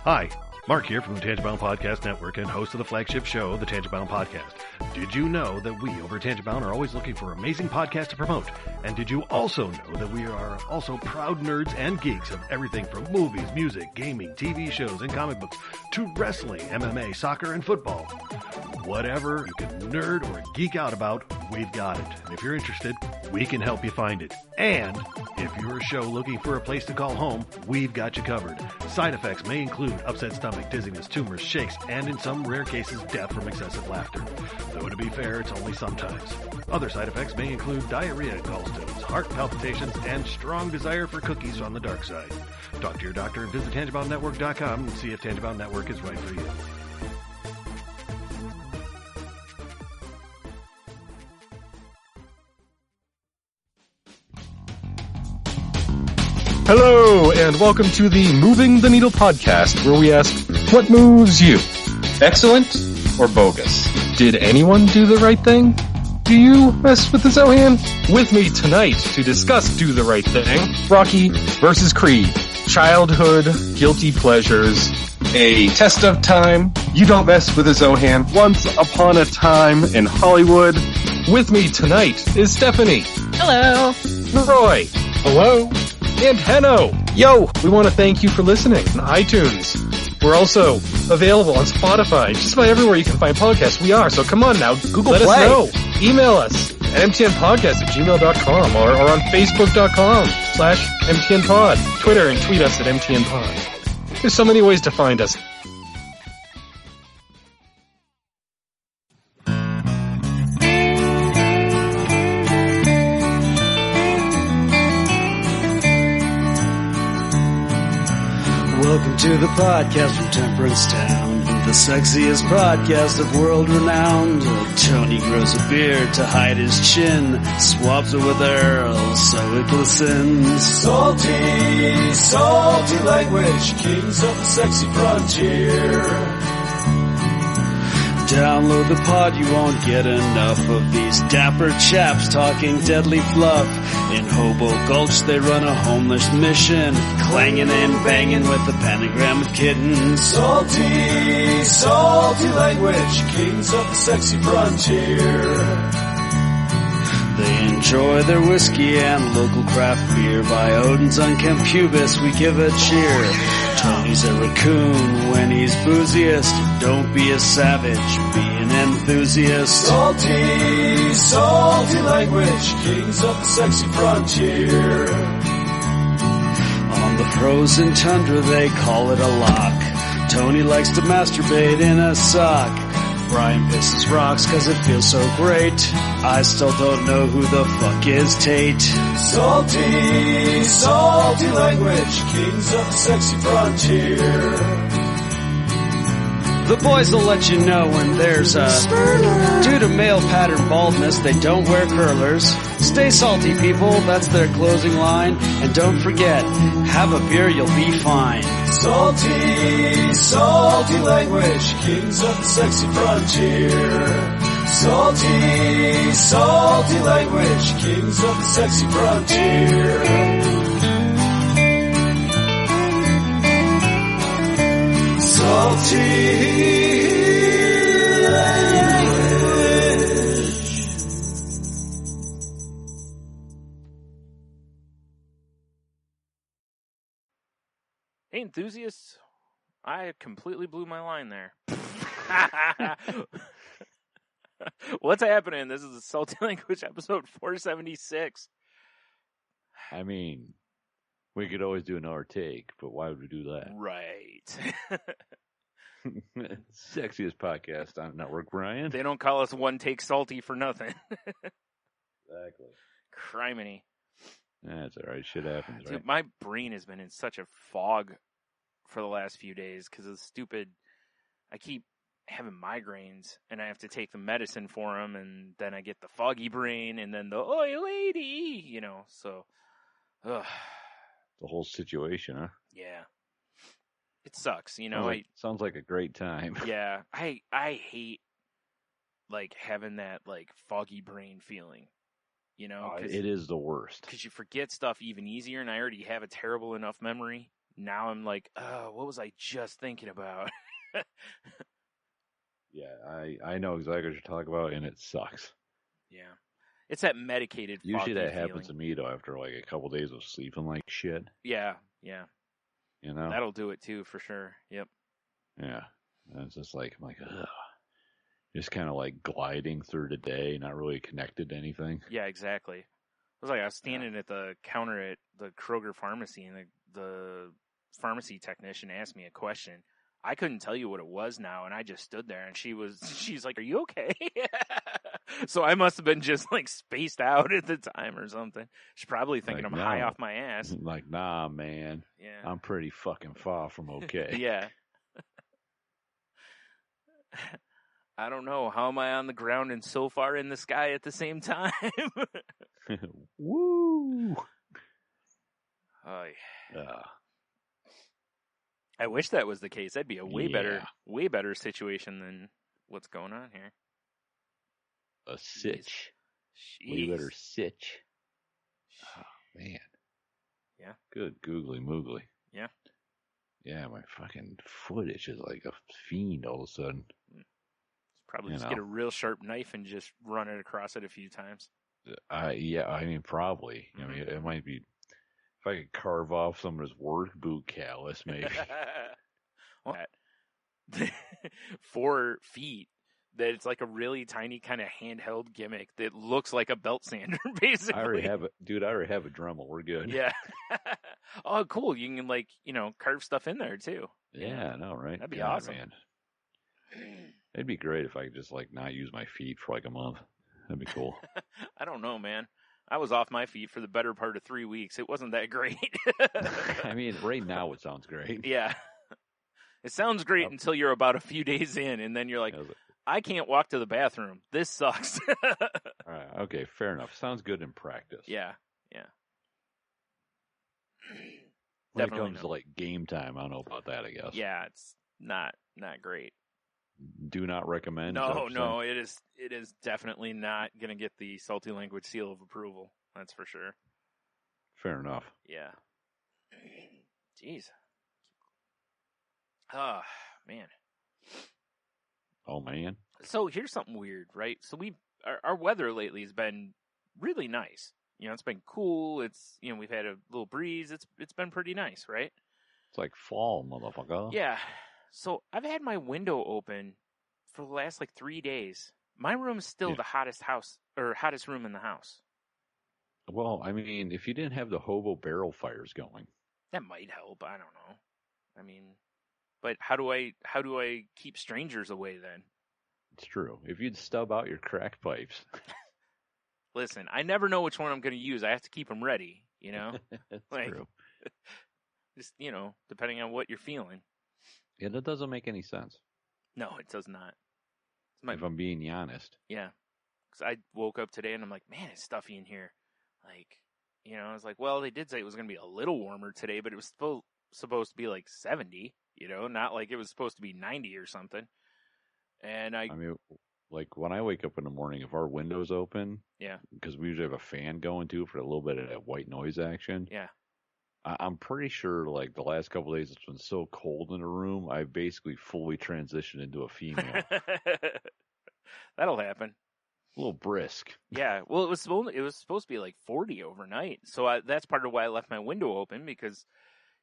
Hi, Mark here from the Tangent-Bound Podcast Network and host of the flagship show, the Tangent-Bound Podcast. Did you know that we over at Tangent-Bound are always looking for amazing podcasts to promote? And did you also know that we are also proud nerds and geeks of everything from movies, music, gaming, TV shows, and comic books to wrestling, MMA, soccer, and football? Whatever you can nerd or geek out about, we've got it. And if you're interested, we can help you find it. And if you're a show looking for a place to call home, we've got you covered. Side effects may include upset stomach, dizziness, tumors, shakes, and in some rare cases, death from excessive laughter. Though to be fair, it's only sometimes. Other side effects may include diarrhea, gallstones, heart palpitations, and strong desire for cookies on the dark side. Talk to your doctor and visit TangentBoundNetwork.com and see if Tangent-Bound Network is right for you. Hello, and welcome to the Moving the Needle podcast, where we ask, what moves you? Excellent or bogus? Did anyone do the right thing? Do you mess with the Zohan? With me tonight to discuss Do the Right Thing, Rocky vs. Creed, childhood, guilty pleasures, a test of time, you don't mess with the Zohan, once upon a time in Hollywood. With me tonight is Stephanie. Hello. Roy. Hello. And Henno. Yo, we want to thank you for listening on iTunes. We're also available on Spotify, just about everywhere you can find podcasts. We are, so come on now, Google let Play. us know. Email us at mtnpodcast@gmail.com or on facebook.com/mtnpod. Twitter and tweet us at mtnpod. There's so many ways to find us. Welcome to the podcast from Temperance Town, the sexiest podcast of world renowned. Tony grows a beard to hide his chin, swaps it with Earl so it glistens. Salty, salty language, kings of the sexy frontier. Download the pod, you won't get enough of these dapper chaps talking deadly fluff. In Hobo Gulch they run a homeless mission, clanging and banging with the pentagram of kittens. Salty, salty language, kings of the sexy frontier. They enjoy their whiskey and local craft beer. By Odin's unkempt pubis we give a cheer. Tony's a raccoon when he's booziest. Don't be a savage, be an enthusiast. Salty, salty language, kings of the sexy frontier. On the frozen tundra they call it a lock. Tony likes to masturbate in a sock. Brian pisses rocks cause it feels so great. I still don't know who the fuck is Tate. Salty, salty language, kings of the sexy frontier. The boys will let you know when there's a Spurler. Due to male pattern baldness, they don't wear curlers. Stay salty, people, that's their closing line. And don't forget, have a beer, you'll be fine. Salty, salty language, kings of the sexy frontier. Salty, salty language, kings of the sexy frontier. Salty language. Hey, enthusiasts. I completely blew my line there. What's happening? This is a Salty Language episode 476. I mean, we could always do another take, but why would we do that? Right. Sexiest podcast on network, Brian. They don't call us One Take Salty for nothing. Exactly. Criminy. That's all right. Shit happens, Dude, right? my brain has been in such a fog for the last few days because of stupid. I keep having migraines and I have to take the medicine for them, and then I get the foggy brain and then the oi lady, you know. So, ugh. The whole situation, huh? Yeah, it sucks, you know. Sounds like a great time. Yeah, I hate like having that like foggy brain feeling. You know, It is the worst. because you forget stuff even easier, and I already have a terrible enough memory. now I'm like, oh, what was I just thinking about? Yeah, I know exactly what you're talking about, and it sucks. Yeah. It's that medicated Usually foggy that happens to feeling. me, though, after like a couple days of sleeping like shit. Yeah. You know? That'll do it too, for sure. Yep. Yeah. And it's just like, I'm like, ugh. Just kind of like gliding through the day, not really connected to anything. Yeah, exactly. It was like I was standing at the counter at the Kroger pharmacy, and the pharmacy technician asked me a question. I couldn't tell you what it was now, and I just stood there, and she's like, "Are you okay?" So I must have been just like spaced out at the time or something. She's probably thinking Like, I'm high no. off my ass. Like, nah, man. Yeah. I'm pretty fucking far from okay. Yeah. I don't know. How am I on the ground and so far in the sky at the same time? Woo! Oh, Uh, I wish that was the case. That'd be a way Yeah. better situation than what's going on here. a sitch. Way better sitch. Oh, man. Yeah. Good googly moogly. Yeah. Yeah, my fucking foot itches like a fiend all of a sudden. Probably You just know. get a real sharp knife and just run it across it a few times. Yeah, I mean, probably. I mean, it might be, if I could carve off some of his work boot callus, maybe. Well, 4 feet. That it's like a really tiny kind of handheld gimmick that looks like a belt sander, basically. I already have I already have a Dremel. We're good. Yeah. Oh, cool. You can carve stuff in there too. Yeah, I know, right? That'd be God, awesome. Man. It'd be great if I could just like not use my feet for like a month. That'd be cool. I don't know, man. I was off my feet for the better part of 3 weeks. It wasn't that great. I mean, right now it sounds great. Yeah. It sounds great until you're about a few days in, and then you're like, I was like, I can't walk to the bathroom. This sucks. all right, okay, fair enough. Sounds good in practice. Yeah. When Definitely it comes no. to like game time, I don't know about that. I guess. Yeah, it's not great. Do not recommend. is that what you're No, it is definitely not going to get the salty language seal of approval. That's for sure. saying? Fair enough. Yeah. Jeez. Ah, man. Oh man. So here's something weird, right? So our weather lately has been really nice. You know, it's been cool. It's, you know, we've had a little breeze. It's been pretty nice, right? It's like fall, motherfucker. Yeah. So I've had my window open for the last 3 days. My room's still Yeah. the hottest room in the house. Well, I mean, if you didn't have the hobo barrel fires going, That might help. I don't know. I mean, but how do I keep strangers away then? it's true. If you'd stub out your crack pipes, Listen, I never know which one I'm going to use. I have to keep them ready, you know? that's Like- true. Just, you know, depending on what you're feeling. Yeah, that doesn't make any sense. No, it does not. It's my, If I'm being honest. yeah. Because I woke up today and I'm like, man, it's stuffy in here. Like, you know, I was like, well, they did say it was going to be a little warmer today, but it was supposed to be 70, you know, not like it was supposed to be 90 or something. And I mean, like when I wake up in the morning, if our window's open, Yeah. because we usually have a fan going too for a little bit of that white noise action. Yeah. I'm pretty sure like the last couple of days it's been so cold in the room, I basically fully transitioned into a female. That'll happen. A little brisk. Yeah, well, it was supposed to be 40 overnight, so that's part of why I left my window open because,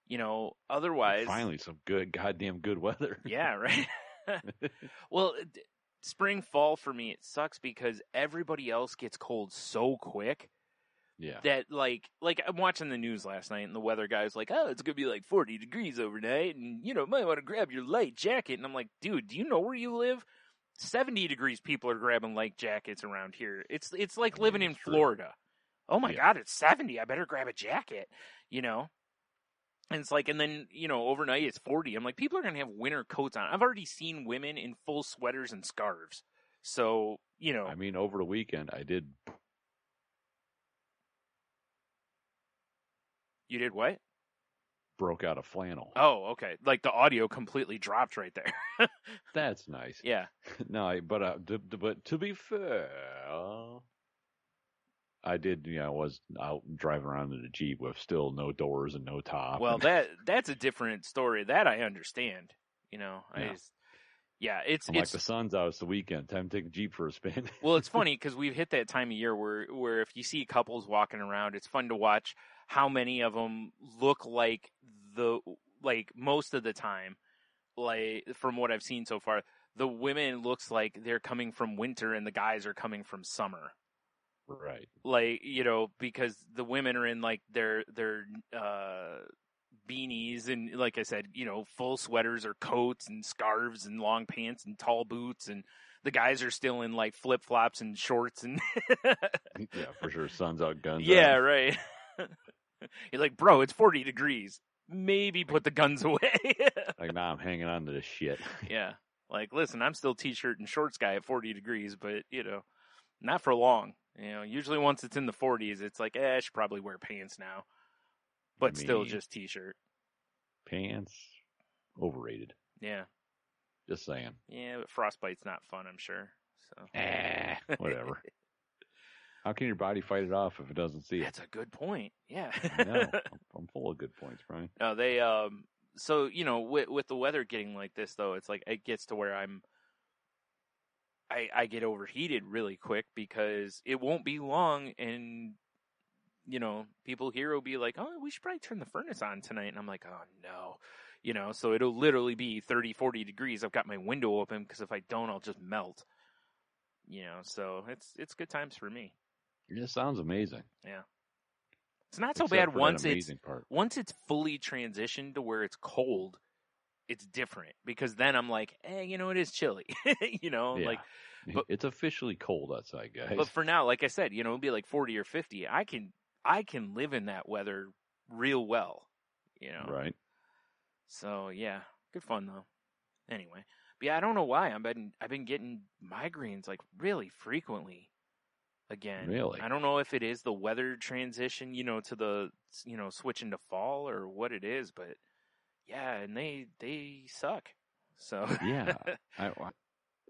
you know, otherwise, Finally, some goddamn good weather. yeah, right. Well, spring, fall for me it sucks because everybody else gets cold so quick Yeah. that like I'm watching the news last night and the weather guy's like, oh, it's gonna be 40 degrees overnight, and you know, might want to grab your light jacket, and I'm like, dude, do you know where you live? 70 degrees people are grabbing light jackets around here. It's like living in It's true. Florida. Oh my Yeah. God, it's 70. I better grab a jacket, you know? And it's and then, you know, overnight it's 40. I'm like, people are going to have winter coats on. I've already seen women in full sweaters and scarves. So, you know. I mean, over the weekend, I did. You did what? Broke out a flannel. Oh, okay. Like the audio completely dropped right there. That's nice. Yeah. No, but to be fair, I did, I was out driving around in a Jeep with still no doors and no top. Well, that's a different story. That I understand. Yeah. It's I'm like, the sun's out, it's the weekend. Time to take the Jeep for a spin. well, it's funny because we've hit that time of year where if you see couples walking around, it's fun to watch how many of them look like most of the time, like from what I've seen so far, the women looks like they're coming from winter and the guys are coming from summer. Right. Like, because the women are in like their beanies and, like I said, full sweaters or coats and scarves and long pants and tall boots, and the guys are still in like flip flops and shorts and Yeah, for sure. Sun's out, guns yeah, out. right. You're like, bro, it's 40 degrees. Maybe put the guns away. Like, nah, I'm hanging on to this shit. Yeah. Like, listen, I'm still t-shirt and shorts guy at 40 degrees, but, not for long. Usually once it's in the 40s, it's like, I should probably wear pants now. But still just t-shirt. Pants, overrated. Yeah. Just saying. Yeah, but frostbite's not fun, I'm sure. So. Whatever. How can your body fight it off if it doesn't see it? That's a good point. Yeah. I know. I'm full of good points, Brian. No, they, so, with the weather getting like this, though, it's like, it gets to where I get overheated really quick because it won't be long and, people here will be like, oh, we should probably turn the furnace on tonight. And I'm like, oh, no. So it'll literally be 30, 40 degrees. I've got my window open because if I don't, I'll just melt. So it's good times for me. It sounds amazing. Yeah. It's not so Except bad for once that amazing part. once it's fully transitioned to where it's cold. It's different because then I'm like, it is chilly, Yeah. like, but it's officially cold outside, guys. But for now, like I said, it'll be like 40 or 50. I can live in that weather real well, Right. So yeah, good fun though. Anyway, but yeah, I don't know why I've been getting migraines like really frequently again. Really? I don't know if it is the weather transition, to the switching to fall or what it is, but yeah, and they suck. So Yeah. What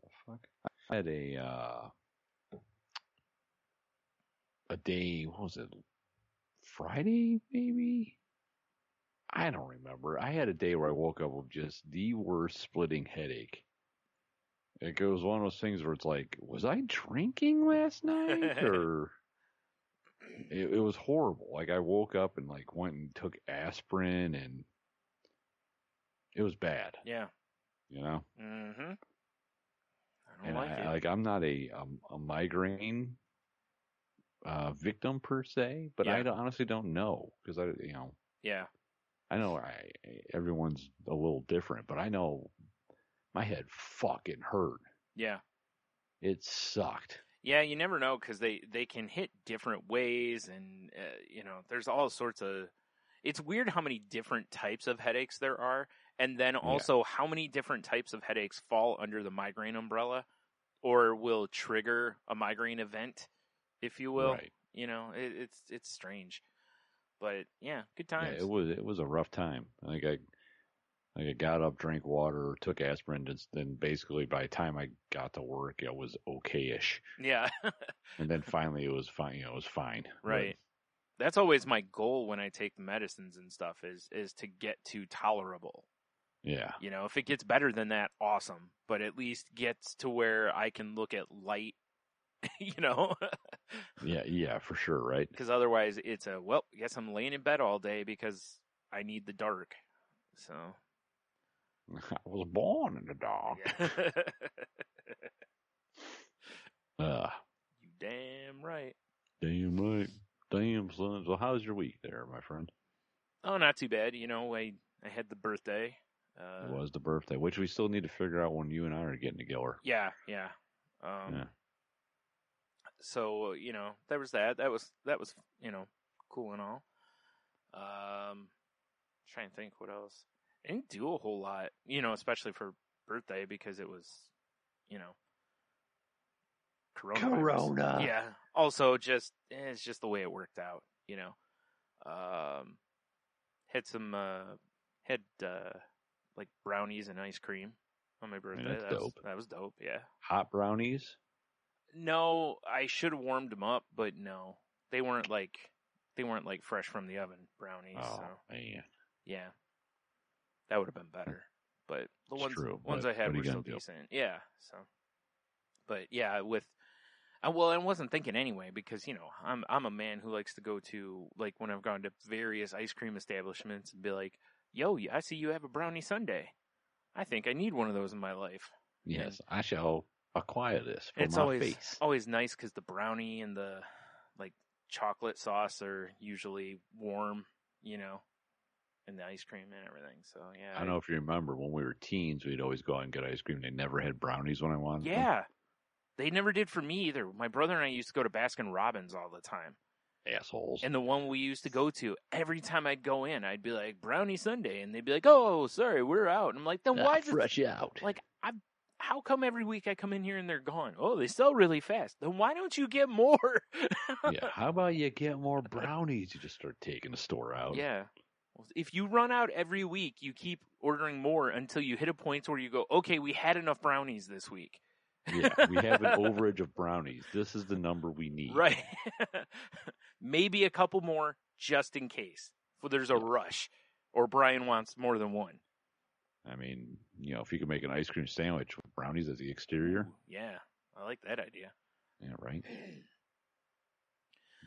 the fuck? I had a day, what was it? Friday, maybe? I don't remember. I had a day where I woke up with just the worst splitting headache. It was one of those things where it's like, was I drinking last night? Or it was horrible. Like, I woke up and like went and took aspirin and it was bad. Yeah. Mm-hmm. I don't like it. I'm not a migraine victim per se, but I honestly don't know because Yeah. I know everyone's a little different, but I know my head fucking hurt. Yeah. It sucked. Yeah, you never know because they can hit different ways, and there's all sorts of. It's weird how many different types of headaches there are, and then also how many different types of headaches fall under the migraine umbrella, or will trigger a migraine event, if you will. Right. It's strange, but yeah, good times. Yeah, it was a rough time. I got up, drank water, took aspirin, and then basically by the time I got to work, it was okay-ish. Yeah. And then finally it was fine. It was fine. Right. That's always my goal when I take the medicines and stuff is to get to tolerable. Yeah. If it gets better than that, awesome. But at least gets to where I can look at light, Yeah, for sure, right? Because otherwise it's I guess I'm laying in bed all day because I need the dark. So. I was born in the dark. Yeah. You damn right. Damn right. Damn, son. So how's your week there, my friend? Oh, not too bad. I had the birthday. It was the birthday, which we still need to figure out when you and I are getting together. Yeah. So, there was that. That was, cool and all. Trying to think what else. I didn't do a whole lot, especially for birthday because it was, Corona. Yeah. Also, it's just the way it worked out, Had some, like brownies and ice cream on my birthday. That's dope. That was dope, yeah. Hot brownies? No, I should have warmed them up, but no. they weren't like fresh from the oven brownies. Oh, so man. yeah, that would have been better. But the It's ones I had what are were you still gonna do? decent. Yeah. So, but yeah, well, I wasn't thinking anyway because I'm a man who likes to go to, like, when I've gone to various ice cream establishments and be like, "Yo, I see you have a brownie sundae. I think I need one of those in my life." Yes, I shall acquire this for It's my always face. always nice because the brownie and the like chocolate sauce are usually warm, and the ice cream and everything. So yeah, I don't know if you remember when we were teens, we'd always go out and get ice cream. They never had brownies when I wanted them. Yeah, they never did for me either. My brother and I used to go to Baskin Robbins all the time. Assholes. And the one we used to go to, every time I'd go in, I'd be like, brownie sundae. And they'd be like, oh, sorry, we're out. And I'm like, then why is it fresh out? like, how come every week I come in here and they're gone? Oh, they sell really fast. Then why don't you get more? Yeah, how about you get more brownies? You just start taking the store out. Yeah. Well, if you run out every week, you keep ordering more until you hit a point where you go, okay, we had enough brownies this week. Yeah, we have an overage of brownies. This is the number we need. Right. Maybe a couple more just in case. If there's a rush or Brian wants more than one. I mean, if you could make an ice cream sandwich with brownies as the exterior. Yeah, I like that idea. Yeah, right.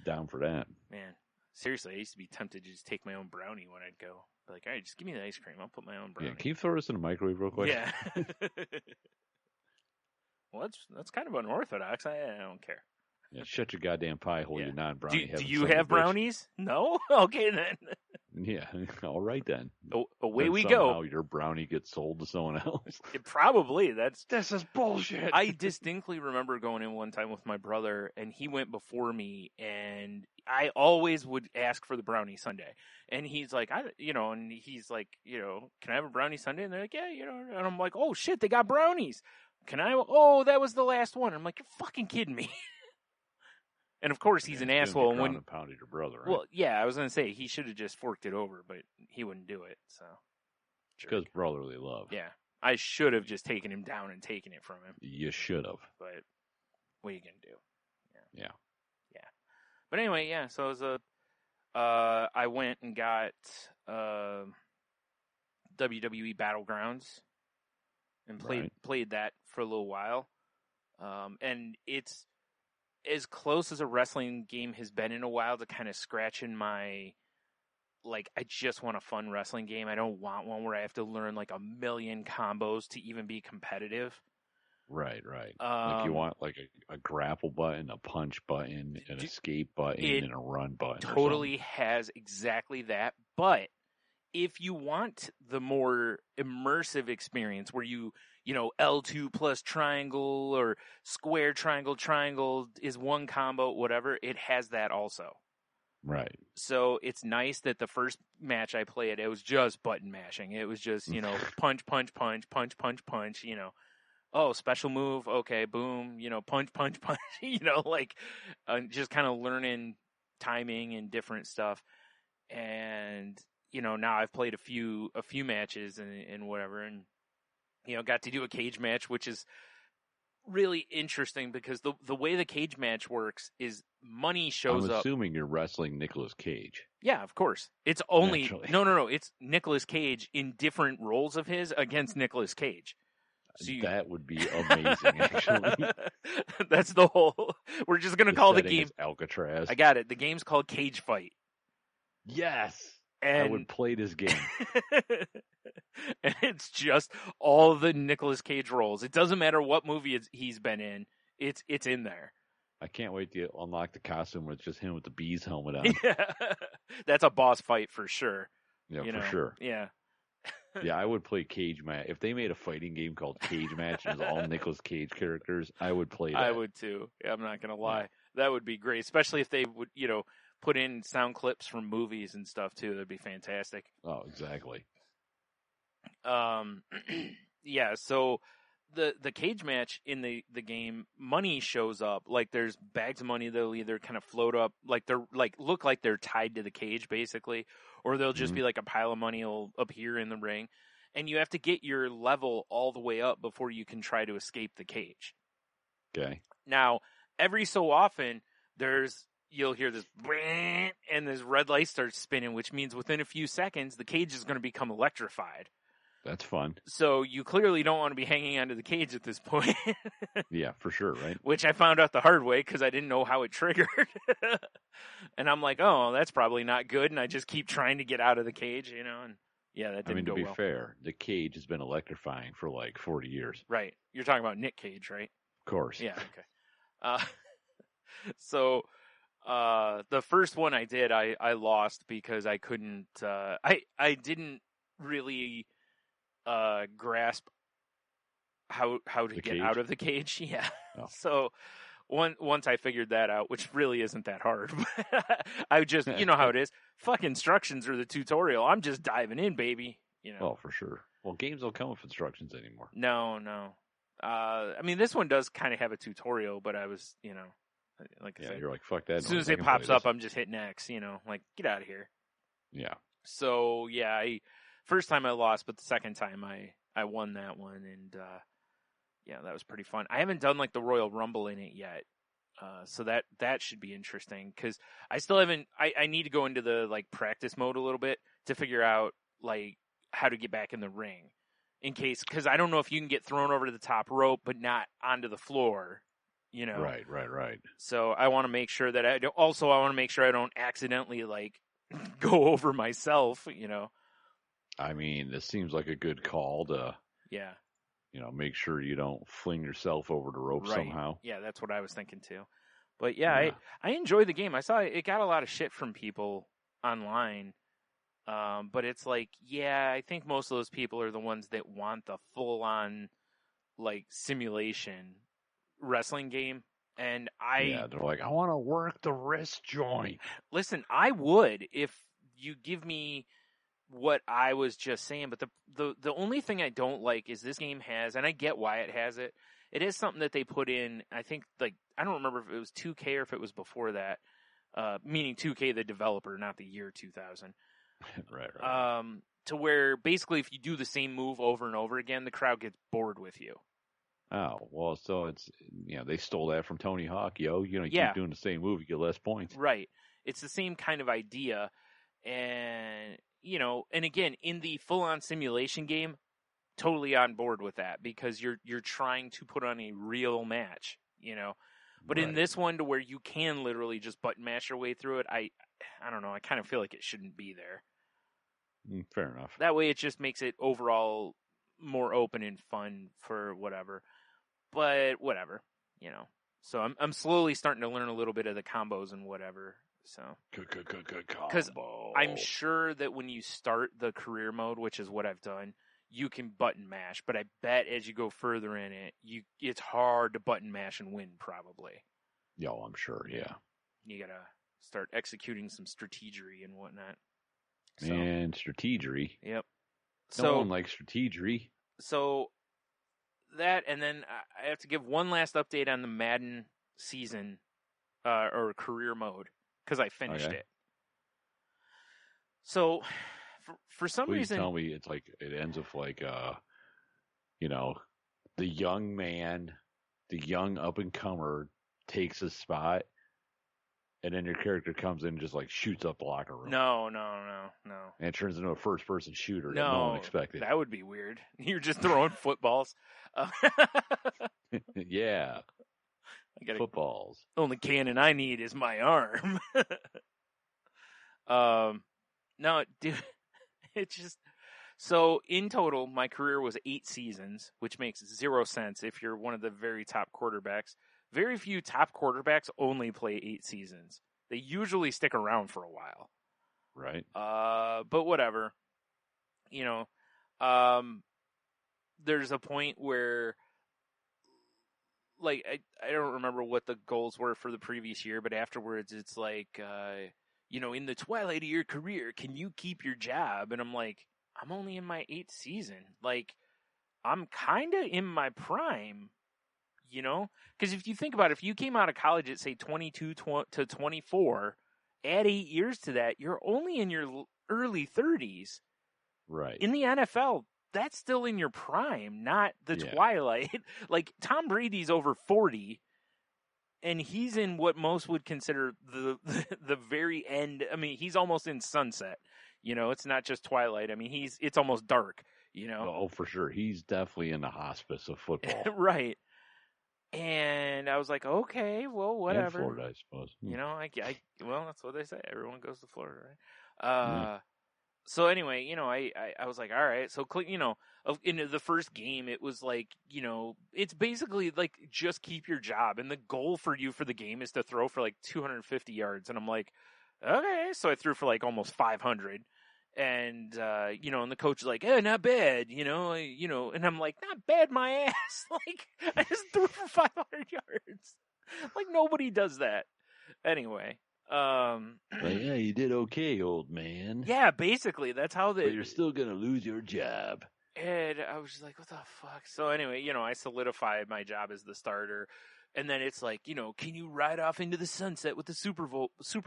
Down for that. Man, seriously, I used to be tempted to just take my own brownie when I'd go. Be like, all right, just give me the ice cream. I'll put my own brownie. Yeah, can you throw this in the microwave real quick? Yeah. Well, that's kind of unorthodox. I don't care. Yeah, shut your goddamn pie hole, Yeah. you non-brownie. Do having you son of a have bitch. brownies? No? Okay, then. Yeah, all right then. Away Then we somehow go. your brownie gets sold to someone else. Probably. This is bullshit. I distinctly remember going in one time with my brother, and he went before me, and I always would ask for the brownie sundae. And he's like, can I have a brownie sundae? And they're like, yeah, and I'm like, oh shit, they got brownies. Can I? Oh, that was the last one. I'm like, you're fucking kidding me. And of course, he's an asshole. And when pounded your brother, right? well, yeah, I was gonna say he should have just forked it over, but he wouldn't do it. So because brotherly love. yeah, I should have just taken him down and taken it from him. You should have. But what are you gonna do? Yeah. But anyway, yeah. So it was I went and got WWE Battlegrounds and played that for a little while, and it's as close as a wrestling game has been in a while to kind of scratching my, like, I just want a fun wrestling game. I don't want one where I have to learn like a million combos to even be competitive. Right. Like you want like a grapple button, a punch button, an escape button, and a run button. Totally has exactly that. But if you want the more immersive experience where you L2 plus triangle or square triangle is one combo, whatever, it has that also. Right. So it's nice that the first match I played, it was just button mashing. It was just, punch, punch, punch, punch, punch, punch, oh, special move. Okay. Boom. Punch, punch, punch, just kind of learning timing and different stuff. And, now I've played a few matches and whatever, and, got to do a cage match, which is really interesting because the way the cage match works is money shows up. I'm assuming you're wrestling Nicolas Cage. Yeah, of course. It's only Naturally. no. It's Nicolas Cage in different roles of his against Nicolas Cage. So that would be amazing, actually. That's the whole. We're just gonna call the game Alcatraz. I got it. The game's called Cage Fight. Yes, and I would play this game. And it's just all the Nicolas Cage roles. It doesn't matter what movie he's been in. It's in there. I can't wait to unlock the costume where it's just him with the bees helmet on. Yeah. That's a boss fight for sure. Yeah, for sure. Yeah. Yeah, I would play Cage Match. If they made a fighting game called Cage Match and it was all Nicolas Cage characters, I would play that. I would too. Yeah, I'm not going to lie. Yeah. That would be great, especially if they would, put in sound clips from movies and stuff too. That'd be fantastic. Oh, exactly. Yeah, so the cage match in the game, money shows up. Like there's bags of money that'll either kind of float up, like they're like look like they're tied to the cage basically, or they'll just be like a pile of money will appear in the ring, and you have to get your level all the way up before you can try to escape the cage. Okay. Now, every so often there's you'll hear this and this red light starts spinning, which means within a few seconds the cage is going to become electrified. That's fun. So you clearly don't want to be hanging onto the cage at this point. Yeah, for sure, right? Which I found out the hard way because I didn't know how it triggered. And I'm like, oh, that's probably not good. And I just keep trying to get out of the cage, and yeah, that didn't go well. To be fair, the cage has been electrifying for like 40 years. Right. You're talking about Nick Cage, right? Of course. Yeah, okay. So the first one I did, I lost because I couldn't, I didn't really grasp how to get out of the cage. Yeah. Oh. So once I figured that out, which really isn't that hard, I just, you know how it is. Fuck instructions or the tutorial. I'm just diving in, baby. Oh, for sure. Well, games don't come with instructions anymore. No. I mean, this one does kind of have a tutorial, but I was, like I said, you're like, fuck that. As soon as it pops up, I'm just hitting X, like, get out of here. Yeah. So, yeah, first time I lost, but the second time I won that one, and yeah, that was pretty fun. I haven't done like the Royal Rumble in it yet, so that should be interesting because I still haven't. I need to go into the like practice mode a little bit to figure out like how to get back in the ring, in case because I don't know if you can get thrown over to the top rope but not onto the floor. Right. So I want to make sure that I want to make sure I don't accidentally like go over myself. I mean, this seems like a good call to. Yeah. Make sure you don't fling yourself over the rope somehow. Yeah, that's what I was thinking too. But yeah, I enjoy the game. I saw it got a lot of shit from people online. But it's like, yeah, I think most of those people are the ones that want the full on like simulation wrestling game. And they're like, I want to work the wrist joint. Listen, I would if you give me what I was just saying, but the only thing I don't like is this game has, and I get why it has it. It is something that they put in. I think like I don't remember if it was 2K or if it was before that. Meaning 2K the developer, not the year 2000. Right. To where basically if you do the same move over and over again, the crowd gets bored with you. Oh well, so it's they stole that from Tony Hawk, yo. You keep doing the same move, you get less points. Right. It's the same kind of idea, and. And again, in the full-on simulation game, totally on board with that because you're trying to put on a real match, But in this one, to where you can literally just button mash your way through it, I don't know. I kind of feel like it shouldn't be there. Fair enough. That way, it just makes it overall more open and fun for whatever. But whatever, So I'm slowly starting to learn a little bit of the combos and whatever. So, because I'm sure that when you start the career mode, which is what I've done, you can button mash. But I bet as you go further in it, it's hard to button mash and win. Probably. Yo, I'm sure. Yeah. You gotta start executing some strategery and whatnot. And strategery. Yep. No one likes strategery. So that, and then I have to give one last update on the Madden season or career mode. Because I finished it. So, for some reason... tell me it's like, it ends with like, the young man, the young up-and-comer takes his spot, and then your character comes in and just like shoots up the locker room. No. And it turns into a first-person shooter that no one expected. That would be weird. You're just throwing footballs. Yeah. Footballs. Only cannon I need is my arm. No, dude, it's just so in total, my career was 8 seasons, which makes 0 sense if you're one of the very top quarterbacks. Very few top quarterbacks only play 8 seasons. They usually stick around for a while. Right. But whatever. There's a point where. Like, I don't remember what the goals were for the previous year, but afterwards it's like, in the twilight of your career, can you keep your job? And I'm like, I'm only in my 8th season. Like, I'm kind of in my prime, Because if you think about it, if you came out of college at, say, 22 to 24, add 8 years to that, you're only in your early 30s. Right. In the NFL, that's still in your prime, not the twilight. Like, Tom Brady's over 40, and he's in what most would consider the very end. I mean, he's almost in sunset. You know, it's not just twilight. I mean, it's almost dark. You know, Oh, for sure. He's definitely in the hospice of football. right. And I was like, okay, well, whatever. And Florida, I suppose. You know, well, that's what they say. Everyone goes to Florida, right? So anyway, you know, I was like, all right. So, you know, in the first game, it was like, you know, it's basically like just keep your job. And the goal for you for the game is to throw for like 250 yards. And I'm like, okay. So I threw for like almost 500. And, you know, and the coach is like, not bad, you know, and I'm like, not bad, my ass. Like, I just threw for 500 yards. Like, nobody does that. Anyway. Like, yeah, you did okay, old man. Yeah, basically, that's how But you're still going to lose your job. And I was just like, what the fuck? So anyway, you know, I solidified my job as the starter. And then it's like, you know, can you ride off into the sunset with the Super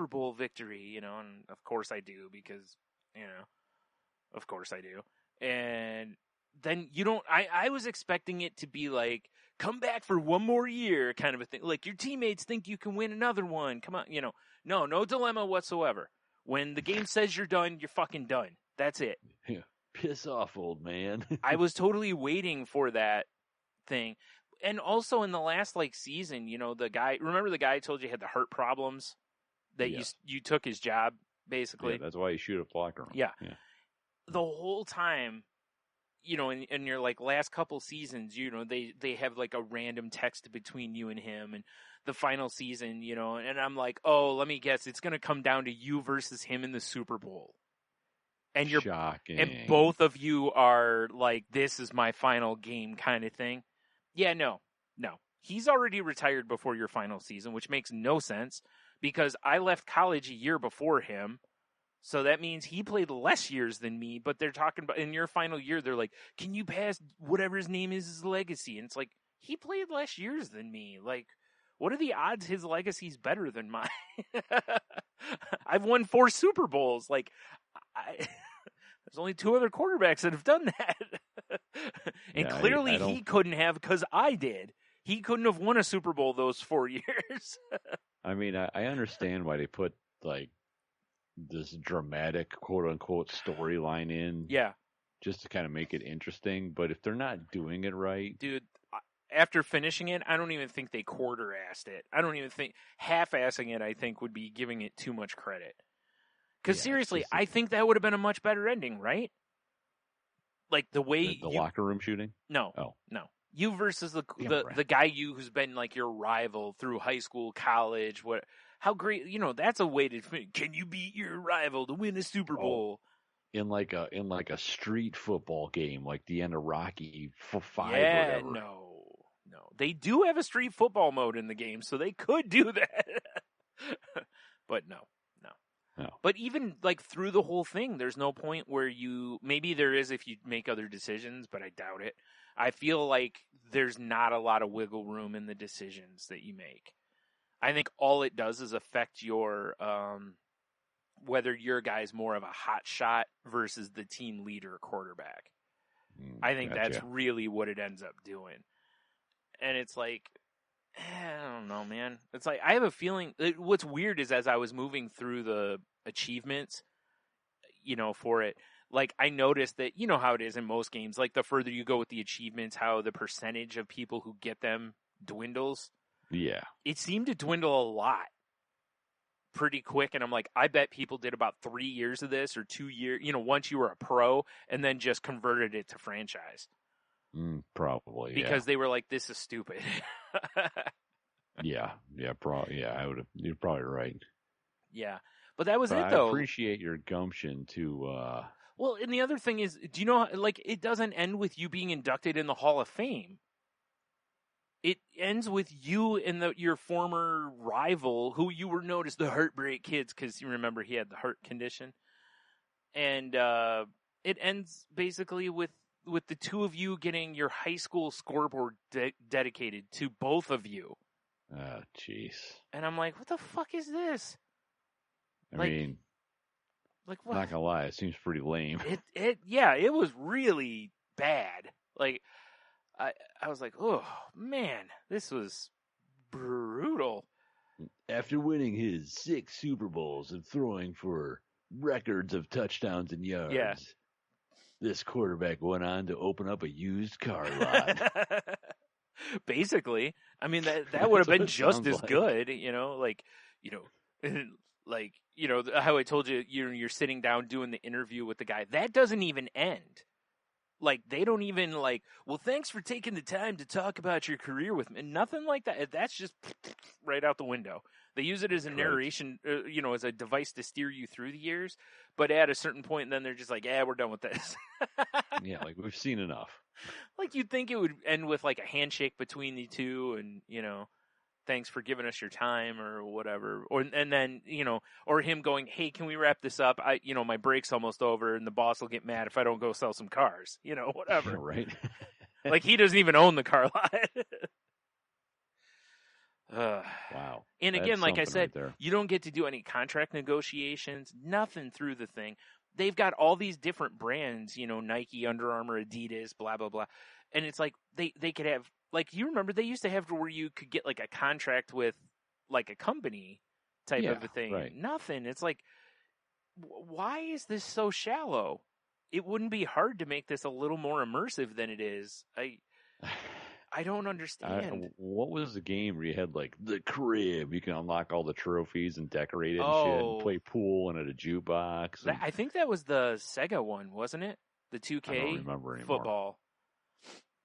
Bowl victory? You know, and of course I do because, you know, of course I do. And then I was expecting it to be like, come back for one more year kind of a thing. Like your teammates think you can win another one. Come on, you know, no dilemma whatsoever. When the game says you're done, you're fucking done. That's it. Yeah. Piss off, old man. I was totally waiting for that thing. And also in the last like season, you know, remember the guy I told you had the heart problems that you took his job basically. Yeah, that's why you shoot a locker room. Yeah. The whole time, you know, in your like last couple seasons, you know, they have like a random text between you and him, and the final season, you know, and I'm like, oh, let me guess, it's going to come down to you versus him in the Super Bowl. And you're shocking. And both of you are like, this is my final game kind of thing. Yeah, no. He's already retired before your final season, which makes no sense because I left college a year before him. So that means he played less years than me, but they're talking about in your final year, they're like, can you pass whatever his name is his legacy? And it's like, he played less years than me. Like, what are the odds his legacy's better than mine? I've won 4 Super Bowls. Like, there's only 2 other quarterbacks that have done that. And clearly he couldn't have because I did. He couldn't have won a Super Bowl those 4 years. I mean, I understand why they put, like, this dramatic, quote-unquote, storyline in. Yeah. Just to kind of make it interesting. But if they're not doing it right... Dude, after finishing it, I don't even think they quarter-assed it. I don't even think... Half-assing it, I think, would be giving it too much credit. Because seriously, I think that would have been a much better ending, right? Like the way the locker room shooting? No. Oh. No. You versus the guy who's been like your rival through high school, college, how great, you know, that's a way to, can you beat your rival to win a Super Bowl? In like a street football game, like the end of Rocky 5 or yeah, whatever. No. They do have a street football mode in the game, so they could do that. But no. But even like through the whole thing, there's no point where maybe there is if you make other decisions, but I doubt it. I feel like there's not a lot of wiggle room in the decisions that you make. I think all it does is affect your, whether your guy's more of a hot shot versus the team leader quarterback. I think that's really what it ends up doing. And it's like, I don't know, man. It's like, I have a feeling, what's weird is as I was moving through the achievements, you know, for it, like I noticed that, you know how it is in most games, like the further you go with the achievements, how the percentage of people who get them dwindles. Yeah. It seemed to dwindle a lot pretty quick. And I'm like, I bet people did about 3 years of this or 2 years, you know, once you were a pro and then just converted it to franchise. Probably. Because they were like, this is stupid. Yeah. You're probably right. Yeah. But that was it, though. I appreciate your gumption to... Well, and the other thing is, do you know, like, it doesn't end with you being inducted in the Hall of Fame. It ends with you and your former rival, who you were known as the Heartbreak Kids, because you remember he had the heart condition. And it ends basically with the two of you getting your high school scoreboard dedicated to both of you. Oh, jeez. And I'm like, what the fuck is this? I mean, like what? Not gonna lie, it seems pretty lame. It was really bad. Like, I was like, oh man, this was brutal. After winning his 6 Super Bowls and throwing for records of touchdowns and yards, Yeah. this quarterback went on to open up a used car lot. Basically, I mean that would have been what it just sounds as like. good, how I told you, you're sitting down doing the interview with the guy. That doesn't even end. Like, they don't even well, thanks for taking the time to talk about your career with me. Nothing like that. That's just right out the window. They use it as a narration, as a device to steer you through the years. But at a certain point, then they're just like, yeah, we're done with this. Yeah, like we've seen enough. Like, you'd think it would end with like a handshake between the two and, thanks for giving us your time or whatever. And then, or him going, hey, can we wrap this up? My break's almost over and the boss will get mad if I don't go sell some cars, whatever. Yeah, right. Like, he doesn't even own the car lot. Wow. And That's again, like I something said, right there. you don't get to do any contract negotiations, nothing through the thing. They've got all these different brands, Nike, Under Armour, Adidas, blah, blah, blah. And it's like they could have, like, you remember they used to have where you could get like a contract with like a company type of a thing. Right. Nothing. It's like, why is this so shallow? It wouldn't be hard to make this a little more immersive than it is. I don't understand. What was the game where you had like the crib? You can unlock all the trophies and decorate it and shit, Oh. and play pool and at a jukebox. And I think that was the Sega one, wasn't it? The 2K I don't remember anymore. football.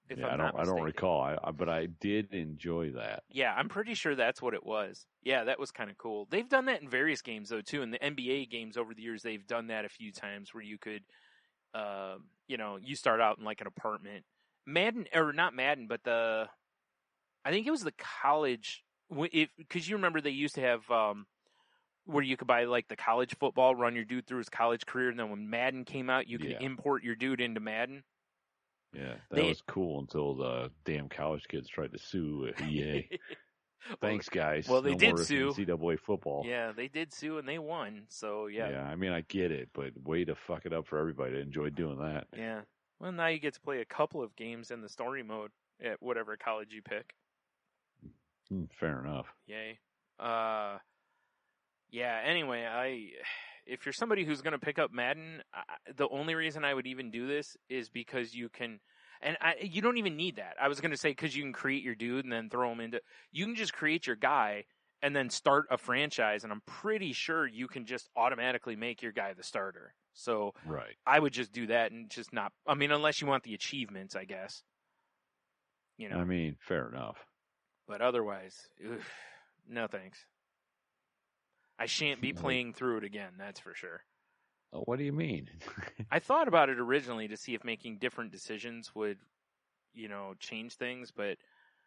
If Yeah, I'm I not don't mistaken. recall. But I did enjoy that. Yeah, I'm pretty sure that's what it was. Yeah, that was kind of cool. They've done that in various games though too. In the NBA games over the years, they've done that a few times where you could, you start out in like an apartment. Madden, or not Madden, but I think it was the college, because you remember they used to have where you could buy like the college football, run your dude through his college career, and then when Madden came out, you could import your dude into Madden. Yeah, that was cool until the damn college kids tried to sue EA. Thanks, guys. Well, they No did more sue. NCAA football. Yeah, they did sue and they won. So yeah. Yeah, I mean, I get it, but way to fuck it up for everybody to enjoy doing that. Yeah. Well, now you get to play a couple of games in the story mode at whatever college you pick. Fair enough. Yay. Yeah, anyway, if you're somebody who's going to pick up Madden, the only reason I would even do this is because you can, and you don't even need that. I was going to say because you can create your dude and then throw him into, you can just create your guy and then start a franchise, and I'm pretty sure you can just automatically make your guy the starter. So Right. I would just do that and just not, I mean, unless you want the achievements, I guess. I mean, fair enough. But otherwise, no thanks. I shan't be playing through it again, that's for sure. What do you mean? I thought about it originally to see if making different decisions would, change things, but...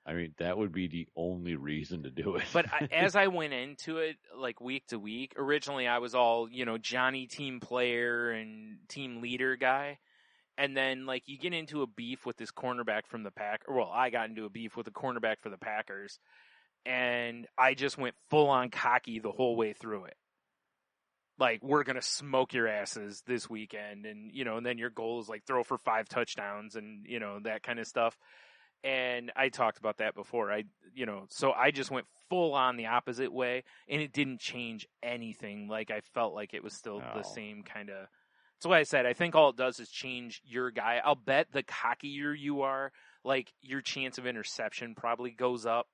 I mean, that would be the only reason to do it. But as I went into it, like, week to week, originally I was all, Johnny team player and team leader guy. And then, like, you get into a beef with this cornerback from the Packers. Well, I got into a beef with a cornerback for the Packers. And I just went full on cocky the whole way through it. Like, we're going to smoke your asses this weekend. And, and then your goal is, like, throw for 5 touchdowns and, that kind of stuff. And I talked about that before. So I just went full on the opposite way, and it didn't change anything. Like, I felt like it was still the same kind of. That's why I said I think all it does is change your guy. I'll bet the cockier you are, like, your chance of interception probably goes up,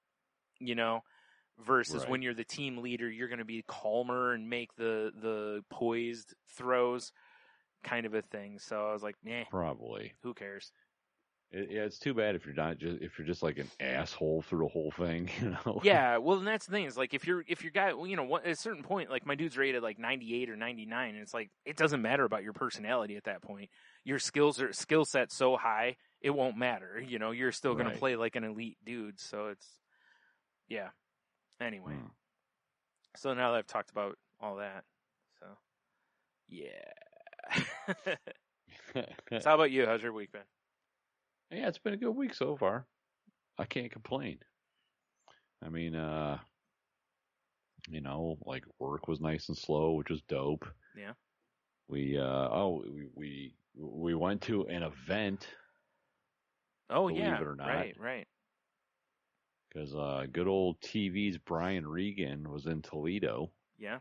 versus when you're the team leader, you're going to be calmer and make the poised throws, kind of a thing. So I was like, nah, probably. Who cares? Yeah, it's too bad if you're just like an asshole through the whole thing, Yeah, well, and that's the thing is like if your guy, at a certain point, like my dude's rated like 98 or 99, and it's like it doesn't matter about your personality at that point. Your skill set so high, it won't matter. You're still gonna play like an elite dude. So it's Anyway, so now that I've talked about all that, so yeah. So how about you? How's your week been? Yeah, it's been a good week so far. I can't complain. I mean, like work was nice and slow, which was dope. Yeah. We went to an event. Oh believe yeah, it or not. right. Because good old TV's Brian Regan was in Toledo, Yeah.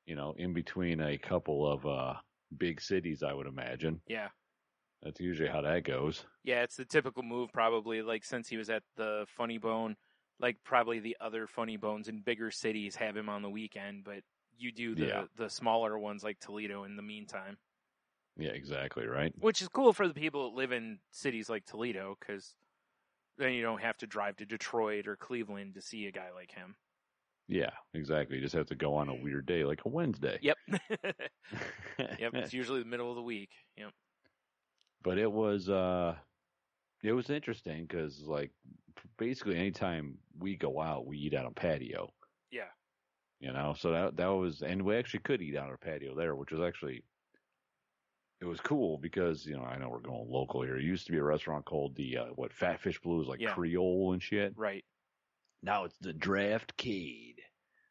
in between a couple of big cities, I would imagine. Yeah. That's usually how that goes. Yeah, it's the typical move probably, like since he was at the Funny Bone, like probably the other Funny Bones in bigger cities have him on the weekend, but you do the smaller ones like Toledo in the meantime. Yeah, exactly, right? Which is cool for the people that live in cities like Toledo, because then you don't have to drive to Detroit or Cleveland to see a guy like him. Yeah, exactly. You just have to go on a weird day, like a Wednesday. Yep. Yep, it's usually the middle of the week. Yep. But it was interesting because, like, basically anytime we go out, we eat on a patio. Yeah. So that was, and we actually could eat on our patio there, which was actually, it was cool because, I know we're going local here. It used to be a restaurant called the, Fat Fish Blues, like Creole and shit. Right. Now it's the Draftcade.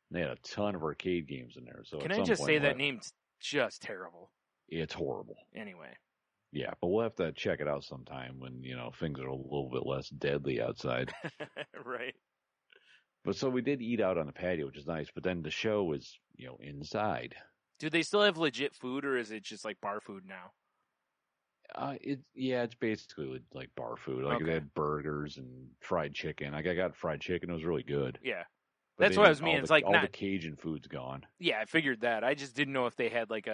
They had a ton of arcade games in there. So can I just say that name's just terrible? It's horrible. Anyway. Yeah, but we'll have to check it out sometime when, things are a little bit less deadly outside. Right. But so we did eat out on the patio, which is nice. But then the show was, inside. Do they still have legit food, or is it just like bar food now? It's basically like bar food. Like they had burgers and fried chicken. Like I got fried chicken; it was really good. Yeah, but that's what I was meaning. It's like all the Cajun food's gone. Yeah, I figured that. I just didn't know if they had like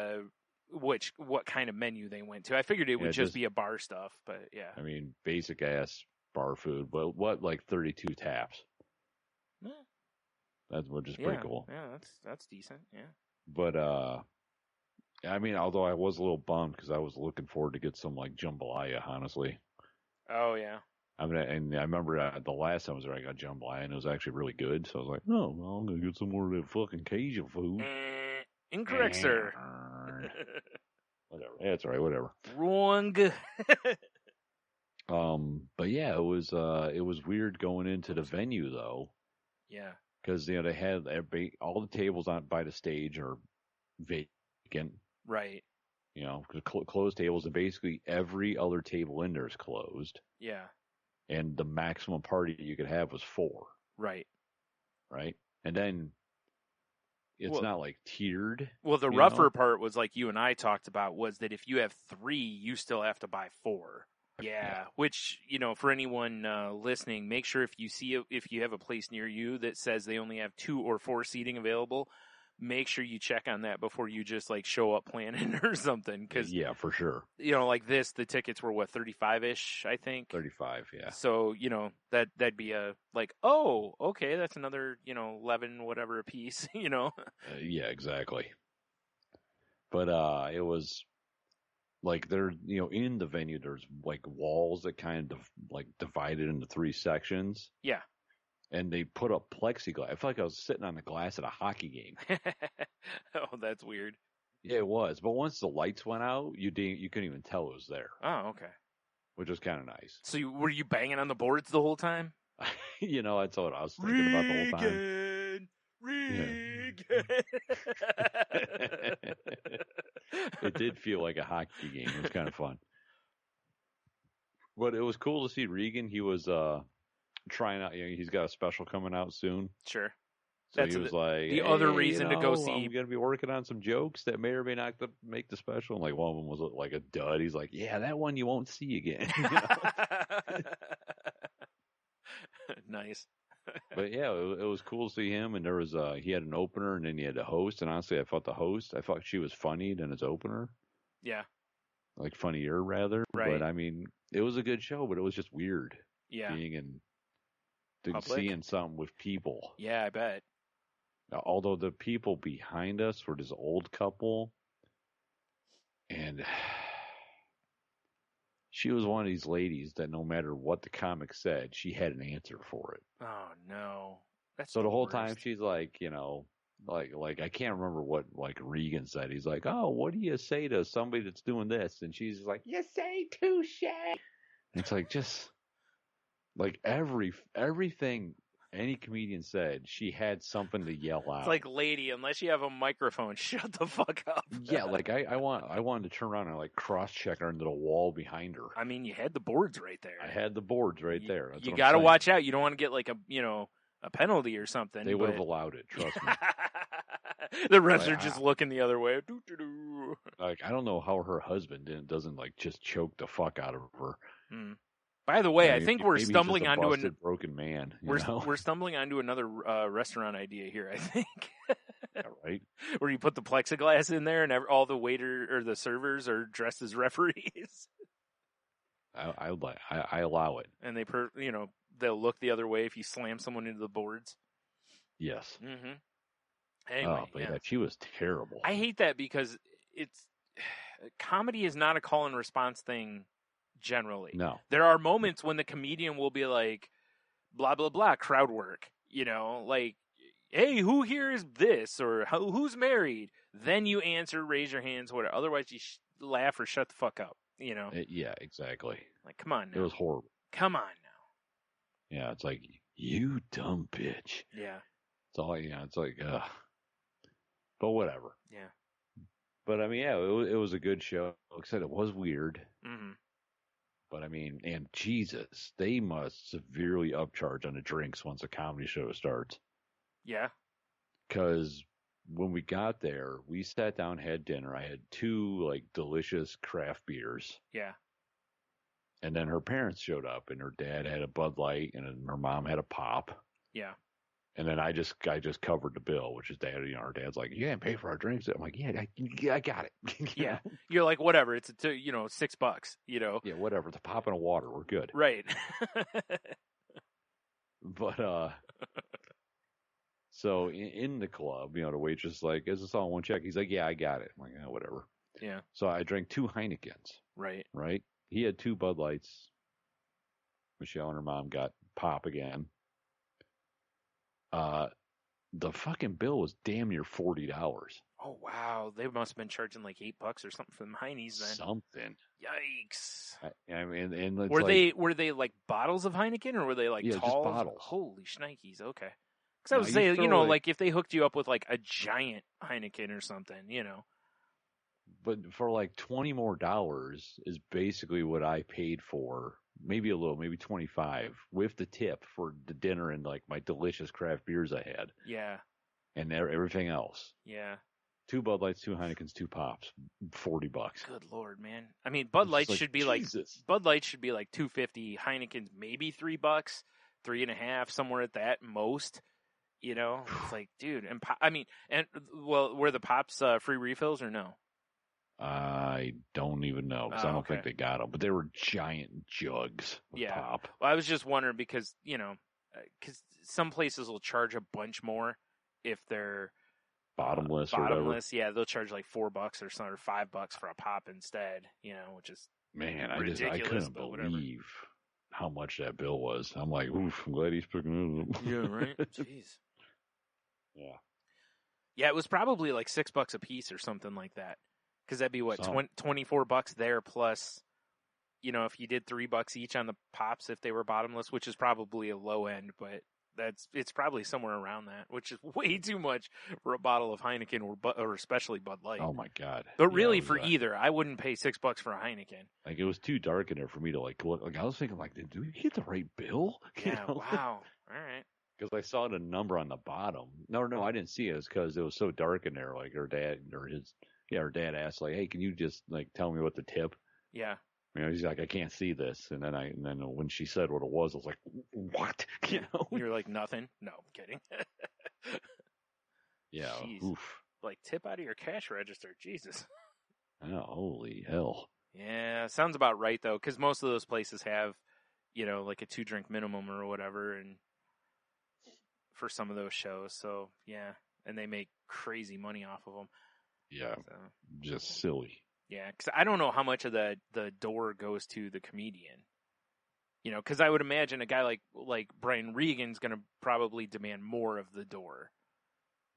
what kind of menu they went to. I figured it would just be a bar stuff, but yeah. I mean, basic ass bar food, but like 32 taps. Yeah. That's which is pretty cool. Yeah, that's decent. Yeah. But I mean, although I was a little bummed because I was looking forward to get some like jambalaya, honestly. Oh yeah. I mean, and I remember the last time I was there, I got jambalaya, and it was actually really good. So I was like, oh, well, I'm gonna get some more of that fucking Cajun food. Incorrect, sir. Whatever. Yeah, it's all right. Whatever. Wrong. But yeah, it was weird going into the venue though. Yeah. Because they had all the tables on by the stage are vacant. Right. Closed tables, and basically every other table in there is closed. Yeah. And the maximum party you could have was 4. Right. Right. And then it's not like tiered. Well, the rougher part was like you and I talked about was that if you have 3, you still have to buy 4. Yeah, which, for anyone listening, make sure if you have a place near you that says they only have 2 or 4 seating available, make sure you check on that before you just like show up planning or something. Cause, yeah, for sure. Like this, the tickets were what, 35-ish, I think. 35, yeah. So, that'd be a like, oh, okay, that's another, 11 whatever a piece, Yeah, exactly. But it was. Like there, in the venue, there's like walls that kind of like divided into 3 sections. Yeah. And they put up plexiglass. I felt like I was sitting on the glass at a hockey game. Oh, that's weird. Yeah, it was. But once the lights went out, you couldn't even tell it was there. Oh, okay. Which was kind of nice. So were you banging on the boards the whole time? That's what I was thinking about the whole time. Regan. It did feel like a hockey game. It was kind of fun. But it was cool to see Regan. He was trying out. He's got a special coming out soon. Sure. So he was like the other reason to go see. I'm going to be working on some jokes that may or may not make the special. And like one of them was like a dud. He's like, yeah, that one you won't see again. Nice. But yeah, it was cool to see him. And there was he had an opener, and then he had a host. And honestly, I thought she was funny than his opener. Yeah. Like funnier rather. Right. But I mean, it was a good show, but it was just weird. Yeah. Being in seeing something with people. Yeah, I bet. Although the people behind us were this old couple, and she was one of these ladies that no matter what the comic said, she had an answer for it. Oh no! That's so the whole time she's like, like I can't remember what like Regan said. He's like, oh, what do you say to somebody that's doing this? And she's like, you say touche. It's like just like everything any comedian said, she had something to yell out. It's like, lady, unless you have a microphone, shut the fuck up. Yeah, like I wanted to turn around and like cross check her into the wall behind her. I mean, you had the boards right there. I had the boards right there. That's You what got to I'm saying. watch out. You don't want to get like a penalty or something. They would have allowed it. Trust me. The refs are Like, just looking the other way. Doo-doo-doo. Like I don't know how her husband doesn't like just choke the fuck out of her. Hmm. By the way, I mean, think maybe we're he's just stumbling a onto busted, broken man. You know? we're stumbling onto another restaurant idea here. I think. Yeah, right. Where you put the plexiglass in there and all the waiter or the servers are dressed as referees, I allow it. and they'll look the other way if you slam someone into the boards. Yes. Mm-hmm. Anyway, But yeah, she was terrible. I hate that because comedy is not a call and response thing generally. No. There are moments when the comedian will be like, blah, blah, blah, crowd work, like, hey, who here is this? Or who's married? Then you answer, raise your hands, whatever. Otherwise, you laugh or shut the fuck up, Yeah, exactly. Like, come on now. It was horrible. Come on now. Yeah, it's like, you dumb bitch. Yeah. It's all, it's like, but whatever. Yeah. But I mean, yeah, it was a good show. Like I said, it was weird. Mm-hmm. But I mean, and Jesus, they must severely upcharge on the drinks once a comedy show starts. Yeah. Because when we got there, we sat down, had dinner. I had 2 like delicious craft beers. Yeah. And then her parents showed up, and her dad had a Bud Light, and then her mom had a pop. Yeah. And then I just covered the bill, which is dad. Our dad's like, "You didn't pay for our drinks." I'm like, "Yeah, I got it." Yeah. You're like, whatever. It's $6. Yeah, whatever. It's a pop and a water. We're good. Right. But so in the club, the waitress is like, "Is this all in one check?" He's like, "Yeah, I got it." I'm like, "Yeah, whatever." Yeah. So I drank 2 Heinekens. Right. Right. He had 2 Bud Lights. Michelle and her mom got pop again. The fucking bill was damn near $40. Oh wow, they must have been charging like $8 or something for the Heinies then. Something. Yikes! I mean, and it's were they like bottles of Heineken or were they like Yeah, just tall bottles. Holy shnikes! Okay, because I No, was you saying, throw, like if they hooked you up with like a giant Heineken or something, But for like $20 more is basically what I paid for. Maybe a little, maybe 25 with the tip for the dinner and like my delicious craft beers I had Yeah, and everything else. yeah. 2 Bud Lights, 2 Heinekens, 2 pops, $40. Good lord, man. I mean, Bud It's Lights just should be Jesus. Bud Lights should be like $2.50. Heineken's maybe $3, $3.50, somewhere at that most. It's like, dude, and were the pops free refills or no? I don't even know because I don't think okay. they got them, but they were giant jugs of Yeah. pop. Well, I was just wondering because, because some places will charge a bunch more if they're Bottomless, bottomless. Yeah, they'll charge like $4 or something, or $5 for a pop instead, which is or whatever. Man, I ridiculous, couldn't but whatever. believe how much that bill was. I'm like, oof, I'm glad he's picking it up. Yeah, right? Jeez. Yeah. Yeah, it was probably like $6 a piece or something like that. Because that'd be what, $24 there plus, if you did $3 each on the pops if they were bottomless, which is probably a low end, but it's probably somewhere around that, which is way too much for a bottle of Heineken or especially Bud Light. Oh my God. But Yeah, really, it was, for either, I wouldn't pay $6 for a Heineken. like it was too dark in there for me to like look. Like I was thinking, like, did we get the right bill? Yeah, wow. All right. Because I saw the number on the bottom. No, I didn't see it. It's because it was so dark in there. Like her dad asked, like, "Hey, can you just like tell me what the tip?" Yeah. He's like, "I can't see this." And then when she said what it was, I was like, "What?" You're like, nothing? No, I'm kidding. Yeah. Jeez. Oof. Like, tip out of your cash register. Jesus. Oh, holy hell. Yeah, sounds about right, though, because most of those places have, like a 2-drink minimum or whatever, and for some of those shows. So, yeah, and they make crazy money off of them. Yeah. So, Just silly. yeah, because I don't know how much of the door goes to the comedian. Because I would imagine a guy like Brian Regan's going to probably demand more of the door.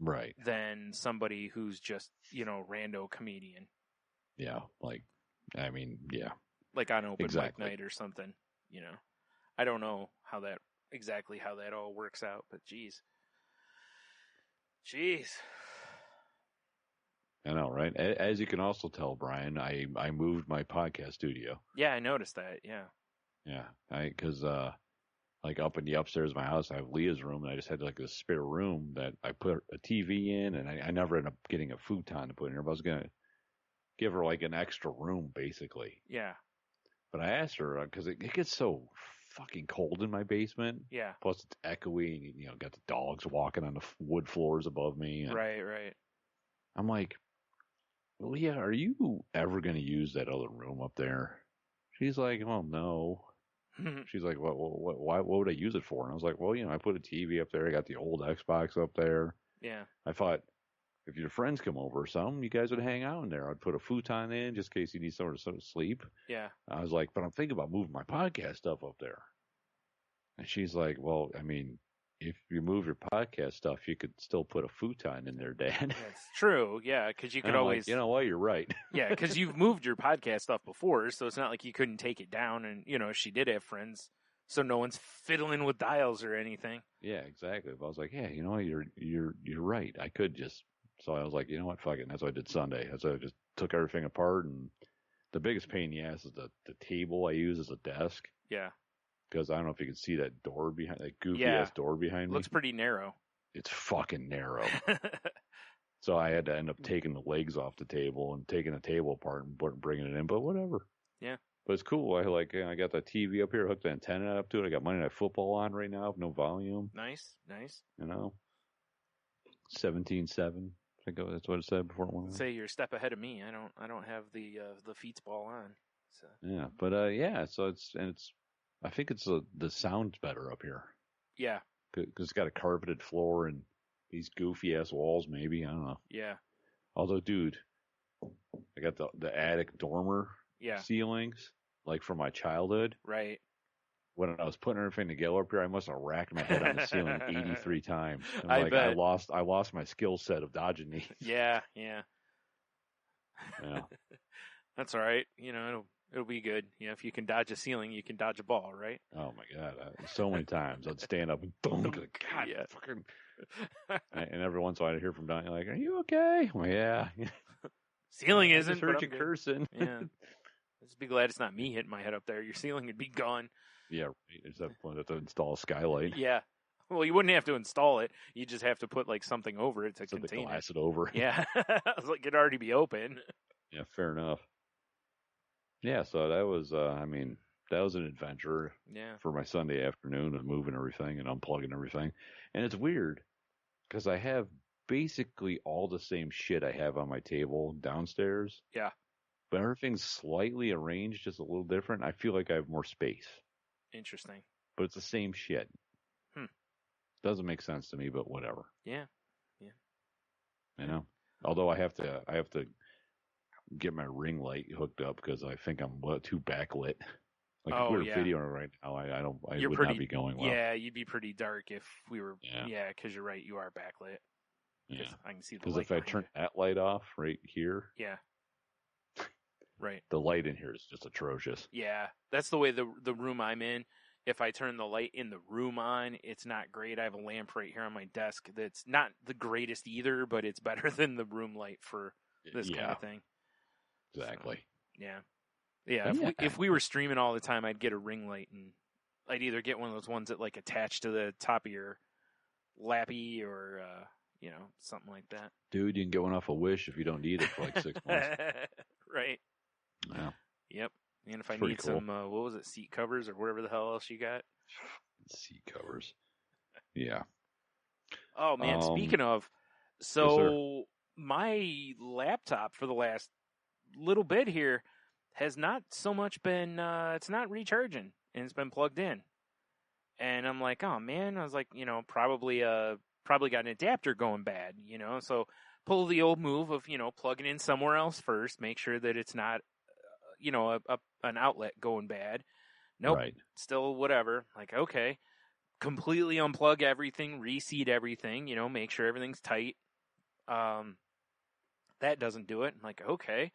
Right. Than somebody who's just, rando comedian. Yeah. Like, I mean, yeah. Like on open Exactly. mic night or something, I don't know how that exactly how that all works out, but jeez. I know, right? As you can also tell, Brian, I moved my podcast studio. Yeah, I noticed that. Yeah. Yeah, because like up in the upstairs of my house, I have Leah's room, and I just had like a spare room that I put a TV in, and I never ended up getting a futon to put in there, but I was gonna give her like an extra room, basically. Yeah. But I asked her because it gets so fucking cold in my basement. Yeah. Plus it's echoey, and you know, got the dogs walking on the wood floors above me. And Right. I'm like, Leah, are you ever gonna use that other room up there? She's like, well, no. She's like, what would I use it for? And I was like, well, you know, I put a TV up there. I got the old Xbox up there. Yeah. I thought if your friends come over or something, you guys would hang out in there. I'd put a futon in just in case you need somewhere to sleep. Yeah. I was like, but I'm thinking about moving my podcast stuff up there. And she's like, well, I mean, if you move your podcast stuff, you could still put a futon in there, Dad. That's true. Yeah, because you could And I'm always. like, you know what? You're right. Yeah, because you've moved your podcast stuff before, so it's not like you couldn't take it down. And you know, she did have friends, so no one's fiddling with dials or anything. Yeah, exactly. But I was like, yeah, you know, you're right. I could just. So I was like, you know what? Fuck it. And that's what I did Sunday. That's why I just took everything apart. And the biggest pain in the ass is the table I use as a desk. Yeah. Because I don't know if you can see that door behind, that goofy Yeah. ass door behind me. Looks pretty narrow. It's fucking narrow. So I had to end up taking the legs off the table and taking the table apart and bringing it in. But whatever. Yeah. But it's cool. I got the TV up here, hooked the antenna up to it. I got Monday Night Football on right now with no volume. Nice. You know, 17.7. I think that's what it said before it went on. Say you're a step ahead of me. I don't have the Feets ball on. So. Yeah, but yeah. So I think the sound's better up here. Yeah. Because it's got a carpeted floor and these goofy ass walls. Maybe I don't know. Yeah. Although, dude, I got the attic dormer ceilings like from my childhood. Right. When I was putting everything together up here, I must have racked my head on the ceiling 83 times. I bet. I lost my skill set of dodging these. Yeah. Yeah. That's all right. You know, it'll be good. You know, if you can dodge a ceiling, you can dodge a ball, right? Oh my God! So many times I'd stand up and boom, God, Yeah. fucking. And every once in a while I'd hear from Don, like, "Are you okay?" Well, yeah. Ceiling I isn't. just heard but you I'm good. cursing. Yeah. Just be glad it's not me hitting my head up there. Your ceiling would be gone. Yeah, right. There's that point to install a skylight. Yeah. Well, you wouldn't have to install it. You just have to put like something over it to So they contain glass it. it over. Yeah. I was like, it'd already be open. Yeah, fair enough. Yeah, so that was, that was an adventure Yeah. for my Sunday afternoon of moving everything and unplugging everything. And it's weird because I have basically all the same shit I have on my table downstairs. Yeah. But everything's slightly arranged just a little different. I feel like I have more space, Interesting. but it's the same shit. Doesn't make sense to me, but whatever. Yeah. You know, although I have to get my ring light hooked up because I think I'm too backlit. Like if we were videoing right now, I You're would pretty, not be going well. Yeah, you'd be pretty dark if we were. Yeah. Yeah, because you're right. You are backlit. Yeah. I can see the Because light if I behind turn you. that light off right here, Yeah. Right. the light in here is just atrocious. Yeah, that's the way the room I'm in. If I turn the light in the room on, it's not great. I have a lamp right here on my desk that's not the greatest either, but it's better than the room light for this kind of thing. Exactly. So, yeah. If we were streaming all the time, I'd get a ring light, and I'd either get one of those ones that like attach to the top of your lappy or something like that. Dude, you can get one off a Wish if you don't need it for like 6 months. Right. Yeah. Yep. And if I Pretty need cool. some, what was it, seat covers or whatever the hell else you got? Seat covers. Yeah. Oh man, speaking of, so my laptop for the last little bit here has not so much been, it's not recharging and it's been plugged in. And I'm like, oh man, I was like, probably got an adapter going bad, so pull the old move of, plugging in somewhere else first, make sure that it's not, an outlet going bad. Nope. Right. Still whatever. Like, okay. Completely unplug everything, reseat everything, make sure everything's tight. That doesn't do it. I'm like, okay.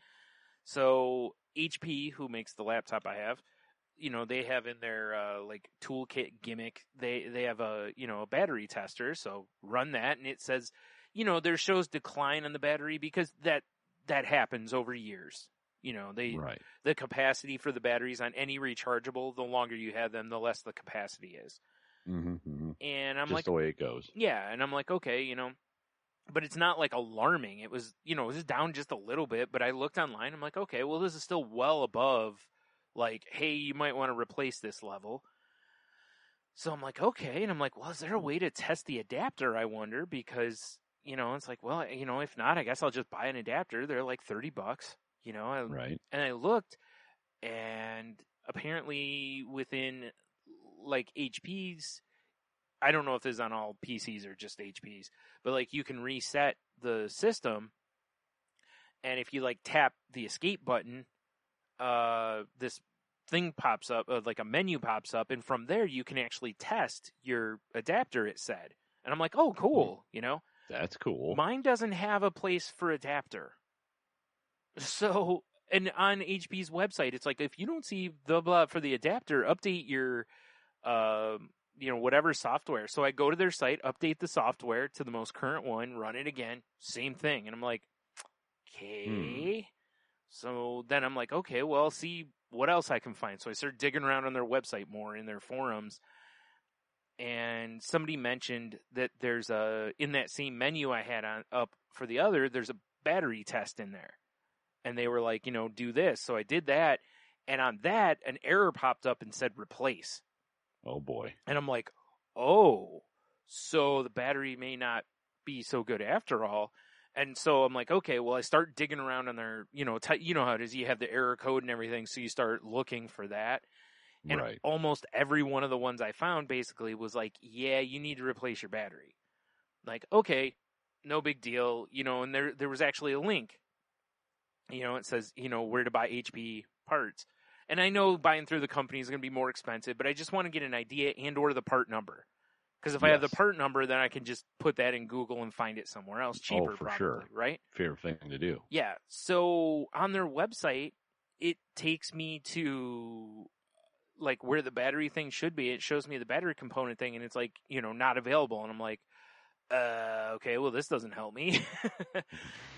So HP, who makes the laptop I have, they have in their like toolkit gimmick, they have a battery tester. So run that, and it says, there shows decline on the battery because that happens over years. Right. The capacity for the batteries on any rechargeable, the longer you have them, the less the capacity is. Mm-hmm. And I'm just like, the way it goes. Yeah, and I'm like, okay, but it's not like alarming. It was, it was down just a little bit, but I looked online. I'm like, okay, well, this is still well above, like, hey, you might want to replace this level. So I'm like, okay, and I'm like, well, is there a way to test the adapter? I wonder, because it's like, well, if not, I guess I'll just buy an adapter. They're like $30. Right. And I looked, and apparently within like HP's, I don't know if this is on all PCs or just HP's, but like you can reset the system, and if you like tap the escape button, this thing pops up, like a menu pops up, and from there you can actually test your adapter, it said. And I'm like, oh, cool, That's cool. Mine doesn't have a place for adapter. So, and on HP's website, it's like, if you don't see the blah for the adapter, update your, whatever software. So I go to their site, update the software to the most current one, run it again, same thing. And I'm like, okay. So then I'm like, okay, well, I'll see what else I can find. So I started digging around on their website more, in their forums. And somebody mentioned that there's in that same menu I had up for the other, there's a battery test in there. And they were like, do this. So I did that. And on that, an error popped up and said replace. Oh, boy. And I'm like, oh, so the battery may not be so good after all. And so I'm like, okay, well, I start digging around on their, you know how it is. You have the error code and everything. So you start looking for that. And right. almost every one of the ones I found basically was like, yeah, you need to replace your battery. Like, okay, no big deal. And there was actually a link. It says, where to buy HP parts. And I know buying through the company is going to be more expensive, but I just want to get an idea and or the part number. Because if I have the part number, then I can just put that in Google and find it somewhere else cheaper, for probably, sure. Right? Fair thing to do. Yeah. So on their website, it takes me to like where the battery thing should be. It shows me the battery component thing, and it's like, not available. And I'm like, okay, well, this doesn't help me.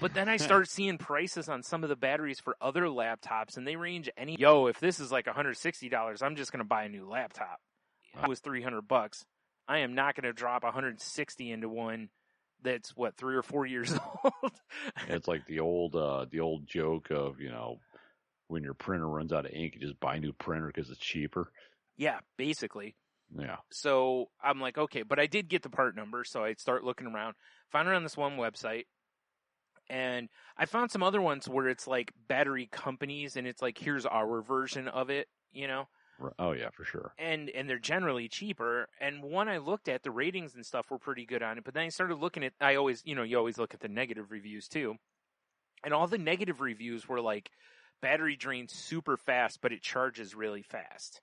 But then I start seeing prices on some of the batteries for other laptops, and they range if this is like $160, I'm just going to buy a new laptop. It was $300. I am not going to drop $160 into one that's 3 or 4 years old. It's like the old joke of, when your printer runs out of ink, you just buy a new printer because it's cheaper. Yeah, basically. Yeah. So I'm like, okay, but I did get the part number, so I start looking around. Found it on this one website, and I found some other ones where it's like battery companies, and it's like, here's our version of it, Oh yeah, for sure. And they're generally cheaper. And one I looked at, the ratings and stuff were pretty good on it. But then I started looking at, you always look at the negative reviews too. And all the negative reviews were like, battery drains super fast, but it charges really fast.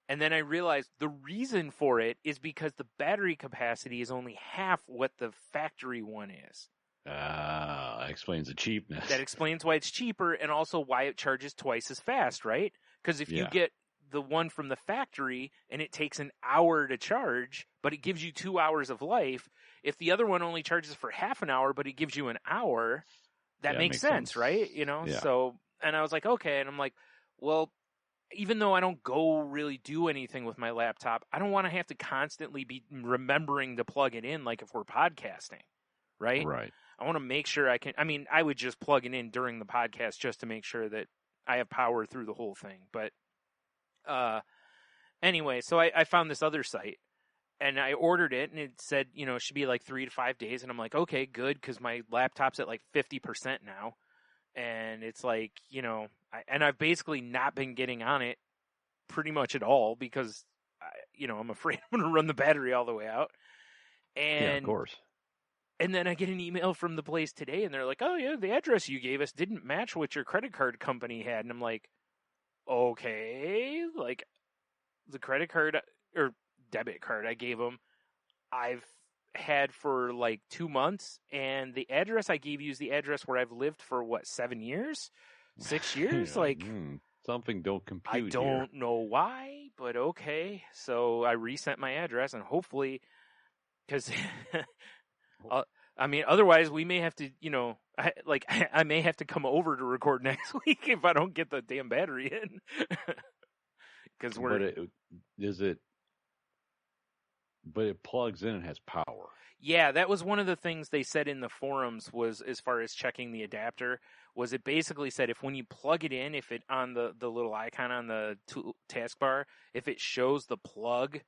And then I realized the reason for it is because the battery capacity is only half what the factory one is. That explains the cheapness. That explains why it's cheaper, and also why it charges twice as fast, right? Because if you get the one from the factory and it takes an hour to charge, but it gives you 2 hours of life, if the other one only charges for half an hour, but it gives you an hour, that makes sense, right? Yeah. So, and I was like, okay. And I'm like, well, even though I don't go really do anything with my laptop, I don't want to have to constantly be remembering to plug it in like if we're podcasting, right? Right. I want to make sure I would just plug it in during the podcast just to make sure that I have power through the whole thing. But anyway, so I found this other site, and I ordered it, and it said, it should be like 3 to 5 days. And I'm like, okay, good, because my laptop's at like 50% now. And it's like, I've basically not been getting on it pretty much at all because, I'm afraid I'm going to run the battery all the way out. And, yeah, of course. And then I get an email from the place today, and they're like, oh, yeah, the address you gave us didn't match what your credit card company had. And I'm like, okay, like the credit card or debit card I gave them, I've had for like 2 months, and the address I gave you is the address where I've lived for 7 years, 6 years. Like, something don't compute I here. don't know why, but okay. So I reset my address, and hopefully, because I mean, otherwise we may have to, I may have to come over to record next week if I don't get the damn battery in. Because But it plugs in and has power. Yeah, that was one of the things they said in the forums was, as far as checking the adapter, was it basically said if when you plug it in, if it on the little icon on the taskbar, if it shows the plug,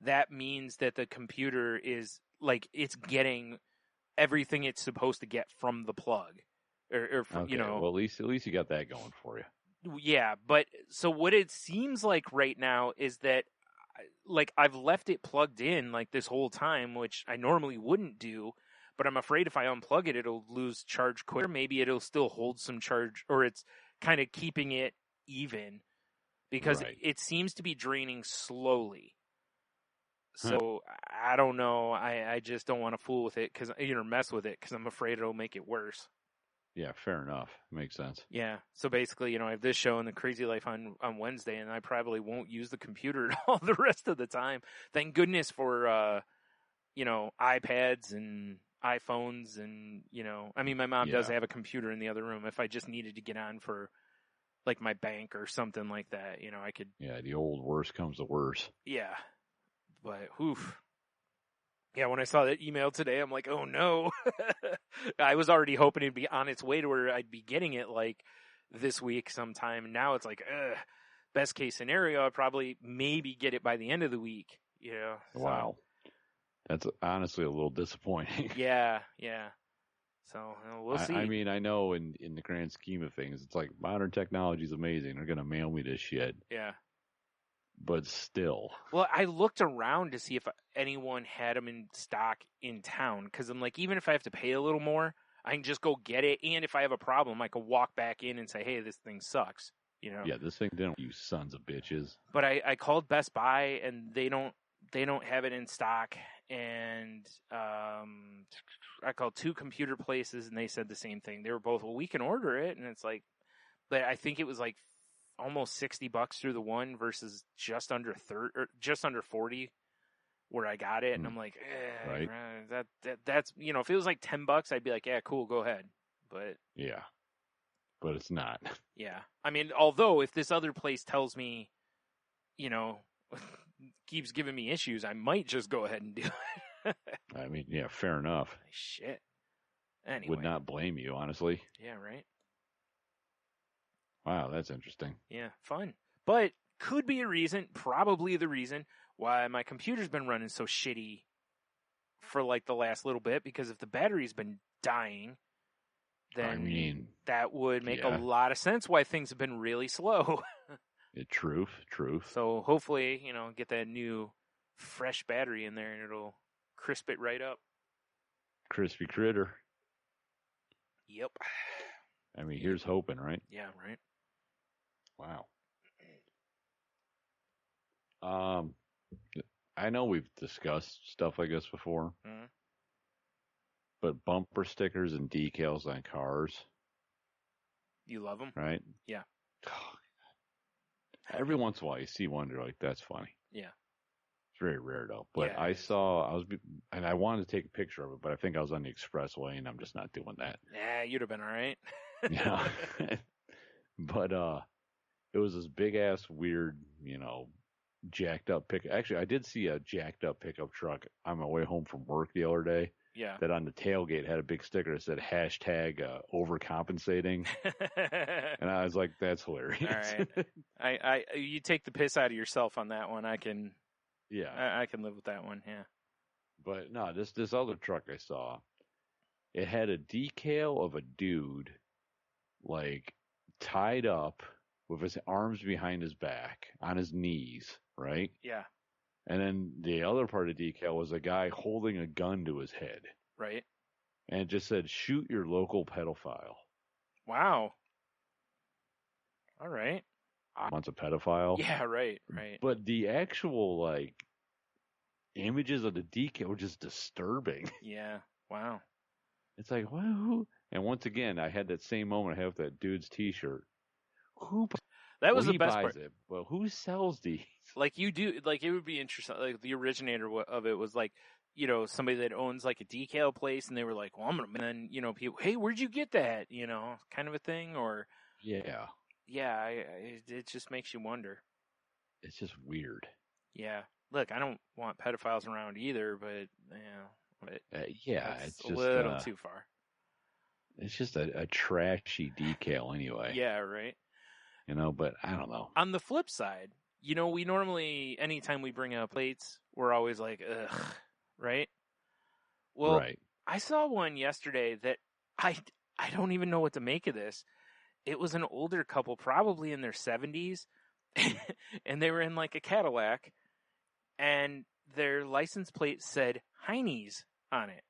that means that the computer is like it's getting everything it's supposed to get from the plug, or Okay, well, at least you got that going for you. Yeah, but so what it seems like right now is that, like, I've left it plugged in like this whole time, which I normally wouldn't do, but I'm afraid if I unplug it, it'll lose charge quicker. Maybe it'll still hold some charge, or it's kind of keeping it even, because Right. it seems to be draining slowly. So I don't know. I just don't want to fool with it mess with it because I'm afraid it'll make it worse. Yeah, fair enough. Makes sense. Yeah. So basically, I have this show and the Crazy Life on Wednesday, and I probably won't use the computer at all the rest of the time. Thank goodness for, iPads and iPhones and, I mean, my mom does have a computer in the other room. If I just needed to get on for, like, my bank or something like that, I could. Yeah, the old worst comes to worse. Yeah. But, oof. Yeah, when I saw that email today, I'm like, oh no. I was already hoping it'd be on its way to where I'd be getting it like this week sometime. Now it's like, best case scenario, I'd probably maybe get it by the end of the week. So. Wow. That's honestly a little disappointing. Yeah. So we'll see. I mean, I know in the grand scheme of things, it's like modern technology is amazing. They're going to mail me this shit. Yeah. But still. Well, I looked around to see if anyone had them in stock in town. Because I'm like, even if I have to pay a little more, I can just go get it. And if I have a problem, I can walk back in and say, hey, this thing sucks. Yeah, this thing didn't, you sons of bitches. But I called Best Buy, and they don't have it in stock. And I called 2 computer places, and they said the same thing. They were both, well, we can order it. And it's like, but I think it was like almost $60 through the one versus just under 30 or just under 40 where I got it. And I'm like, right. That's, if it was like $10, I'd be like, yeah, cool, go ahead. But yeah, but it's not. Yeah. I mean, although if this other place tells me, keeps giving me issues, I might just go ahead and do it. I mean, yeah, fair enough. Shit. Anyway. Would not blame you, honestly. Yeah, right. Wow, that's interesting. Yeah, fun. But could be a reason, probably the reason, why my computer's been running so shitty for like the last little bit, because if the battery's been dying, then that would make a lot of sense why things have been really slow. Truth. So hopefully, get that new fresh battery in there and it'll crisp it right up. Crispy critter. Yep. I mean, here's hoping, right? Yeah, right. Wow. I know we've discussed stuff like this before, but bumper stickers and decals on cars. You love them? Right? Yeah. Every once in a while you see one, you're like, that's funny. Yeah. It's very rare though. But yeah, I wanted to take a picture of it, but I think I was on the expressway and I'm just not doing that. Yeah, you'd have been all right. Yeah. But it was this big ass weird, jacked up pickup. Actually, I did see a jacked up pickup truck on my way home from work the other day. Yeah. That on the tailgate had a big sticker that said hashtag overcompensating. And I was like, that's hilarious. All right. You take the piss out of yourself on that one. I can live with that one. Yeah. But no, this other truck I saw, it had a decal of a dude like tied up with his arms behind his back on his knees, right? Yeah. And then the other part of the decal was a guy holding a gun to his head. Right. And it just said, shoot your local pedophile. Wow. All right. Wants a pedophile. Yeah, right. But the actual, like, images of the decal were just disturbing. Yeah. Wow. It's like, who? And once again, I had that same moment I have with that dude's t-shirt. Who? That was Well, the best buys part. it. Well, who sells these? Like you do, like it would be interesting. Like the originator of it was like, you know, somebody that owns like a decal place, and they were like, "Well, I'm gonna," and then you know, people, "Hey, where'd you get that?" You know, kind of a thing, or Yeah, yeah, it just makes you wonder. it's just weird. Yeah, look, I don't want pedophiles around either, but Yeah, that's it's a just little too far. it's just a trashy decal anyway. Yeah, right. You know, but I don't know. On the flip side, you know, we normally, anytime we bring out plates, we're always like, ugh, right? Well, Right. I saw one yesterday that I don't even know what to make of this. It was an older couple, probably in their 70s, and they were in like a Cadillac, and their license plate said Heine's on it.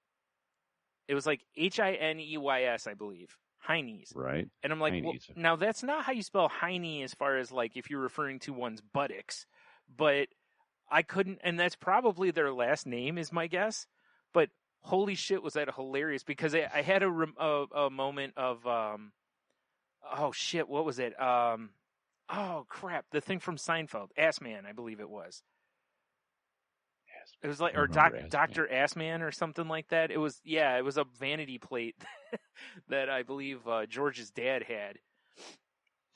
It was like Hineys, I believe. Heine's. Right. And I'm like, well, Heine's. now that's not how you spell Heine as far as like if you're referring to one's buttocks, but I couldn't, and that's probably their last name is my guess, but holy shit, was that hilarious, because I had a moment of, oh shit, what was it? Oh crap, the thing from Seinfeld, Ass Man, I believe it was. It was like, or Dr. Assman or something like that. It was a vanity plate that I believe George's dad had.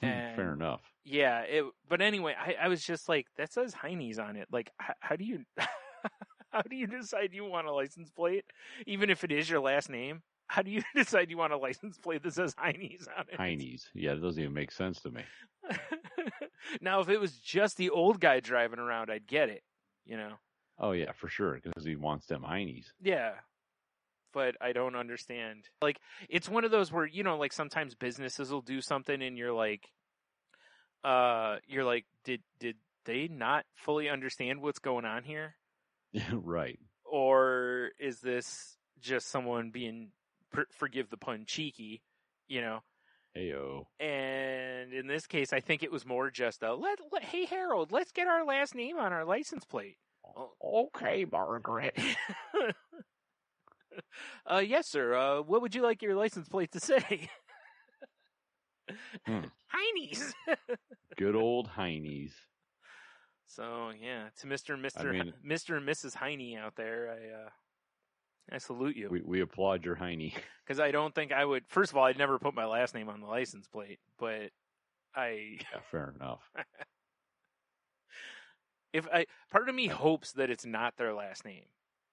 And Fair enough. yeah, but anyway, I was just like, that says Heine's on it. Like, how do you, how do you decide you want a license plate? Even if it is your last name, how do you decide you want a license plate that says Heine's on it? Heine's. Yeah, it doesn't even make sense to me. Now, if it was just the old guy driving around, I'd get it, you know? Oh, yeah, for sure, because he wants them Heine's. Yeah. But I don't understand. Like, it's one of those where, you know, like sometimes businesses will do something and you're like, did they not fully understand what's going on here? Right. Or is this just someone being, forgive the pun, cheeky, you know? Heyo. And in this case, I think it was more just hey, Harold, let's get our last name on our license plate. Okay, Margaret. Yes, sir. What would you like your license plate to say? Heine's. Good old Heine's. So yeah, to Mr. and Mrs. Heine out there, I salute you. We applaud your Heine. Because I don't think I would. First of all, I'd never put my last name on the license plate, but Yeah, fair enough. Part of me hopes that it's not their last name.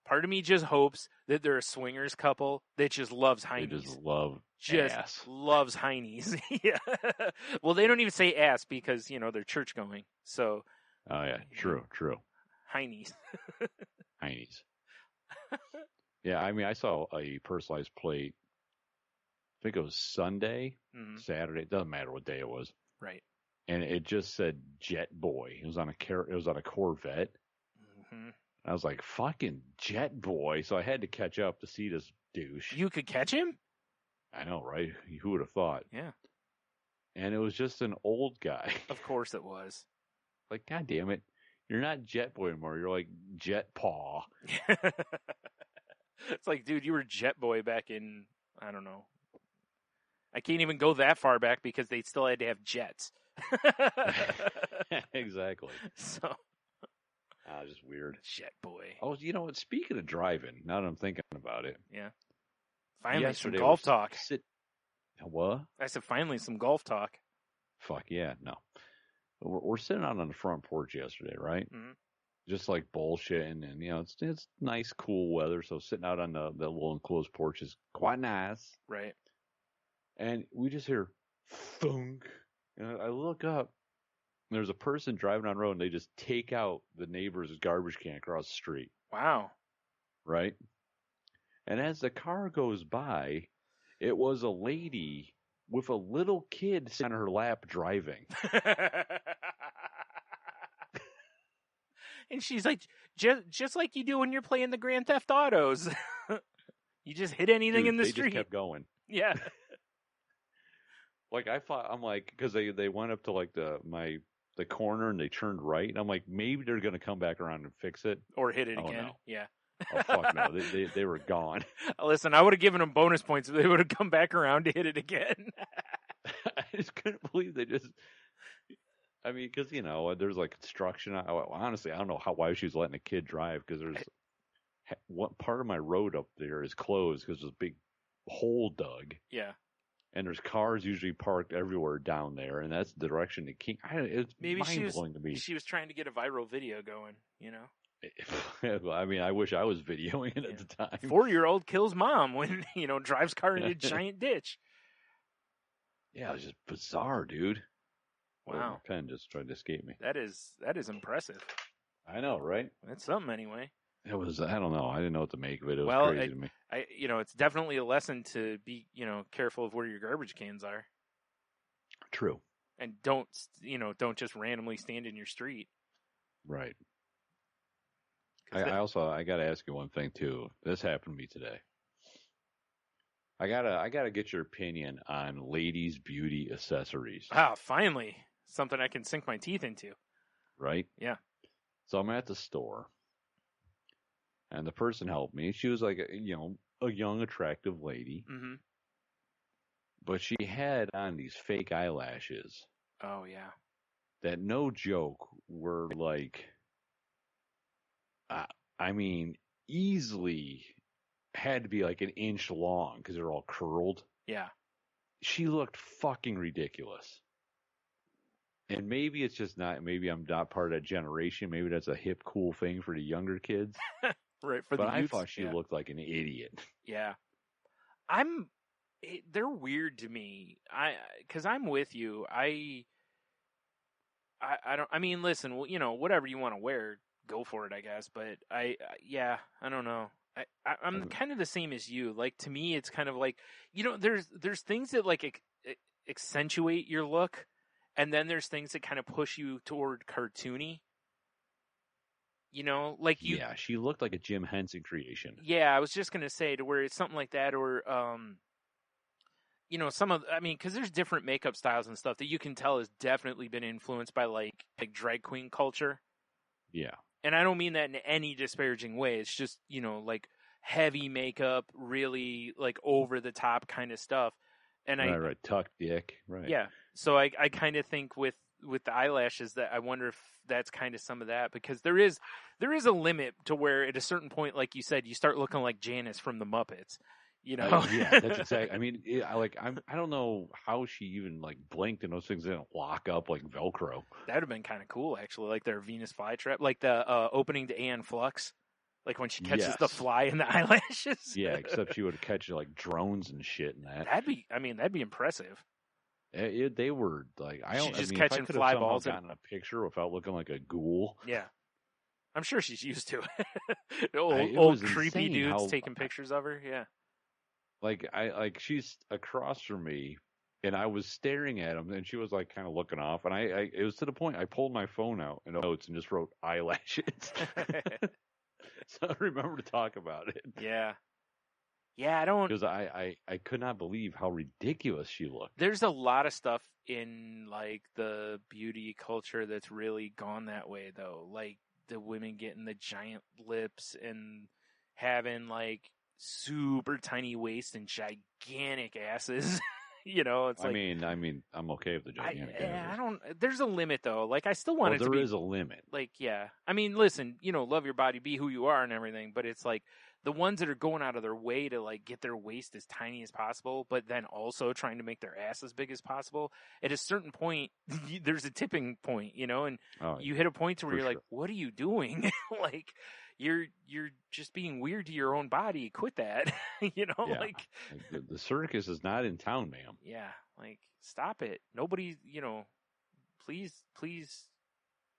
Part of me just hopes that they're a swingers couple that just loves Heine's. They just love ass. Loves Heine's. Yeah. Well, they don't even say ass because, you know, they're church going. So. Oh yeah, true. Heine's. Heine's. Yeah, I mean, I saw a personalized plate. I think it was Sunday, Saturday. It doesn't matter what day it was. Right. And it just said Jet Boy. It was on a Corvette. Mm-hmm. I was like, fucking Jet Boy. So I had to catch up to see this douche. You could catch him? I know, right? Who would have thought? Yeah. And it was just an old guy. Of course it was. Like, God damn it. You're not Jet Boy anymore. You're like Jet Paw. It's like, dude, you were Jet Boy back in, I don't know. I can't even go that far back because they still had to have jets. Exactly. So. Just weird. Jet Boy. Oh, you know what? Speaking of driving, now that I'm thinking about it. Yeah. Finally, yesterday some golf talk. What? I said, finally, some golf talk. Fuck yeah, no. We're sitting out on the front porch yesterday, right? Mm-hmm. Just like bullshitting, and you know, it's nice, cool weather. So sitting out on the little enclosed porch is quite nice, right? And we just hear thunk, and I look up. And there's a person driving on the road, and they just take out the neighbor's garbage can across the street. Wow! Right? And as the car goes by, it was a lady with a little kid sitting on her lap driving. And she's like, just like you do when you're playing the Grand Theft Autos. You just hit anything in the street. They just kept going. Yeah. Like I'm like, because they went up to like the corner and they turned right, and I'm like, maybe they're gonna come back around and fix it or hit it again. No. Yeah. Oh fuck no, they were gone. Listen, I would have given them bonus points if they would have come back around to hit it again. I just couldn't believe they just. I mean, because there's like construction. Honestly, I don't know why she was letting a kid drive because there's one part of my road up there is closed because there's a big hole dug. Yeah. And there's cars usually parked everywhere down there, and that's the direction it came. It's mind-blowing to me. She was trying to get a viral video going, I mean, I wish I was videoing it at the time. 4-year-old kills mom when, drives car into a giant ditch. Yeah, it was just bizarre, dude. Wow. Oh, my pen just tried to escape me. That is impressive. I know, right? That's something anyway. It was, I don't know. I didn't know what to make of it. It was Well, crazy to me. It's definitely a lesson to be, careful of where your garbage cans are. True. And don't just randomly stand in your street. Right. I got to ask you one thing too. This happened to me today. I gotta get your opinion on ladies' beauty accessories. Ah, finally. Something I can sink my teeth into. Right? Yeah. So I'm at the store. And the person helped me. She was like, a young, attractive lady. Mm-hmm. But she had on these fake eyelashes. Oh, yeah. That, no joke, were like, easily had to be like an inch long because they're all curled. Yeah. She looked fucking ridiculous. And maybe it's just maybe I'm not part of that generation. Maybe that's a hip, cool thing for the younger kids. Right, but I thought she looked like an idiot. Yeah. They're weird to me. Because I'm with you. I don't, listen, whatever you want to wear, go for it, I guess. But I don't know. I'm kind of the same as you. Like, to me, it's kind of like, there's things that like accentuate your look. And then there's things that kind of push you toward cartoony. Yeah, she looked like a Jim Henson creation. Yeah, I was just gonna say to where it's something like that, or because there's different makeup styles and stuff that you can tell has definitely been influenced by like drag queen culture. Yeah, and I don't mean that in any disparaging way. It's just like heavy makeup, really like over the top kind of stuff. And right, tuck dick, right? Yeah, so I kind of think with the eyelashes that I wonder if that's kind of some of that, because there is a limit to where at a certain point, like you said, you start looking like Janice from the Muppets, yeah, that's exactly. I mean, I don't know how she even like blinked and those things didn't lock up like Velcro. That would have been kind of cool, actually, like their Venus flytrap, like the opening to Aeon Flux, like when she catches the fly in the eyelashes. Yeah, except she would catch like drones and shit in that. That'd be impressive. They were like, catching fly balls. Gotten a picture without looking like a ghoul. Yeah, I'm sure she's used to it. old creepy dudes taking pictures of her. Yeah, she's across from me, and I was staring at him, and she was like kind of looking off, and it was to the point I pulled my phone out and notes and just wrote eyelashes. So I remember to talk about it. Yeah. Yeah, I don't... Because I could not believe how ridiculous she looked. There's a lot of stuff in, like, the beauty culture that's really gone that way, though. Like, the women getting the giant lips and having, like, super tiny waists and gigantic asses. It's like... I mean, I'm okay with the gigantic asses. There's a limit, though. Like, I still want it to be... There is a limit. Like, yeah. I mean, listen, love your body, be who you are and everything, but it's like... The ones that are going out of their way to like get their waist as tiny as possible, but then also trying to make their ass as big as possible. At a certain point, there's a tipping point, and you hit a point to where you're like, "What are you doing? Like, you're just being weird to your own body. Quit that." Like the circus is not in town, ma'am. Yeah, like stop it. Nobody, please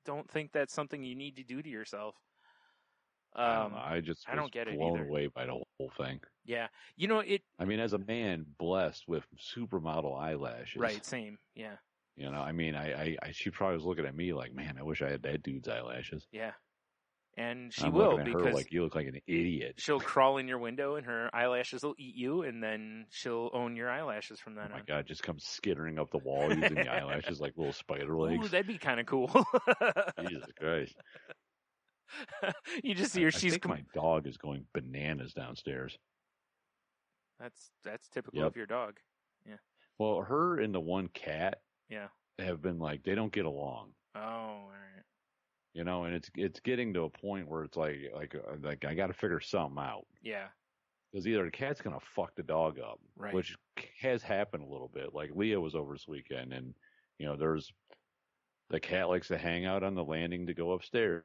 don't think that's something you need to do to yourself. I don't get it blown either. away by the whole thing. Yeah, I mean, as a man blessed with supermodel eyelashes, right? Same, yeah. She probably was looking at me like, man, I wish I had that dude's eyelashes. Yeah, and she I'm will, looking at because her like you look like an idiot. She'll crawl in your window and her eyelashes will eat you, and then she'll own your eyelashes from then on. Oh my God, just come skittering up the wall using the eyelashes like little spider legs. Ooh, that'd be kind of cool. Jesus Christ. You just see her. I think my dog is going bananas downstairs. That's typical of your dog. Yeah. Well, her and the one cat. Yeah. have been like, they don't get along. Oh, all right. You know, and it's getting to a point where it's like I got to figure something out. Yeah. Because either the cat's gonna fuck the dog up, Right. which has happened a little bit. Like Leah was over this weekend, and you know, the cat likes to hang out on the landing to go upstairs.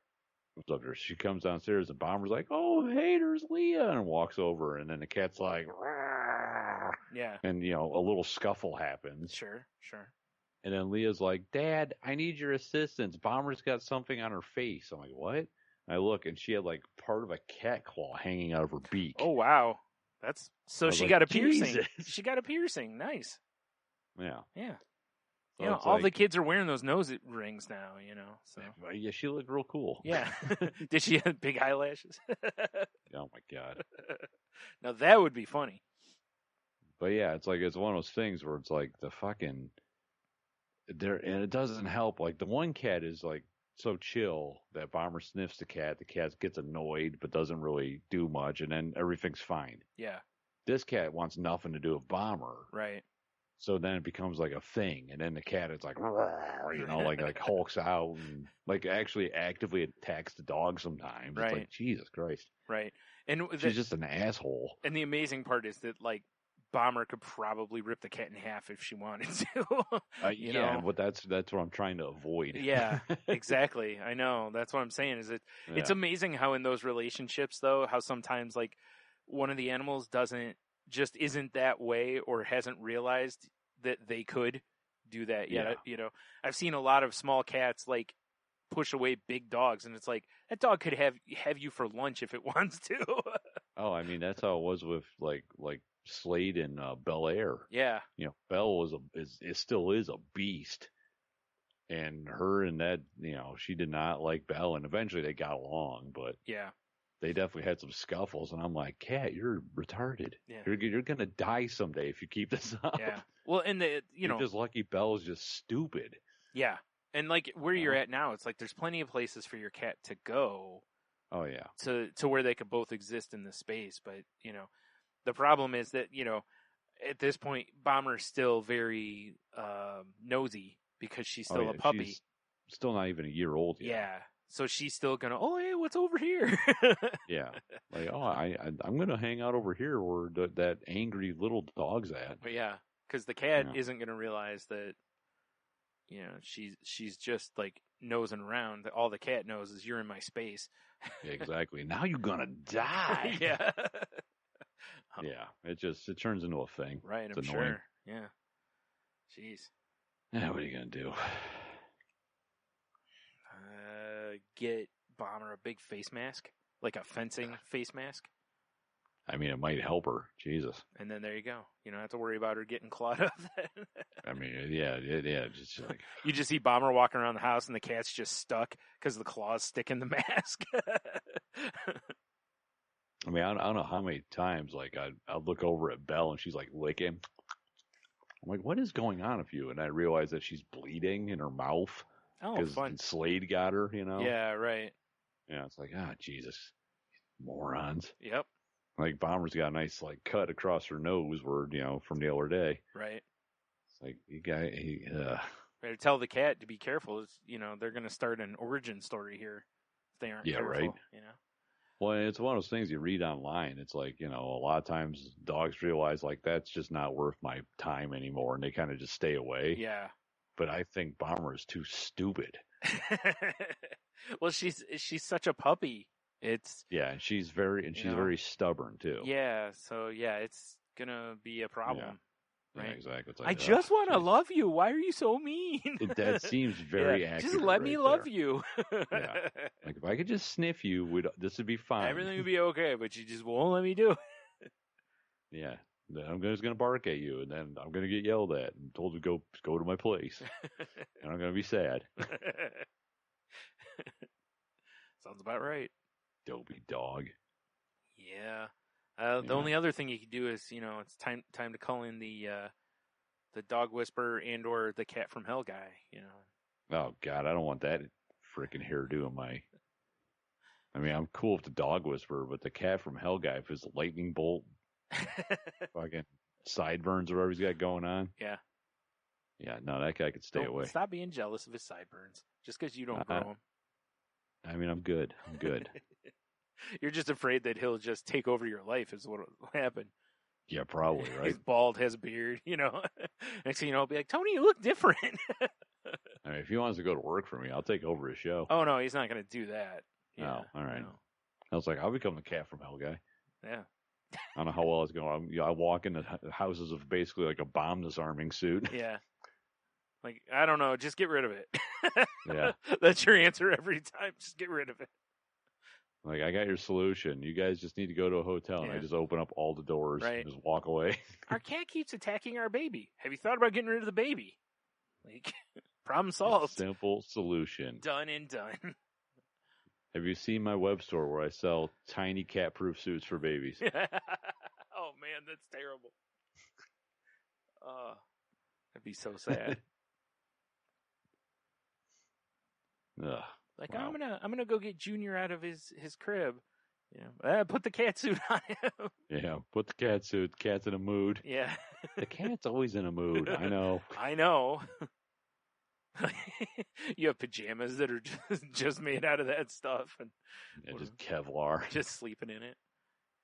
She comes downstairs, and Bomber's like, "Oh, hey, there's Leah," and walks over, and then the cat's like, "Rah!" Yeah. And you know, a little scuffle happens. Sure. And then Leah's like, "Dad, I need your assistance. Bomber's got something on her face." I'm like, "What?" And I look, and she had like part of a cat claw hanging out of her beak. Oh, wow. That's so she like, got a piercing. Jesus. She got a piercing. Nice. Yeah. Yeah. So You know, it's all like, the kids are wearing those nose rings now, you know. So yeah, she looked real cool. yeah. Did she have big eyelashes? Oh my God. Now that would be funny. But yeah, it's like, it's one of those things where it's like the fucking there, and it doesn't help. Like the one cat is like so chill that Bomber sniffs the cat gets annoyed but doesn't really do much, and then everything's fine. Yeah. This cat wants nothing to do with Bomber. Right. So then it becomes like a thing, and then the cat is like, you know, like hulks out and like actually actively attacks the dog sometimes. Right. It's like, Jesus Christ. Right. And She's just an asshole. And the amazing part is that like Bomber could probably rip the cat in half if she wanted to. You yeah, know? but that's what I'm trying to avoid. Yeah, exactly. I know. That's what I'm saying. Is it's amazing how in those relationships though, how sometimes like one of the animals isn't that way or hasn't realized that they could do that yet. Yeah. You know, I've seen a lot of small cats like push away big dogs, and it's like that dog could have you for lunch if it wants to. Oh, I mean, that's how it was with like Slade and Bel Air. Yeah. You know, Belle still is a beast, and her and that, you know, she did not like Belle, and eventually they got along, but Yeah. they definitely had some scuffles, and I'm like, Cat, you're retarded. Yeah. You're gonna die someday if you keep this up. Yeah. Well, and You're just lucky Belle's just stupid. Yeah. And like where you're at now, it's like there's plenty of places for your cat to go Oh yeah. to where they could both exist in the space. But, you know, the problem is that, you know, at this point, Bomber's still very nosy because she's still a puppy. She's still not even a year old yet. Yeah. So she's still gonna, oh, hey, what's over here? Yeah. Like, oh, I'm gonna hang out over here where that angry little dog's at. But yeah, because the cat Yeah. isn't gonna realize that, you know, she's just like nosing around. All the cat knows is you're in my space. Yeah, exactly. Now you're gonna die. Yeah. Yeah. It turns into a thing. Right, It's I'm annoying. sure. Yeah. Jeez. Yeah, what are you gonna do? Get Bomber a big face mask, like a fencing face mask, I mean, it might help her. Jesus. and then there you go. You don't have to worry about her getting clawed up. I mean, yeah, just like, You just see Bomber walking around the house, and the cat's just stuck because the claws stick in the mask. I mean, I don't know how many times, like, I'd look over at Belle and she's like licking. I'm like, what is going on with you? And I realize that she's bleeding in her mouth Oh, because fun. Slade got her, you know? Yeah, right. Yeah, it's like, Jesus. Morons. Yep, Like, Bomber's got a nice, like, cut across her nose where, you know, from the other day. right. It's like, you guy, Better tell the cat to be careful. It's, you know, they're going to start an origin story here if they aren't Yeah, careful. right. You know? well, it's one of those things you read online. It's like, you know, a lot of times dogs realize, like, that's just not worth my time anymore, and they kind of just stay away. Yeah. But I think Bomber is too stupid. Well, she's such a puppy. It's Yeah, and she's very stubborn too. yeah. So yeah, it's gonna be a problem. Yeah, right. exactly. It's I like, just want to geez. love you. Why are you so mean? That seems very Yeah, accurate. just let me right love there. you. Yeah. Like if I could just sniff you, this would be fine. Everything would be okay, but you just won't let me do it. Yeah. Then I'm just gonna bark at you, and then I'm gonna get yelled at and told to go to my place, and I'm gonna be sad. Sounds about right. Dopey dog. Yeah. Yeah. The only other thing you could do is, you know, it's time to call in the dog whisperer and or the cat from hell guy. You know. Oh God, I don't want that freaking hairdo in my. I mean, I'm cool with the dog whisperer, but the cat from hell guy, if his lightning bolt, fucking sideburns or whatever he's got going on. Yeah. Yeah, no, that guy could stay away. Stop being jealous of his sideburns just because you don't grow them. I mean, I'm good. You're just afraid that he'll just take over your life is what will happen. Yeah, probably, right? He's bald, has a beard, Next thing you know, I'll be like, Tony, you look different. I mean, if he wants to go to work for me, I'll take over his show. Oh, no, he's not going to do that. Yeah, all right. No. I was like, I'll become the Cat from Hell guy. Yeah. I don't know how well it's going. I walk into houses of basically like a bomb disarming suit. Yeah. Like, I don't know, just get rid of it. Yeah. That's your answer every time. Just get rid of it. Like, I got your solution. You guys just need to go to a hotel, and I just open up all the doors and just walk away. Our cat keeps attacking our baby. Have you thought about getting rid of the baby? Like, problem solved. Simple solution. Done and done. Have you seen my web store where I sell tiny cat-proof suits for babies? Oh, man, that's terrible. That'd be so sad. Ugh. Like, wow. I'm gonna go get Junior out of his crib. Put the cat suit on him. Yeah, put the cat suit. Cat's in a mood. Yeah. The cat's always in a mood. I know. I know. You have pajamas that are just made out of that stuff. And just Kevlar. Just sleeping in it.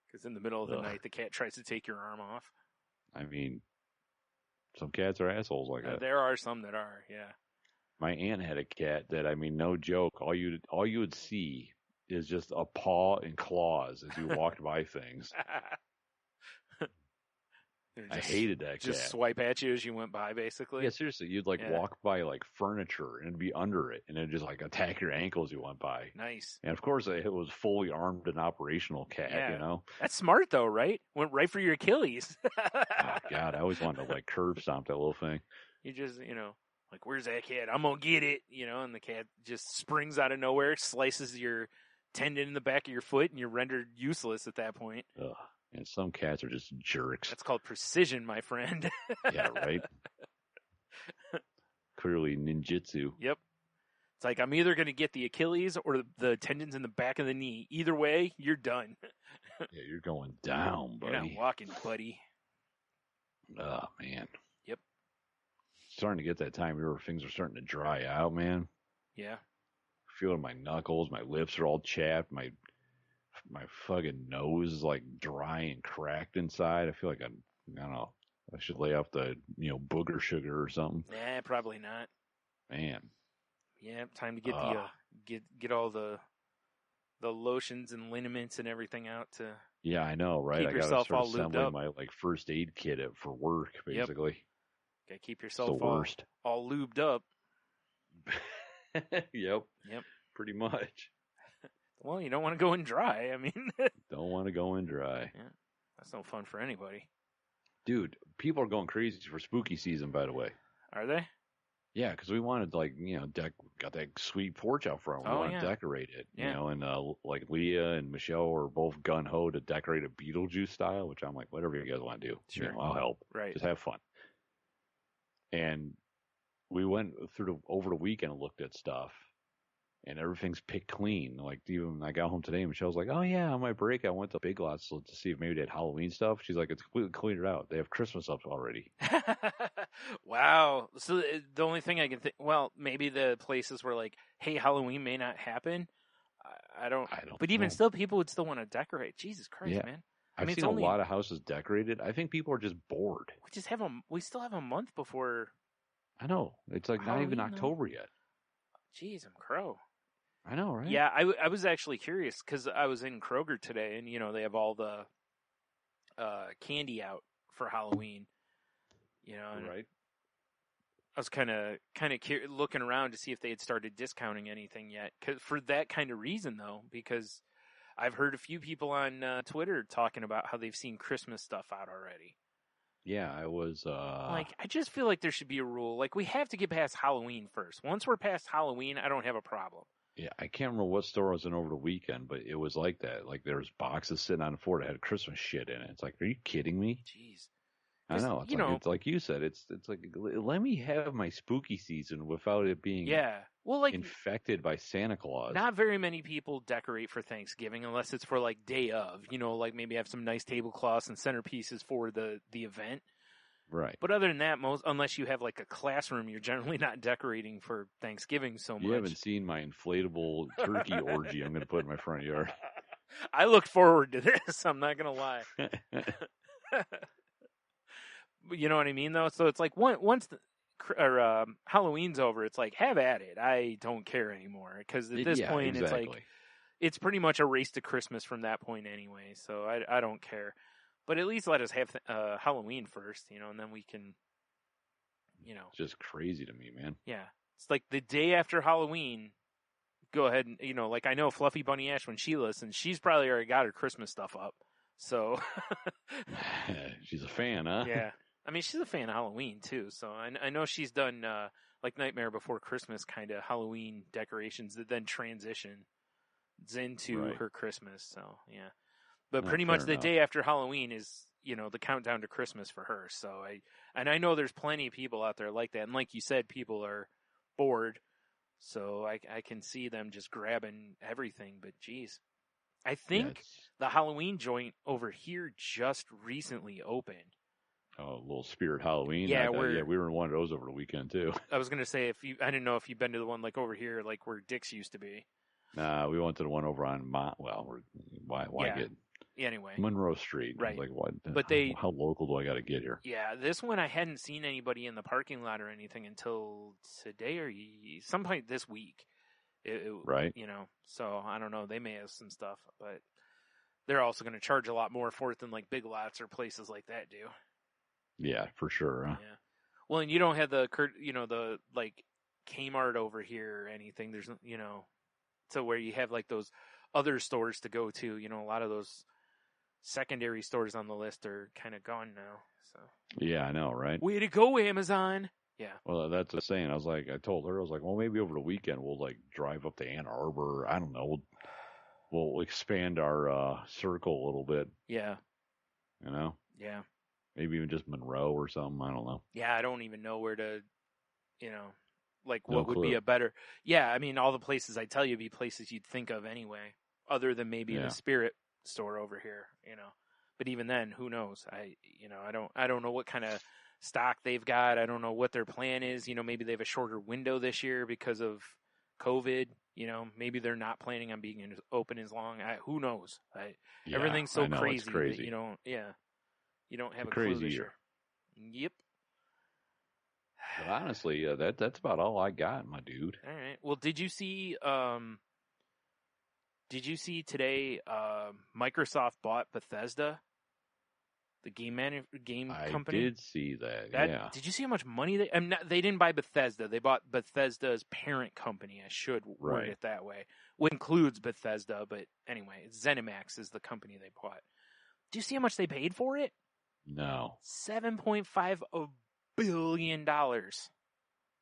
Because in the middle of the night, the cat tries to take your arm off. I mean, some cats are assholes like that. There are some that are, yeah. My aunt had a cat that, I mean, no joke. All you would see is just a paw and claws as you walked by things. I hated that cat. Just swipe at you as you went by, basically. Yeah, seriously, you'd walk by like furniture and it'd be under it, and it'd just like attack your ankles as you went by. Nice. And of course, it was fully armed and operational cat. That's smart though, right? Went right for your Achilles. Oh God, I always wanted to like curb stomp that little thing. You just, like, where's that cat? I'm gonna get it, and the cat just springs out of nowhere, slices your tendon in the back of your foot, and you're rendered useless at that point. Ugh. And some cats are just jerks. That's called precision, my friend. Yeah, right? Clearly ninjutsu. Yep. It's like, I'm either going to get the Achilles or the tendons in the back of the knee. Either way, you're done. Yeah, you're going down, buddy. You're not walking, buddy. Oh, man. Yep. Starting to get that time where things are starting to dry out, man. Yeah. Feeling my knuckles, my lips are all chapped, my fucking nose is like dry and cracked inside. I feel like I don't know. I should lay off the booger sugar or something. Nah, probably not. Man. Yeah, time to get the get all the lotions and liniments and everything out to. Yeah, I know, right? Keep I gotta yourself start all lubed assembling up. my for aid kit for work, basically. Yep. Gotta keep yourself the worst. all lubed up. Yep. Yep. Pretty much. Well, you don't want to go in dry. I mean, don't want to go in dry. Yeah, that's no fun for anybody. Dude, people are going crazy for spooky season, by the way. Are they? Yeah, because we wanted got that sweet porch out front. We want to decorate it, and like Leah and Michelle were both gun ho to decorate a Beetlejuice style, which I'm like, whatever you guys want to do, sure, I'll help. Right, just have fun. And we went over the weekend and looked at stuff. And everything's picked clean. Like, even I got home today and Michelle's like, oh yeah, on my break I went to Big Lots to see if maybe they had Halloween stuff. She's like, it's completely cleaned out. They have Christmas up already. Wow. So the only thing I can think, well, maybe the places where like, hey, Halloween may not happen. I don't but even still, people would still want to decorate. Jesus Christ, man. I've seen a lot of houses decorated. I think people are just bored. We still have a month before. I know. It's like Halloween, not even October yet. Jeez, I'm crow. I know, right? Yeah, I was actually curious because I was in Kroger today, and they have all the candy out for Halloween. And right. I was kind of looking around to see if they had started discounting anything yet. For that kind of reason, though, because I've heard a few people on Twitter talking about how they've seen Christmas stuff out already. Yeah, I was... I just feel like there should be a rule. Like, we have to get past Halloween first. Once we're past Halloween, I don't have a problem. Yeah, I can't remember what store I was in over the weekend, but it was like that. Like, there was boxes sitting on the floor that had Christmas shit in it. It's like, are you kidding me? Jeez. I know. It's like you said. It's like, let me have my spooky season without it being infected by Santa Claus. Not very many people decorate for Thanksgiving unless it's for like day of. Like maybe have some nice tablecloths and centerpieces for the event. Right. But other than that, unless you have like a classroom, you're generally not decorating for Thanksgiving so much. You haven't seen my inflatable turkey orgy I'm going to put in my front yard. I look forward to this. I'm not going to lie. You know what I mean, though? So it's like once Halloween's over, it's like, have at it. I don't care anymore. Because at this point, exactly. it's like, it's pretty much a race to Christmas from that point anyway. So I don't care. But at least let us have Halloween first, and then we can, It's just crazy to me, man. Yeah. It's like the day after Halloween, go ahead and, like I know Fluffy Bunny Ash, when she listens, she's probably already got her Christmas stuff up. So. She's a fan, huh? Yeah. I mean, she's a fan of Halloween, too. So I know she's done, like Nightmare Before Christmas kind of Halloween decorations that then transition into her Christmas. So, yeah. But pretty much the day after Halloween is, the countdown to Christmas for her. So I know there's plenty of people out there like that. And like you said, people are bored. So I can see them just grabbing everything. But geez, I think the Halloween joint over here just recently opened. Oh, a little Spirit Halloween. Yeah, we were in one of those over the weekend too. I was gonna say I didn't know if you've been to the one like over here, like where Dick's used to be. Nah, we went to the one over on why get anyway Monroe Street? Right. Like what? But how local do I got to get here? Yeah, this one I hadn't seen anybody in the parking lot or anything until today or some point this week. Right. So I don't know. They may have some stuff, but they're also going to charge a lot more for it than like Big Lots or places like that do. Yeah, for sure. Huh? Yeah. Well, and you don't have the like Kmart over here or anything. There's, so where you have like those other stores to go to, a lot of those secondary stores on the list are kind of gone now. So. Yeah, I know, right? Way to go, Amazon. Yeah. Well, that's the saying. I told her, well, maybe over the weekend we'll like drive up to Ann Arbor. I don't know. We'll expand our circle a little bit. Yeah. Yeah. Maybe even just Monroe or something. I don't know. Yeah, I don't even know where to, like what No would clue. be a better. Yeah, I mean, all the places I tell you would be places you'd think of anyway, other than maybe the Spirit store over here, But even then, who knows? I don't know what kind of stock they've got. I don't know what their plan is. Maybe they have a shorter window this year because of COVID. Maybe they're not planning on being open as long. Who knows? Everything's so crazy. That you don't have a crazy clue this year. Yep. But honestly, that's about all I got, my dude. All right. Well, did you see today Microsoft bought Bethesda, the game company? I did see that. Did you see how much money they didn't buy Bethesda. They bought Bethesda's parent company. I should word it that way. Which includes Bethesda, but anyway, ZeniMax is the company they bought. Do you see how much they paid for it? No. $7.5 billion.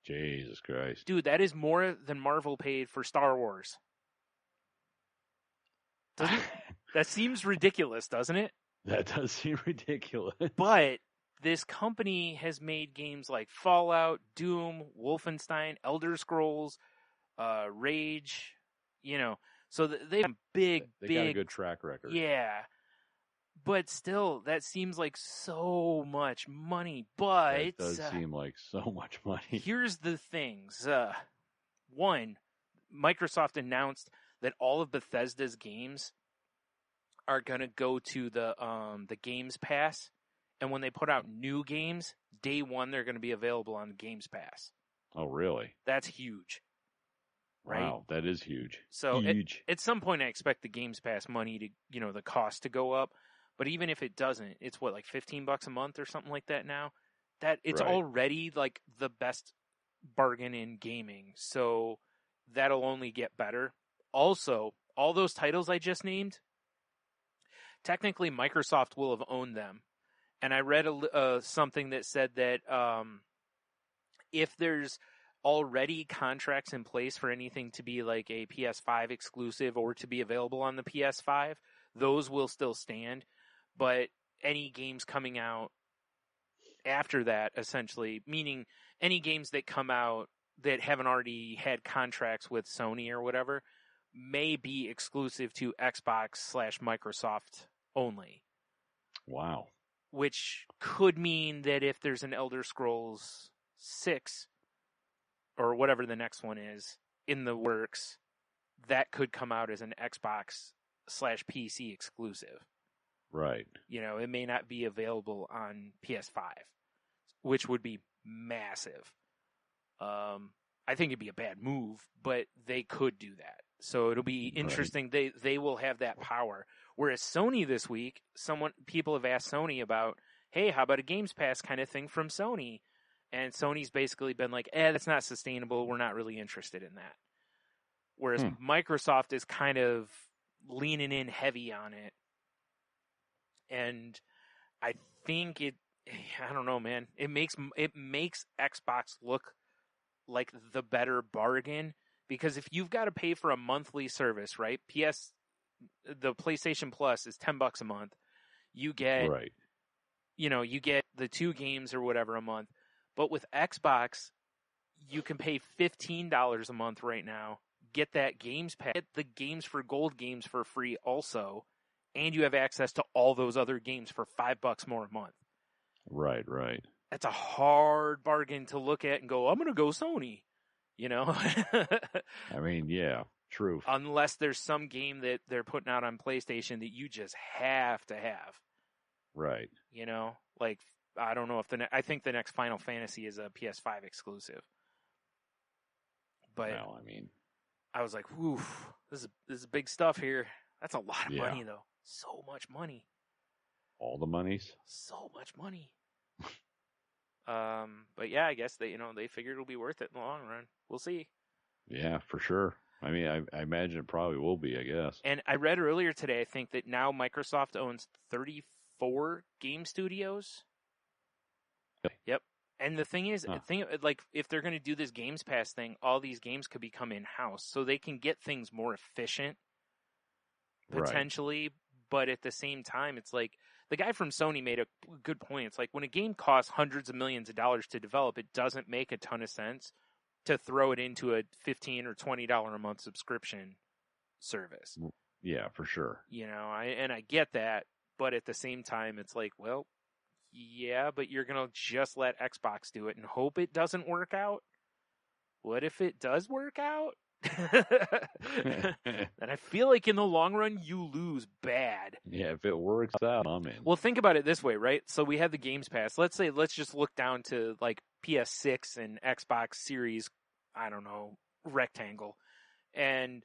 Jesus Christ. Dude, that is more than Marvel paid for Star Wars. That seems ridiculous, doesn't it? That does seem ridiculous. But this company has made games like Fallout, Doom, Wolfenstein, Elder Scrolls, Rage, so they have They got a good track record. Yeah. But still, that seems like so much money. But it does seem like so much money. Here's the things. One, Microsoft announced that all of Bethesda's games are gonna go to the Games Pass, and when they put out new games, day one they're gonna be available on the Games Pass. Oh, really? That's huge. Right? Wow, that is huge. So huge. At some point, I expect the Games Pass money to, the cost to go up. But even if it doesn't, it's what, like $15 a month or something like that now? That it's already like the best bargain in gaming. So that'll only get better. Also, all those titles I just named, technically Microsoft will have owned them. And I read something that said that if there's already contracts in place for anything to be like a PS5 exclusive or to be available on the PS5, those will still stand. But any games coming out after that, essentially, meaning any games that come out that haven't already had contracts with Sony or whatever, may be exclusive to Xbox/Microsoft only. Wow. which could mean that if there's an Elder Scrolls 6 or whatever the next one is in the works, that could come out as an Xbox/PC exclusive. Right. It may not be available on PS5, which would be massive. I think it'd be a bad move, but they could do that. So it'll be interesting. Right. They will have that power. Whereas Sony this week, people have asked Sony about, hey, how about a Games Pass kind of thing from Sony? And Sony's basically been like, that's not sustainable. We're not really interested in that. Whereas Microsoft is kind of leaning in heavy on it. And I think I don't know, man. It makes Xbox look like the better bargain, because if you've got to pay for a monthly service, right? The PlayStation Plus is $10 a month. You get, you get the 2 games or whatever a month. But with Xbox, you can pay $15 a month right now, get that Games Pass, get the Games for Gold games for free also, and you have access to all those other games for $5 more a month. Right. That's a hard bargain to look at and go, I'm going to go Sony, I mean, yeah, true. Unless there's some game that they're putting out on PlayStation that you just have to have. Right. Like, I don't know if I think the next Final Fantasy is a PS5 exclusive. But well, I mean, I was like, whew, this is big stuff here. That's a lot of money, though. So much money. All the monies? So much money. But yeah, I guess they figured it'll be worth it in the long run. We'll see. Yeah, for sure. I mean, I imagine it probably will be, I guess. And I read earlier today, I think that now Microsoft owns 34 game studios. Yep. And the thing is, if they're going to do this Games Pass thing, all these games could become in-house, so they can get things more efficient, potentially. Right. But at the same time, it's like, the guy from Sony made a good point. It's like, when a game costs hundreds of millions of dollars to develop, it doesn't make a ton of sense to throw it into a $15 or $20 a month subscription service. Yeah, for sure. I get that, but at the same time, it's like, well, yeah, but you're going to just let Xbox do it and hope it doesn't work out? What if it does work out? And I feel like in the long run, you lose bad. Yeah, if it works out, I'm in. Well, think about it this way, right? So we have the Games Pass. Let's just look down to like PS6 and Xbox Series, I don't know, rectangle. And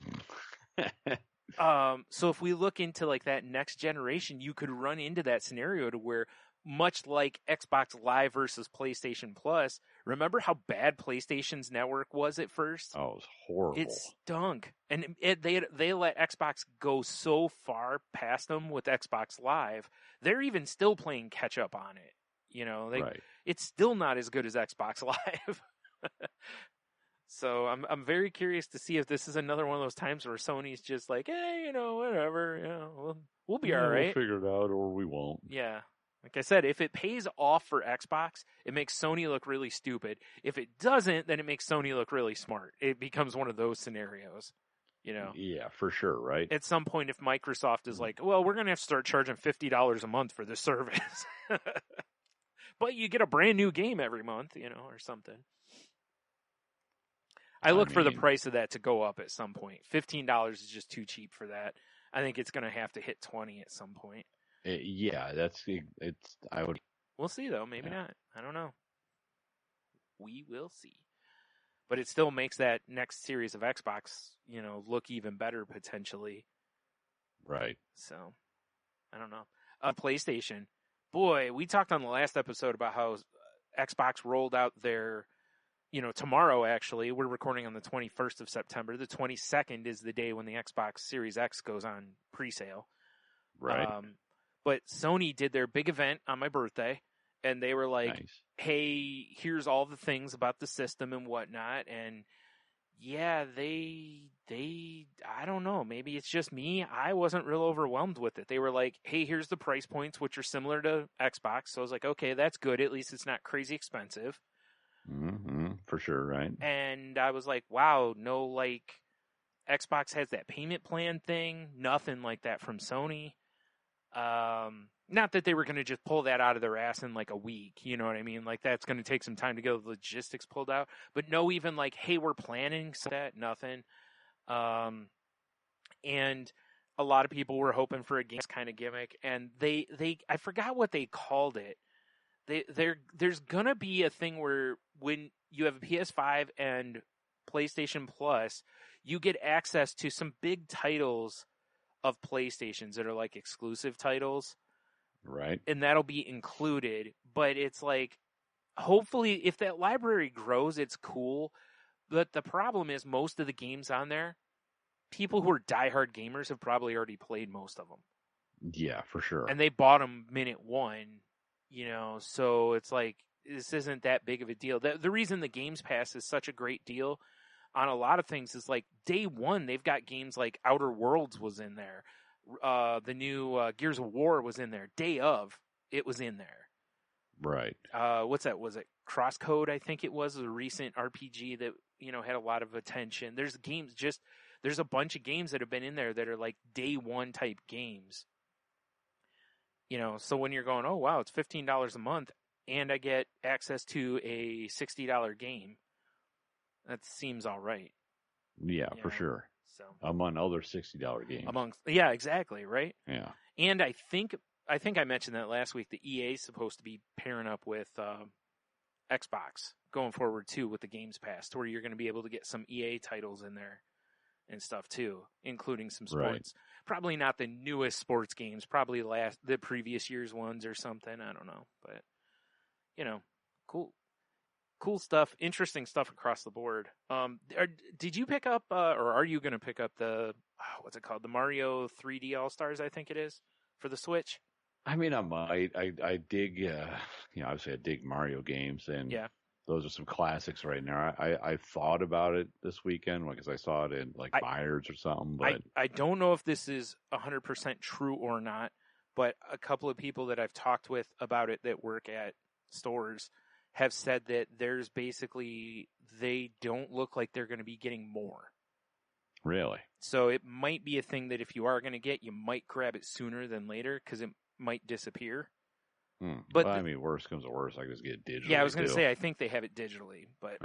so if we look into like that next generation, you could run into that scenario to where, much like Xbox Live versus PlayStation Plus, remember how bad PlayStation's network was at first? Oh, it was horrible. It stunk. And they let Xbox go so far past them with Xbox Live, they're even still playing catch up on it. Right. It's still not as good as Xbox Live. So I'm very curious to see if this is another one of those times where Sony's just like, hey, whatever, we'll be all right. We'll figure it out, or we won't. Yeah. Like I said, if it pays off for Xbox, it makes Sony look really stupid. If it doesn't, then it makes Sony look really smart. It becomes one of those scenarios, Yeah, for sure, right? At some point, if Microsoft is like, well, we're going to have to start charging $50 a month for this service. But you get a brand new game every month, or something. I look for the price of that to go up at some point. $15 is just too cheap for that. I think it's going to have to hit $20 at some point. Yeah, I would. We'll see, though. Maybe not. I don't know. We will see. But it still makes that next series of Xbox, look even better potentially. Right. So, I don't know. PlayStation. Boy, we talked on the last episode about how Xbox rolled out their, tomorrow, actually. We're recording on the 21st of September. The 22nd is the day when the Xbox Series X goes on pre-sale. Right. But Sony did their big event on my birthday, and they were like, nice. Hey, here's all the things about the system and whatnot. And yeah, I don't know, maybe it's just me. I wasn't real overwhelmed with it. They were like, hey, here's the price points, which are similar to Xbox. So I was like, okay, that's good. At least it's not crazy expensive. Mm-hmm, for sure, right? And I was like, wow, no, like, Xbox has that payment plan thing. Nothing like that from Sony. Not that they were going to just pull that out of their ass in like a week, you know what I mean? Like that's going to take some time to get the logistics pulled out. But no, even like, hey, we're planning that, nothing. And a lot of people were hoping for a games kind of gimmick, and they I forgot what they called it. There's gonna be a thing where when you have a PS5 and PlayStation Plus, you get access to some big titles of PlayStations that are like exclusive titles. Right. And that'll be included, but it's like, hopefully if that library grows, it's cool. But the problem is most of the games on there, people who are diehard gamers have probably already played most of them. Yeah, for sure. And they bought them minute one, so it's like, this isn't that big of a deal. The reason the Games Pass is such a great deal on a lot of things is like day one, they've got games like Outer Worlds was in there. The new Gears of War was in there. Day of, it was in there. Right. What's that? Was it Crosscode? I think it was a recent RPG that, had a lot of attention. There's a bunch of games that have been in there that are like day one type games. So when you're going, oh wow, it's $15 a month and I get access to a $60 game, that seems all right. Yeah, for sure. So among other $60 games. Yeah, exactly, right? Yeah. And I think I mentioned that last week. The EA is supposed to be pairing up with Xbox going forward too with the Games Pass, to where you're going to be able to get some EA titles in there and stuff too, including some sports. Right. Probably not the newest sports games, probably the previous year's ones or something. I don't know, but cool stuff, interesting stuff across the board. Did you pick up, or are you going to pick up the what's it called, the Mario 3D All Stars? I think it is for the Switch. I mean, I might. I dig. Obviously, I dig Mario games, and yeah, those are some classics right now. I thought about it this weekend because I saw it in Myers or something. But I don't know if this is 100% true or not. But a couple of people that I've talked with about it that work at stores have said that there's basically, they don't look like they're going to be getting more. Really? So it might be a thing that if you are going to get, you might grab it sooner than later because it might disappear. But I mean, worst comes to worst, I can just get it digitally. Yeah, I was going to say, I think they have it digitally, but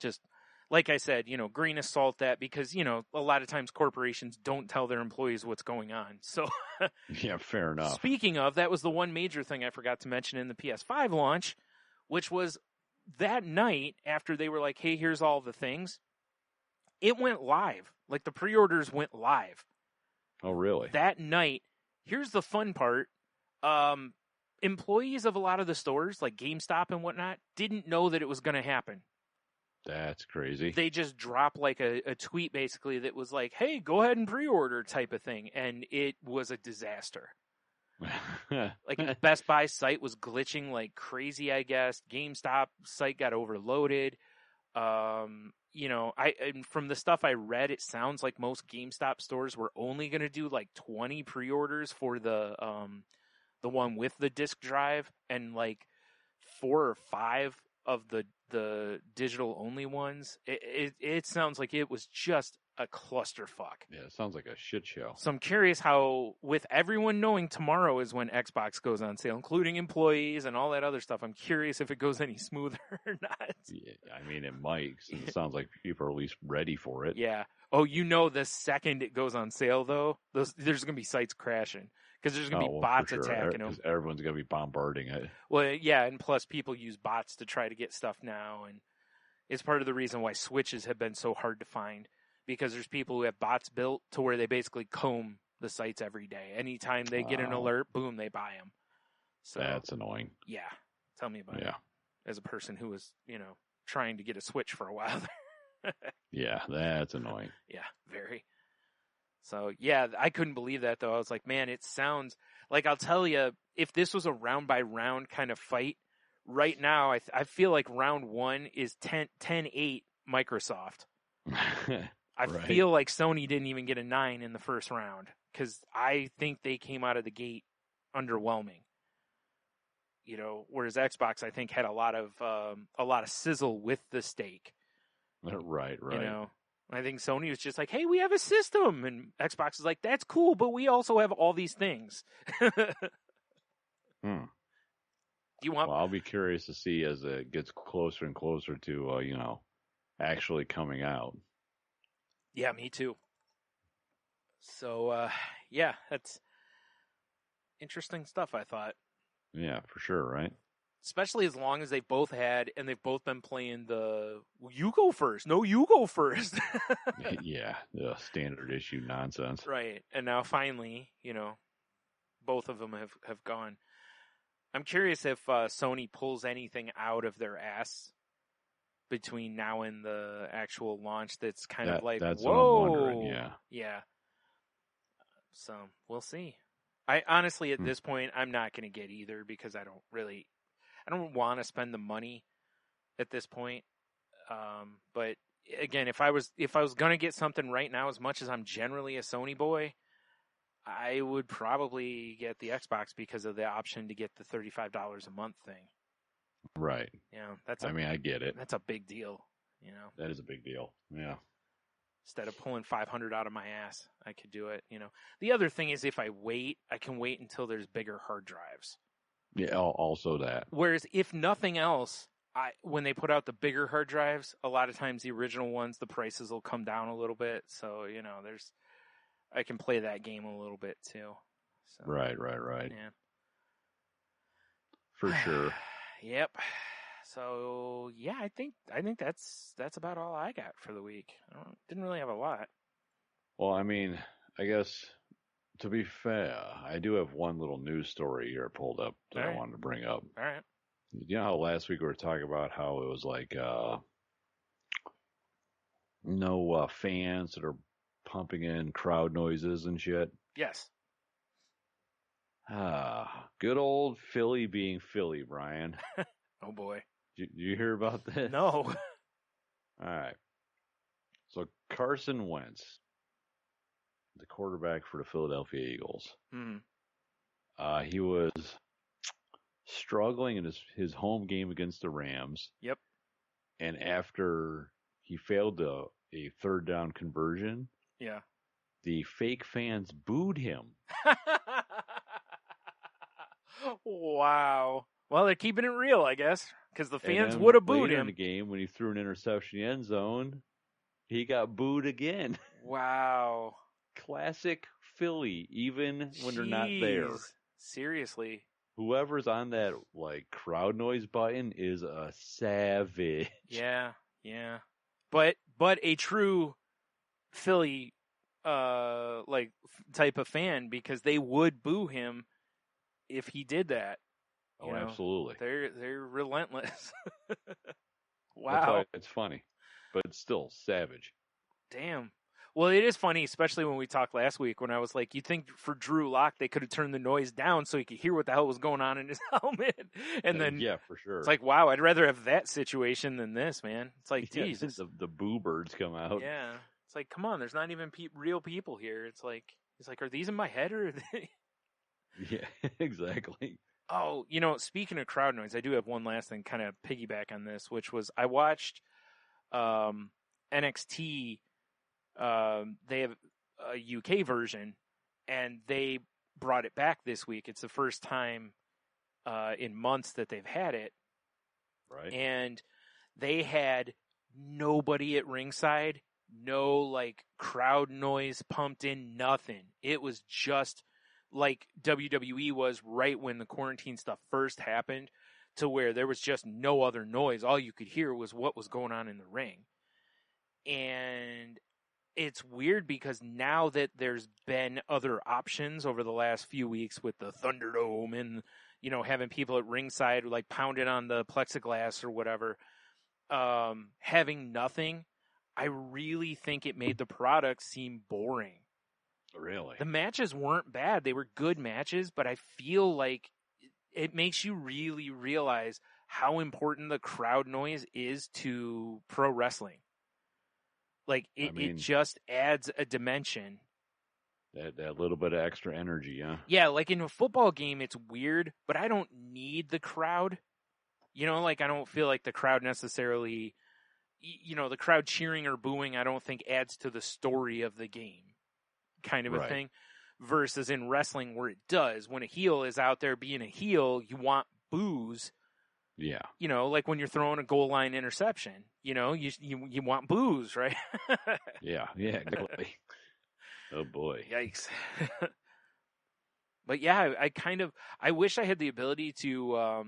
just like I said, grain of salt that, because, a lot of times corporations don't tell their employees what's going on. So yeah, fair enough. Speaking of, that was the one major thing I forgot to mention in the PS5 launch, which was that night after they were like, hey, here's all the things, it went live. Like the pre-orders went live. Oh, really? That night. Here's the fun part. Employees of a lot of the stores, like GameStop and whatnot, didn't know that it was going to happen. That's crazy. They just dropped like a tweet basically that was like, hey, go ahead and pre-order type of thing. And it was a disaster. Like Best Buy site was glitching like crazy, I guess. GameStop site got overloaded. And from the stuff I read, it sounds like most GameStop stores were only going to do like 20 pre-orders for the one with the disk drive, and like 4 or 5 of the digital only ones. It sounds like it was just a clusterfuck. Yeah, it sounds like a shit show. So I'm curious how, with everyone knowing tomorrow is when Xbox goes on sale, including employees and all that other stuff, I'm curious if it goes any smoother or not. Yeah, I mean, it might. It sounds like people are at least ready for it. Yeah. Oh, the second it goes on sale, though, there's going to be sites crashing. Because there's going to be bots attacking them. Everyone's going to be bombarding it. Well, yeah, and plus people use bots to try to get stuff now, and it's part of the reason why Switches have been so hard to find. Because there's people who have bots built to where they basically comb the sites every day. Anytime they get an alert, boom, they buy them. So that's annoying. Yeah, tell me about it. As a person who was, trying to get a Switch for a while there. Yeah, that's annoying. Yeah, very. So, yeah, I couldn't believe that, though. I was like, man, it sounds like, I'll tell you, if this was a round-by-round kind of fight, right now, I feel like round 1 is 10-8 Microsoft. I feel like Sony didn't even get a 9 in the first round, because I think they came out of the gate underwhelming. Whereas Xbox, I think, had a lot of sizzle with the steak. Right. I think Sony was just like, hey, we have a system. And Xbox is like, that's cool, but we also have all these things. Hmm. Do you want... Well, I'll be curious to see as it gets closer and closer to, actually coming out. Yeah, me too. So, yeah, that's interesting stuff, I thought. Yeah, for sure, right? Especially as long as they've both had, and they've both been playing the, you go first. No, you go first. Yeah, the standard issue nonsense. Right. And now finally, both of them have gone. I'm curious if Sony pulls anything out of their ass between now and the actual launch that's kind of like, that's whoa. what I'm wondering, yeah. Yeah. So, we'll see. I honestly, at this point, I'm not going to get either because I don't want to spend the money at this point. But again, if I was going to get something right now, as much as I'm generally a Sony boy, I would probably get the Xbox because of the option to get the $35 a month thing. Right. I get it. That's a big deal, That is a big deal. Yeah. Instead of pulling $500 out of my ass, I could do it, The other thing is if I wait, I can wait until there's bigger hard drives. Yeah, also that. Whereas if nothing else, when they put out the bigger hard drives, a lot of times the original ones, the prices will come down a little bit. So, I can play that game a little bit too. So, Right. Yeah. For sure. Yep. So yeah, I think that's about all I got for the week. Didn't really have a lot. Well, I guess to be fair, I do have one little news story here pulled up that I wanted to bring up. All right. You know how last week we were talking about how it was like no fans that are pumping in crowd noises and shit? Yes. Good old Philly being Philly, Brian. Oh boy. Did you hear about this? No. All right. So Carson Wentz, the quarterback for the Philadelphia Eagles, he was struggling in his home game against the Rams. Yep. And after he failed a third down conversion, yeah, the fake fans booed him. Wow. Well, they're keeping it real, I guess, because the fans would have booed him in the game when he threw an interception in the end zone. He got booed again. Wow. Classic Philly, even when they're not there. Seriously. Whoever's on that crowd noise button is a savage. Yeah. But a true Philly type of fan, because they would boo him if he did that. Oh, absolutely. They're relentless. Wow. That's why it's funny, but it's still savage. Damn. Well, it is funny, especially when we talked last week when I was like, you'd think for Drew Lock they could have turned the noise down so he could hear what the hell was going on in his helmet. And then, yeah, for sure. It's like, wow, I'd rather have that situation than this, man. It's like, geez. The boo birds come out. Yeah. It's like, come on, there's not even real people here. It's like, are these in my head or are they? Yeah, exactly. Oh, speaking of crowd noise, I do have one last thing, kind of piggyback on this, which was I watched NXT. They have a UK version, and they brought it back this week. It's the first time in months that they've had it. Right. And they had nobody at ringside, no crowd noise pumped in, nothing. It was just like WWE was right when the quarantine stuff first happened, to where there was just no other noise. All you could hear was what was going on in the ring. And it's weird because now that there's been other options over the last few weeks with the Thunderdome and, having people at ringside pounded on the plexiglass or whatever, having nothing, I really think it made the product seem boring. Really? The matches weren't bad. They were good matches, but I feel like it makes you really realize how important the crowd noise is to pro wrestling. It just adds a dimension. That little bit of extra energy, huh? Yeah, in a football game, it's weird, but I don't need the crowd. I don't feel like the crowd necessarily, the crowd cheering or booing, I don't think adds to the story of the game, kind of a Right. thing. Versus in wrestling, where it does. When a heel is out there being a heel, you want boos. Yeah. Like when you're throwing a goal line interception. You want boos, right? Yeah. Yeah. Exactly. Oh boy. Yikes. But yeah, I wish I had the ability to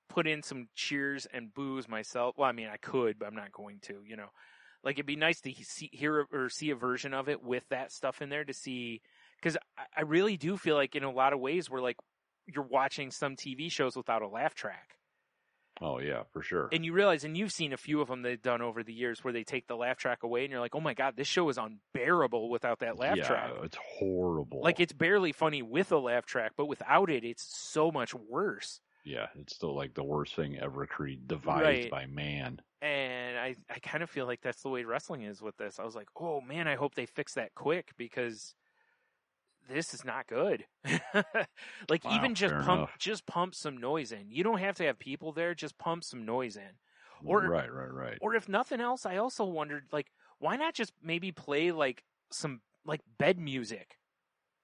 put in some cheers and boos myself. Well, I mean, I could, but I'm not going to, Like, it'd be nice to hear or see a version of it with that stuff in there to see, because I really do feel like in a lot of ways we're like, you're watching some TV shows without a laugh track. Oh yeah, for sure. And you realize, and you've seen a few of them they've done over the years where they take the laugh track away and you're like, oh my God, this show is unbearable without that laugh track. Yeah, it's horrible. Like, it's barely funny with a laugh track, but without it, it's so much worse. Yeah, it's still like the worst thing ever devised Right. by man. And I kind of feel like that's the way wrestling is with this. I was like, oh man, I hope they fix that quick, because this is not good. Like, Wow, even fair enough. just pump some noise in. You don't have to have people there, just pump some noise in. Or Right. Or if nothing else, I also wondered, like, why not just maybe play like some like bed music?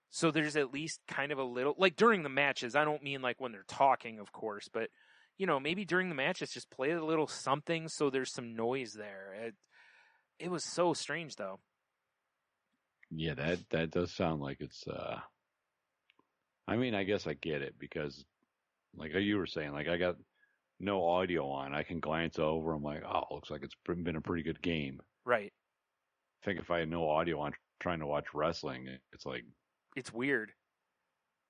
So there's at least kind of a little, like, during the matches. I don't mean like when they're talking, of course, but maybe during the matches, just play a little something so there's some noise there. It was so strange, though. Yeah, that does sound like it's. I mean, I guess I get it, because, like you were saying, like, I got no audio on. I can glance over. I'm like, oh, looks like it's been a pretty good game. Right. I think if I had no audio on trying to watch wrestling, it's like, It's weird.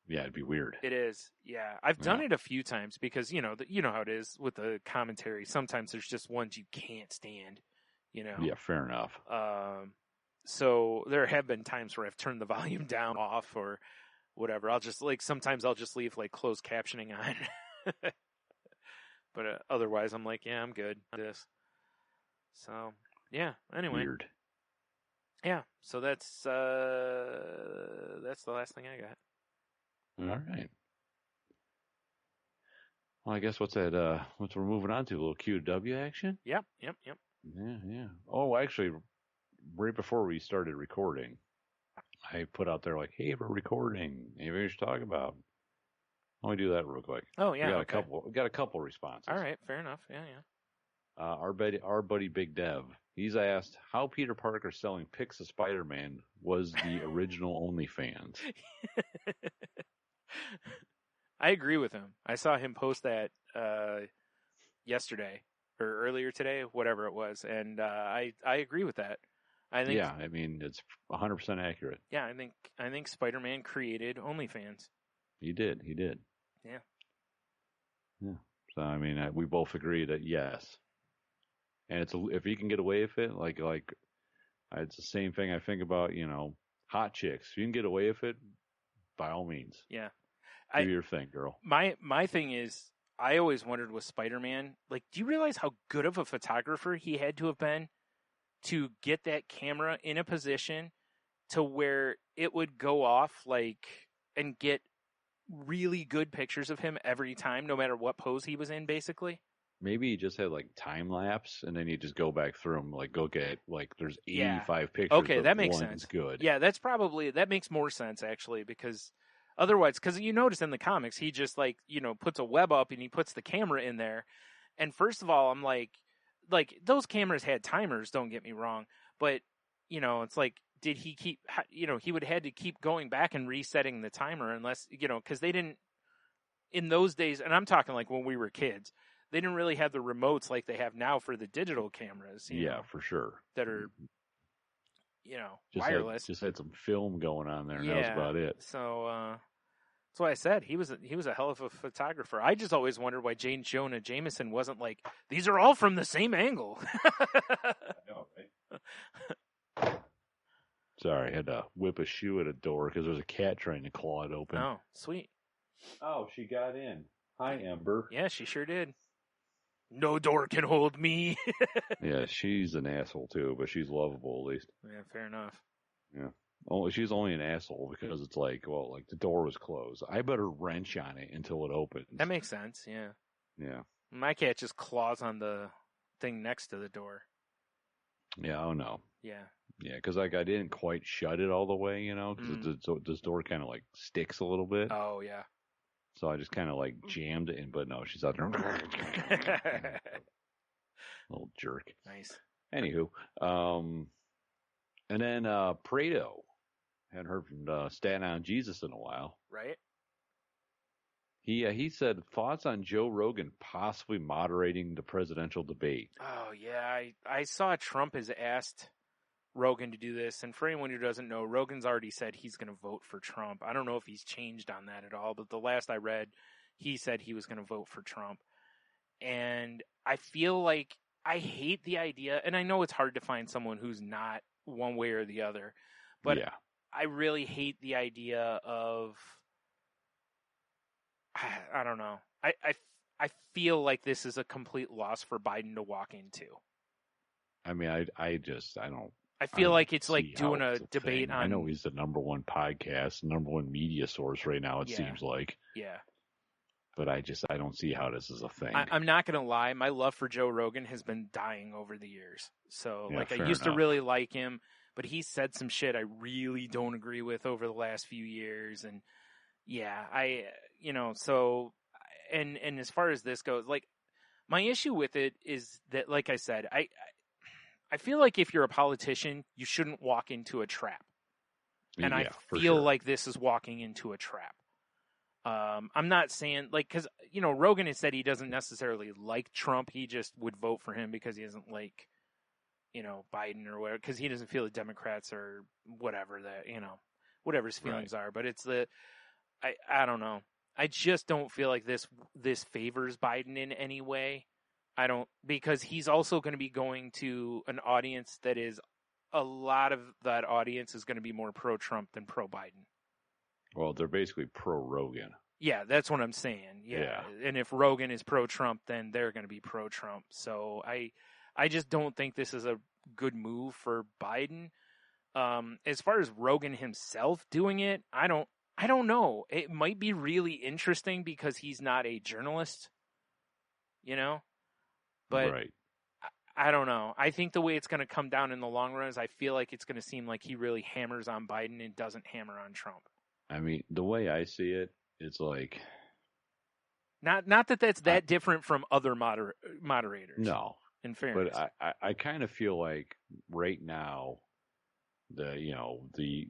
yeah, it'd be weird. It is. Yeah. I've done it a few times because, you know how it is with the commentary. Sometimes there's just ones you can't stand, Yeah, fair enough. So there have been times where I've turned the volume down, off, or whatever. Sometimes I'll just leave like closed captioning on. But otherwise I'm like, yeah, I'm good with this. So, yeah. Anyway. Weird. Yeah. So that's the last thing I got. All right. Well, I guess what we're moving on to, a little QW action? Yep. Yeah. Oh, actually, right before we started recording, I put out there like, hey, we're recording. Anything we should talk about? Let me do that real quick. Oh, yeah. We got a couple responses. All right. Fair enough. Yeah. Our buddy Big Dev, he's asked how Peter Parker selling pics of Spider-Man was the original OnlyFans. I agree with him. I saw him post that yesterday or earlier today, whatever it was, and I agree with that. I think, yeah, I mean, it's 100% accurate. Yeah, I think Spider-Man created OnlyFans. He did. Yeah. So I mean, we both agree that yes, and if he can get away with it, like it's the same thing I think about. Hot chicks. If you can get away with it, by all means. Yeah. Do your thing, girl. My thing is, I always wondered with Spider-Man, like, do you realize how good of a photographer he had to have been to get that camera in a position to where it would go off, like, and get really good pictures of him every time, no matter what pose he was in, basically? Maybe he just had like time lapse, and then you just go back through them, like go get there's 85 pictures. Okay, that makes sense. Good. Yeah, that makes more sense actually, because otherwise, because you notice in the comics, he just puts a web up and he puts the camera in there. And first of all, I'm like those cameras had timers. Don't get me wrong, but it's like, did he keep? He would have had to keep going back and resetting the timer unless because they didn't in those days. And I'm talking like when we were kids. They didn't really have the remotes like they have now for the digital cameras. Yeah, for sure. That are, wireless. Just had some film going on there, and that was about it. So that's why I said he was a hell of a photographer. I just always wondered why Jane Jonah Jameson wasn't like, these are all from the same angle. I know, right? Sorry, I had to whip a shoe at a door because there's a cat trying to claw it open. Oh, sweet. Oh, she got in. Hi, Ember. Yeah, she sure did. No door can hold me. Yeah, she's an asshole too, but she's lovable at least. Yeah, fair enough. Yeah. She's only an asshole because it's like the door was closed. I better wrench on it until it opens. That makes sense, yeah. Yeah. My cat just claws on the thing next to the door. Yeah, oh no. Yeah. Yeah, because like I didn't quite shut it all the way, you know, because this door kind of like sticks a little bit. Oh, yeah. So I just kind of like jammed it in, but no, she's out there. Little jerk. Nice. Anywho, and then Prado. Hadn't heard from Staten Island Jesus in a while. Right? He said thoughts on Joe Rogan possibly moderating the presidential debate. Oh, yeah. I saw Trump has asked Rogan to do this. And for anyone who doesn't know, Rogan's already said he's going to vote for Trump. I don't know if he's changed on that at all, but the last I read, he said he was going to vote for Trump. And I feel like I hate the idea, and I know it's hard to find someone who's not one way or the other, but yeah. I really hate the idea of, I don't know. I feel like this is a complete loss for Biden to walk into. I mean, I don't. I feel like it's like see doing how a it's debate thing. on. I know he's the number one podcast, number one media source right now. It Yeah. seems like. Yeah. But I don't see how this is a thing. I'm not going to lie. My love for Joe Rogan has been dying over the years. So, Yeah, like, I fair used to enough. really like him, but he said some shit I really don't agree with over the last few years. And yeah, so, and as far as this goes, like, my issue with it is that, like I said, I feel like if you're a politician, you shouldn't walk into a trap. And Yeah, I for feel sure. like this is walking into a trap. I'm not saying, like, because, Rogan has said he doesn't necessarily like Trump. He just would vote for him because he doesn't like, Biden or whatever, because he doesn't feel the Democrats or whatever that, whatever his feelings are. But it's I don't know. I just don't feel like this favors Biden in any way. I don't, because he's also going to be going to an audience that is, a lot of that audience is going to be more pro-Trump than pro-Biden. Well, they're basically pro Rogan. Yeah, that's what I'm saying. Yeah. And if Rogan is pro-Trump, then they're going to be pro-Trump. So I just don't think this is a good move for Biden. As far as Rogan himself doing it, I don't know. It might be really interesting because he's not a journalist, but right. I don't know. I think the way it's going to come down in the long run is I feel like it's going to seem like he really hammers on Biden and doesn't hammer on Trump. I mean, the way I see it, it's like not that that's that different from other moderators. no, in fairness, but I kind of feel like right now the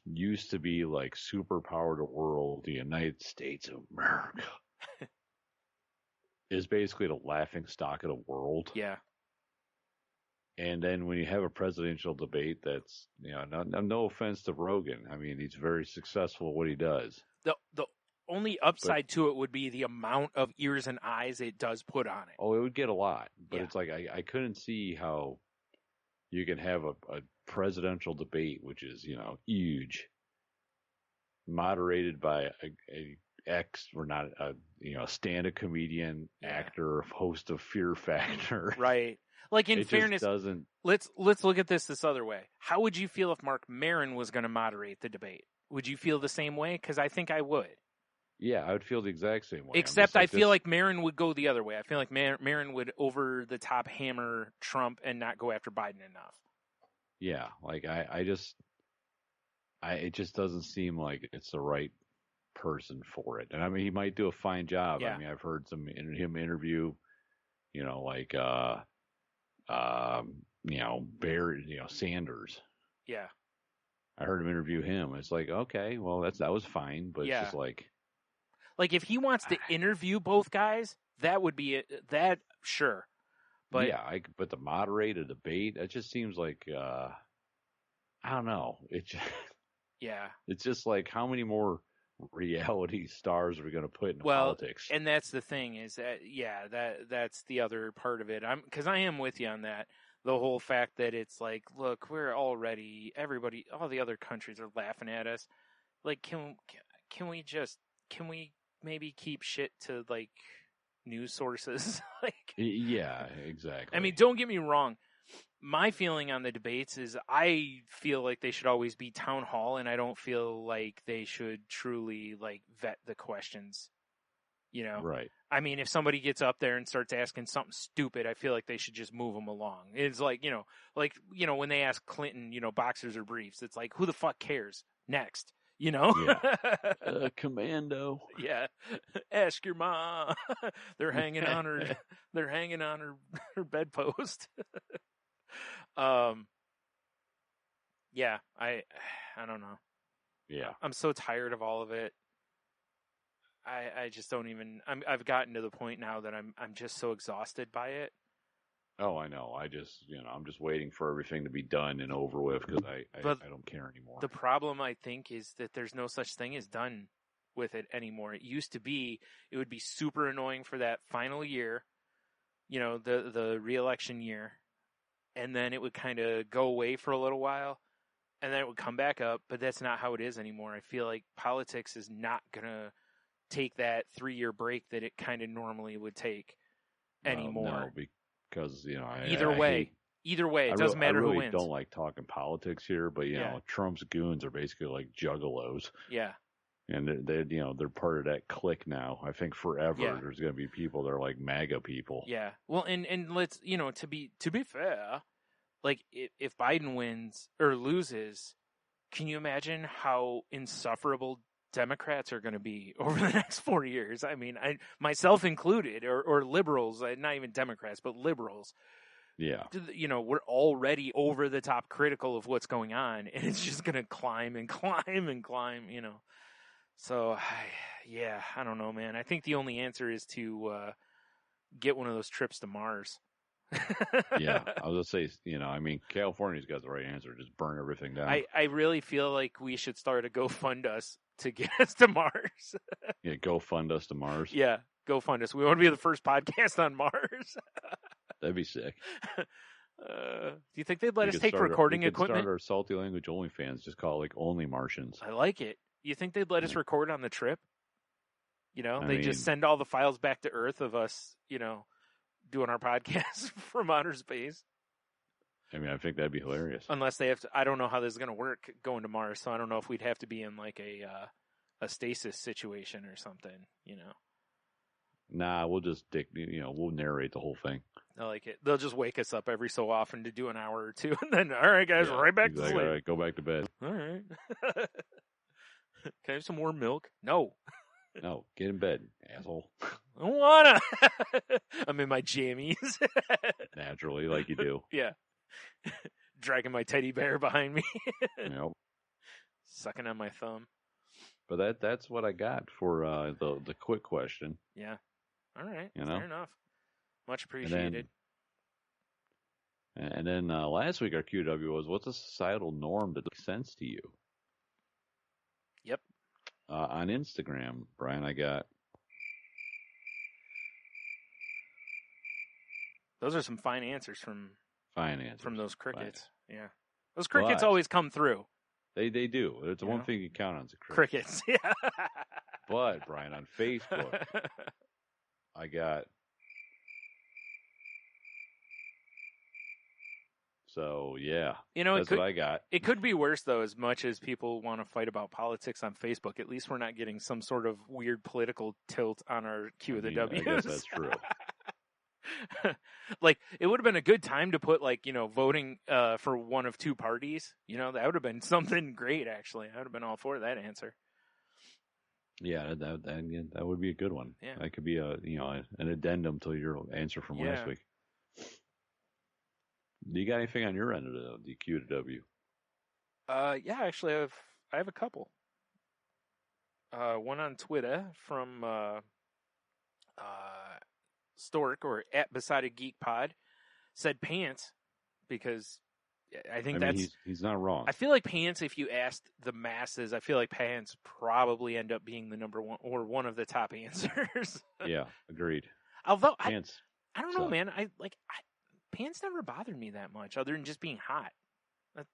used to be like superpower of the world, the United States of America, is basically the laughing stock of the world. Yeah. And then when you have a presidential debate, that's no offense to Rogan. I mean, he's very successful at what he does. The only upside to it would be the amount of ears and eyes it does put on it. Oh, it would get a lot, but Yeah. it's like I couldn't see how you can have a presidential debate, which is huge, moderated by a stand-up comedian, actor, host of Fear Factor. Right. Like, in it fairness, just doesn't. let's look at this other way. How would you feel if Mark Maron was going to moderate the debate? Would you feel the same way? Because I think I would. Yeah, I would feel the exact same way. Except I feel like Maron would go the other way. I feel like Maron would over the top hammer Trump and not go after Biden enough. Yeah, like it just doesn't seem like it's the right person for it. And I mean, he might do a fine job. Yeah. I mean, I've heard him interview, Barry, Sanders. Yeah. I heard him interview him. It's like, okay, well, that was fine, but Yeah. it's just like if he wants to interview both guys, that would be it. That, sure. But yeah, but the moderated debate, it just seems like I don't know. yeah. It's just like, how many more reality stars are we going to put in politics? And that's the thing is that, that's the other part of it. Because I am with you on that. The whole fact that it's like, look, we're already, everybody, all the other countries are laughing at us. Like, can we maybe keep shit to, like, news sources? Like, yeah, exactly. I mean, don't get me wrong. My feeling on the debates is I feel like they should always be town hall, and I don't feel like they should truly, like, vet the questions. Right. I mean, if somebody gets up there and starts asking something stupid, I feel like they should just move them along. It's like, when they ask Clinton, boxers or briefs, it's like, who the fuck cares? Next, Yeah. Commando. Yeah. Ask your mom. They're hanging on her bedpost. Yeah, I don't know. Yeah. I'm so tired of all of it. I just don't even. I've gotten to the point now that I'm just so exhausted by it. Oh, I know. I'm just waiting for everything to be done and over with because I don't care anymore. The problem, I think, is that there's no such thing as done with it anymore. It used to be, it would be super annoying for that final year, the re-election year, and then it would kind of go away for a little while, and then it would come back up, but that's not how it is anymore. I feel like politics is not going to take that 3-year break that it kind of normally would take anymore. No, because either way, it doesn't matter who wins. I really don't like talking politics here, but Trump's goons are basically like juggalos. Yeah, and they're part of that clique now. I think forever there's going to be people that are like MAGA people. Yeah, well, and let's to be fair, like if Biden wins or loses, can you imagine how insufferable Democrats are going to be over the next 4 years? I mean, myself included, or liberals, not even Democrats, but liberals. Yeah. We're already over the top critical of what's going on, and it's just going to climb and climb and climb, So, I don't know, man. I think the only answer is to get one of those trips to Mars. Yeah, I was going to say, California's got the right answer. Just burn everything down. I really feel like we should start a GoFund to get us to Mars. Yeah, go fund us to Mars. Yeah, go fund us. We want to be the first podcast on Mars. That'd be sick. Do you think they'd let us take recording equipment? Start our salty language OnlyFans. Just call it like Only Martians. I like it. You think they'd let us record on the trip? They just send all the files back to Earth of us, doing our podcast from outer space. I think that'd be hilarious. Unless they have to, I don't know how this is going to work going to Mars, so I don't know if we'd have to be in like a stasis situation or something, Nah, we'll just we'll narrate the whole thing. I like it. They'll just wake us up every so often to do an hour or two, and then, all right, guys, right back to sleep. All right, go back to bed. All right. Can I have some more milk? No. No, get in bed, asshole. I don't wanna. I'm in my jammies. Naturally, like you do. Yeah. Dragging my teddy bear behind me. Yep. Sucking on my thumb. But that's what I got for the quick question. Yeah. All right. Fair enough. Much appreciated. And then last week our QW was, what's a societal norm that makes sense to you? Yep. On Instagram, Brian, I got. Those are some fine answers from those crickets. Fine. Yeah. Those crickets always come through. They do. It's the one thing you count on is crickets. Yeah. But, Brian, on Facebook, I got. So, yeah, that's what I got. It could be worse, though, as much as people want to fight about politics on Facebook. At least we're not getting some sort of weird political tilt on our Q of the W's. I guess that's true. Like, it would have been a good time to put, voting for one of two parties. That would have been something great, actually. I would have been all for that answer. Yeah, that would be a good one. Yeah. That could be an addendum to your answer from last week. Do you got anything on your end of the Q to W? Yeah, actually, I have a couple. One on Twitter from Stork, or @BesidedGeekPod, said pants, because I think he's not wrong. I feel like pants, if you asked the masses, I feel like pants probably end up being the number one or one of the top answers. Yeah, agreed. Although pants, I don't know, man. Pants never bothered me that much, other than just being hot.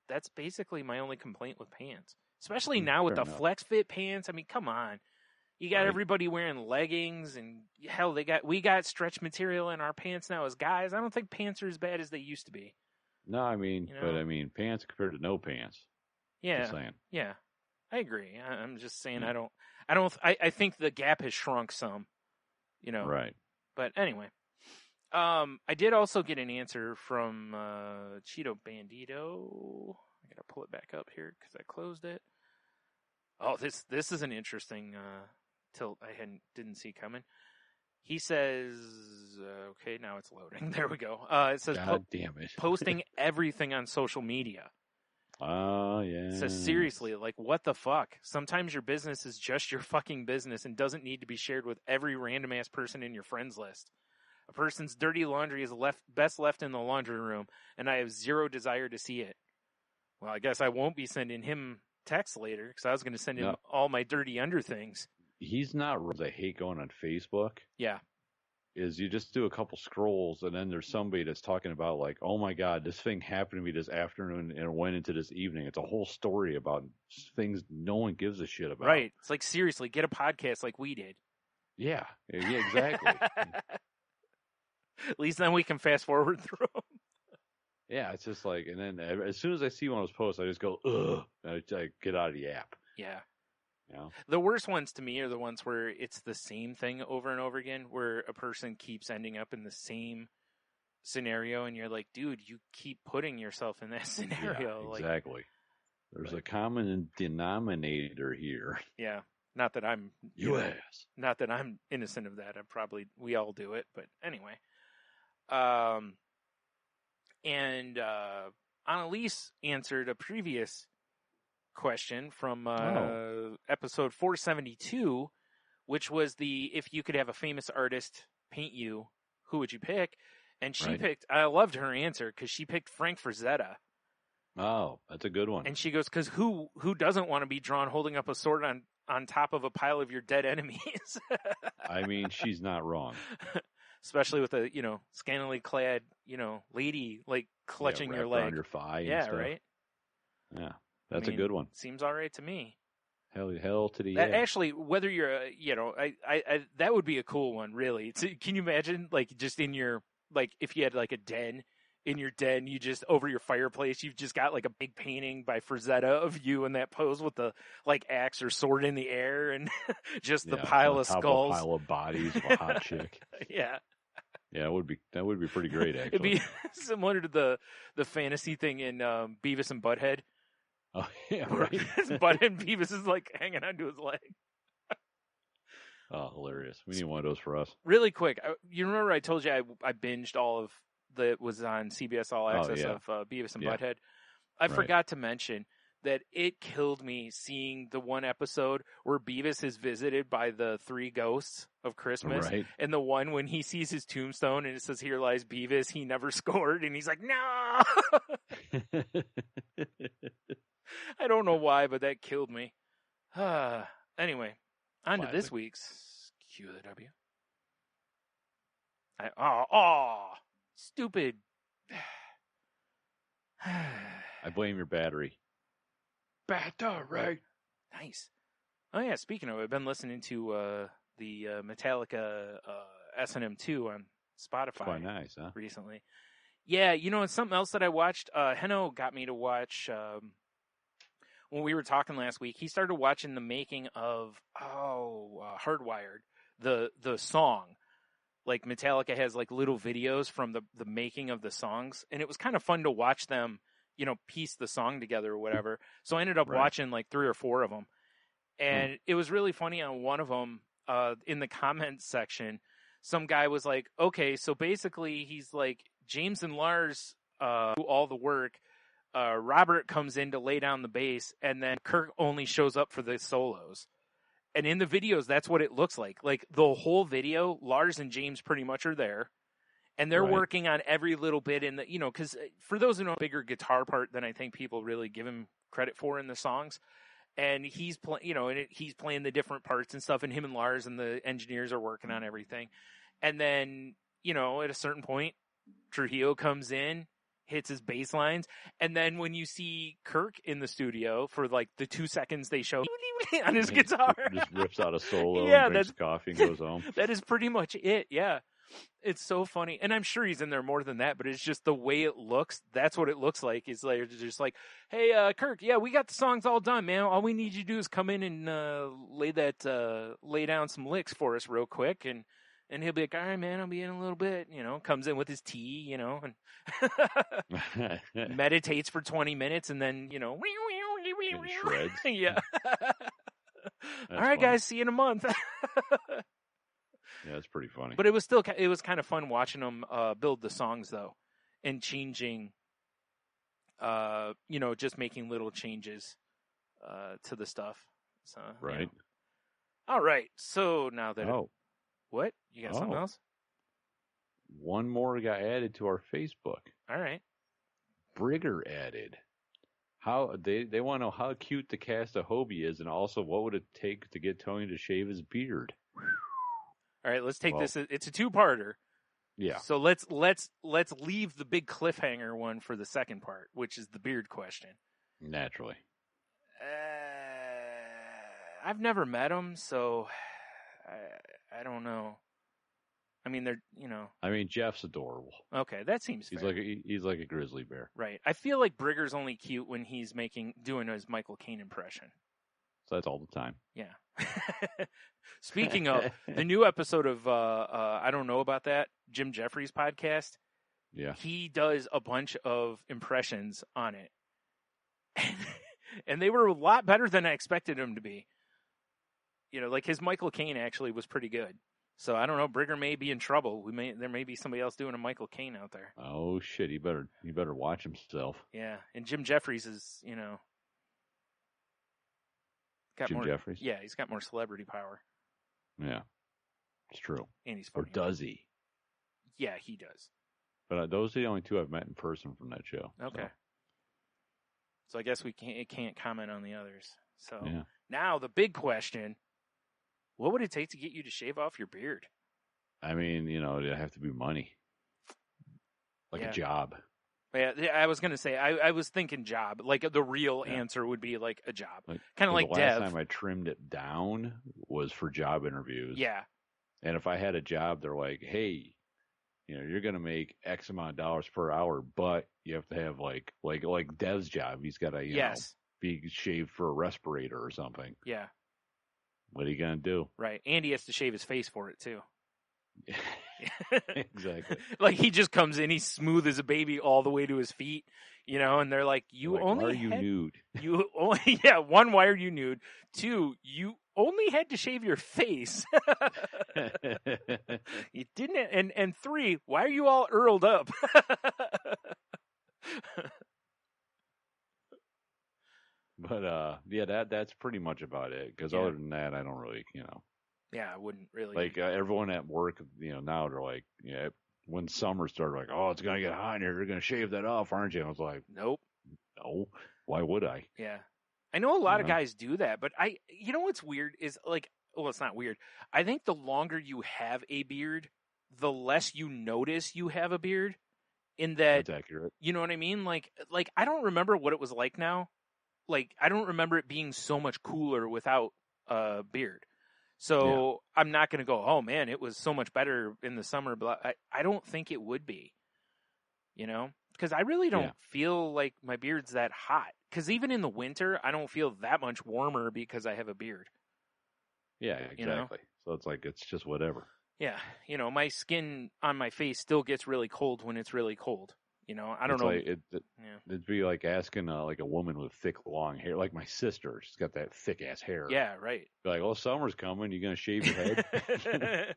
That's basically my only complaint with pants, especially now with the flex fit pants. I mean, come on. You got everybody wearing leggings, and hell, we got stretch material in our pants now as guys. I don't think pants are as bad as they used to be. No, but pants compared to no pants. Yeah, just saying. Yeah, I agree. I'm just saying I think the gap has shrunk some. you know. Right. But anyway, I did also get an answer from Cheeto Bandito. I gotta pull it back up here because I closed it. Oh, this is an interesting tilt I didn't see coming. He says, okay, now it's loading. There we go. It says, God damn it. posting everything on social media. Oh, yeah. It says, seriously, like, what the fuck? Sometimes your business is just your fucking business and doesn't need to be shared with every random-ass person in your friends list. A person's dirty laundry is best left in the laundry room, and I have zero desire to see it. Well, I guess I won't be sending him texts later, because I was going to send him all my dirty under things. He's not what I hate going on Facebook. Yeah. Is you just do a couple scrolls and then there's somebody that's talking about like, oh my God, this thing happened to me this afternoon and it went into this evening. It's a whole story about things no one gives a shit about. Right. It's like, seriously, get a podcast like we did. Yeah, exactly. At least then we can fast forward through them. Yeah, it's just like, and then as soon as I see one of those posts, I just go, ugh, and I get out of the app. Yeah. You know? The worst ones to me are the ones where it's the same thing over and over again, where a person keeps ending up in the same scenario, and you're like, dude, you keep putting yourself in that scenario. Yeah, exactly. There's a common denominator here. Yeah. Not that I'm not that I'm innocent of that. We all do it, but anyway. And Annalise answered a previous question from episode 472, which was if you could have a famous artist paint you, who would you pick? And she picked, I loved her answer because she picked Frank Frazetta. Oh, that's a good one. And she goes, because who doesn't want to be drawn holding up a sword on top of a pile of your dead enemies? I mean, she's not wrong. Especially with a, scantily clad, lady, like, clutching your leg. Around your thigh yeah, and stuff. right? Yeah, that's a good one. Seems all right to me. Hell to the Actually, whether you're, I that would be a cool one, really. Can you imagine, like, just in your, like, if you had, like, a den, in your den, you just, over your fireplace, you've just got, like, a big painting by Frazetta of you in that pose with the, like, axe or sword in the air and just the pile of skulls. A pile of bodies of a hot chick. Yeah. Yeah, that would be pretty great, actually. It'd be similar to the fantasy thing in Beavis and Butthead. Oh, yeah, right. Butthead and Beavis is, like, hanging onto his leg. Oh, hilarious. We need one of those for us. Really quick, you remember I told you I binged all of that was on CBS All Access of Beavis and Butthead? I forgot to mention that it killed me seeing the one episode where Beavis is visited by the 3 ghosts of Christmas. Right. And the one when he sees his tombstone and it says, "Here lies Beavis, he never scored." And he's like, no! I don't know why, but that killed me. Anyway, on to this week's Cue the W. Stupid. I blame your battery. Battery. Nice. Oh yeah, speaking of, I've been listening to the Metallica S&M 2 on Spotify. It's quite nice, huh? Recently. Yeah, it's something else that I watched. Heno got me to watch when we were talking last week. He started watching the making of Hardwired, the song. Like Metallica has like little videos from the making of the songs, and it was kind of fun to watch them, piece the song together or whatever. So I ended up watching like 3 or 4 of them, and it was really funny. On one of them, in the comments section, some guy was like, "Okay, so basically he's like James and Lars do all the work. Robert comes in to lay down the bass, and then Kirk only shows up for the solos." And in the videos, that's what it looks like. Like, the whole video, Lars and James pretty much are there. And they're working on every little bit in the, because for those who know, a bigger guitar part than I think people really give him credit for in the songs. And he's he's playing the different parts and stuff. And him and Lars and the engineers are working on everything. And then, at a certain point, Trujillo comes in, hits his bass lines, and then when you see Kirk in the studio for like the 2 seconds they show on his guitar, just rips out a solo and drinks coffee and goes home. That is pretty much it. Yeah, it's so funny, and I'm sure he's in there more than that, but it's just the way it looks. That's what it looks like. It's like just like, "Hey, Kirk, yeah, we got the songs all done, man. All we need you to do is come in and lay down some licks for us real quick, and And he'll be like, all right, man, I'll be in a little bit, comes in with his tea, and meditates for 20 minutes and then, And shreds. Yeah. All right, funny. guys, see you in a month. Yeah, that's pretty funny. But it was kind of fun watching him build the songs though, and changing, just making little changes to the stuff. So, right. All right. So now that what? You got something else? One more got added to our Facebook. All right. Brigger added. How they want to know how cute the cast of Hobie is, and also what would it take to get Tony to shave his beard. All right, let's take this. It's a two-parter. Yeah. So let's leave the big cliffhanger one for the second part, which is the beard question. Naturally. I've never met him, so I don't know. I mean, Jeff's adorable. Okay, that seems fair. He's like a grizzly bear. Right. I feel like Brigger's only cute when he's doing his Michael Caine impression. So that's all the time. Yeah. Speaking of the new episode of I don't know about that, Jim Jeffries podcast. Yeah. He does a bunch of impressions on it. And they were a lot better than I expected him to be. Like his Michael Caine actually was pretty good. So I don't know, Brigger may be in trouble. There may be somebody else doing a Michael Caine out there. Oh shit, he better watch himself. Yeah. And Jim Jeffries is, Jeffries? Yeah, he's got more celebrity power. Yeah. It's true. And he's Or funny. does he? Yeah, he does. But those are the only two I've met in person from that show. Okay. So I guess we can't comment on the others. So yeah. Now the big question, what would it take to get you to shave off your beard? I mean, it'd have to be money. Like a job. Yeah, I was going to say, I was thinking job. Like the real answer would be like a job. Kind of like the Dev. last time I trimmed it down was for job interviews. Yeah. And if I had a job, they're like, hey, you're going to make X amount of dollars per hour, but you have to have like Dev's job. He's got to, be shaved for a respirator or something. Yeah. What are you going to do? Right. And he has to shave his face for it too. Exactly. Like he just comes in, he's smooth as a baby all the way to his feet, and they're like, why are you nude? You only, one, why are you nude? Two, you only had to shave your face. You didn't, and three, why are you all earled up? But that's pretty much about it. Because other than that, I don't really, Yeah, I wouldn't really. Like everyone at work, now they're like, when summer started, like, oh, it's gonna get hot in here. You're gonna shave that off, aren't you? I was like, nope. No, why would I? Yeah, I know a lot of guys do that, but what's weird is it's not weird. I think the longer you have a beard, the less you notice you have a beard. In that, that's accurate. You know what I mean? Like I don't remember what it was like now. Like I don't remember it being so much cooler without a beard. So I'm not going to go, oh man, it was so much better in the summer. But I don't think it would be, because I really don't feel like my beard's that hot. Because even in the winter, I don't feel that much warmer because I have a beard. Yeah, exactly. So it's just whatever. Yeah. My skin on my face still gets really cold when it's really cold. I don't know. It'd be like asking like a woman with thick, long hair, like my sister. She's got that thick ass hair. Yeah, right. Be like, oh, summer's coming. You gonna shave your head?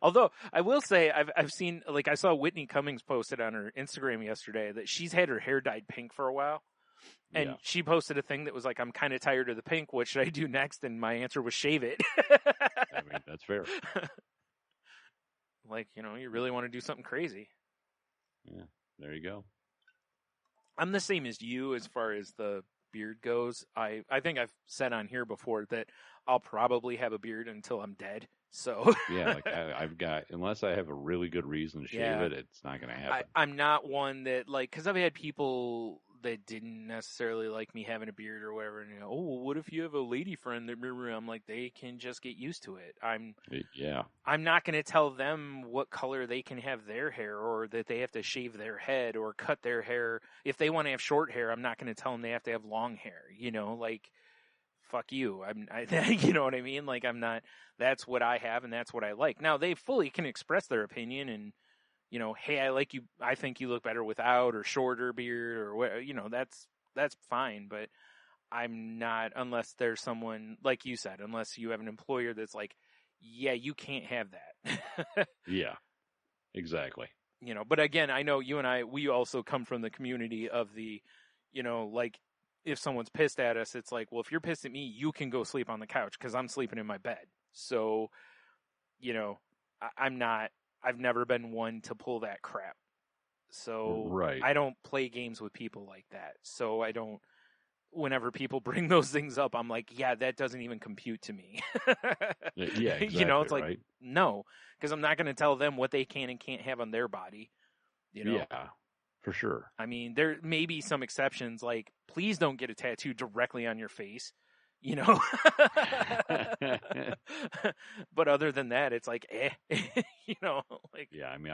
Although I will say, I've seen, I saw Whitney Cummings posted on her Instagram yesterday that she's had her hair dyed pink for a while, and she posted a thing that was like, I'm kind of tired of the pink. What should I do next? And my answer was shave it. I mean, that's fair. You really want to do something crazy. Yeah, there you go. I'm the same as you as far as the beard goes. I think I've said on here before that I'll probably have a beard until I'm dead. So yeah, I've got, unless I have a really good reason to shave it, it's not going to happen. I'm not one that because I've had people that didn't necessarily like me having a beard or whatever, and oh, well, what if you have a lady friend that? I'm like, they can just get used to it. I'm not going to tell them what color they can have their hair, or that they have to shave their head or cut their hair. If they want to have short hair, I'm not going to tell them they have to have long hair. fuck you. You know what I mean? Like, I'm not, that's what I have and that's what I like. Now, they fully can express their opinion and, you know, hey, I like you, I think you look better without or shorter beard or what, you know, that's fine. But I'm not, unless there's someone, like you said, unless you have an employer that's like, yeah, you can't have that. Yeah, exactly. You know, but again, I know you and I, we also come from the community of the, you know, like, if someone's pissed at us, it's like, well, if you're pissed at me, you can go sleep on the couch because I'm sleeping in my bed. So, you know, I've never been one to pull that crap. So Right. I don't play games with people like that. So I don't, whenever people bring those things up, I'm like, yeah, that doesn't even compute to me. Yeah, exactly, you know, it's like, right? no, because I'm not going to tell them what they can and can't have on their body. You know? Yeah, for sure. I mean, there may be some exceptions, like, please don't get a tattoo directly on your face, you know? But other than that, it's like, you know, like, Yeah, I mean,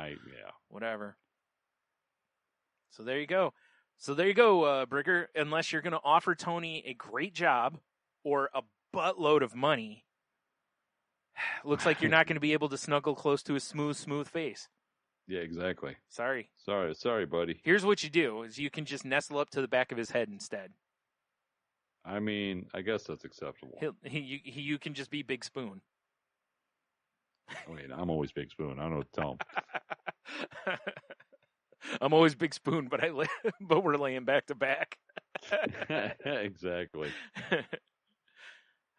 whatever. So there you go. Brigger. Unless you're going to offer Tony a great job or a buttload of money, looks like you're not going to be able to snuggle close to a smooth face. Yeah, exactly. Sorry, buddy. Here's what you do: is you can just nestle up to the back of his head instead. I mean, I guess that's acceptable. You can just be Big Spoon. Wait, I'm always Big Spoon. I don't know what to tell him. I'm always Big Spoon, but we're laying back to back. Exactly.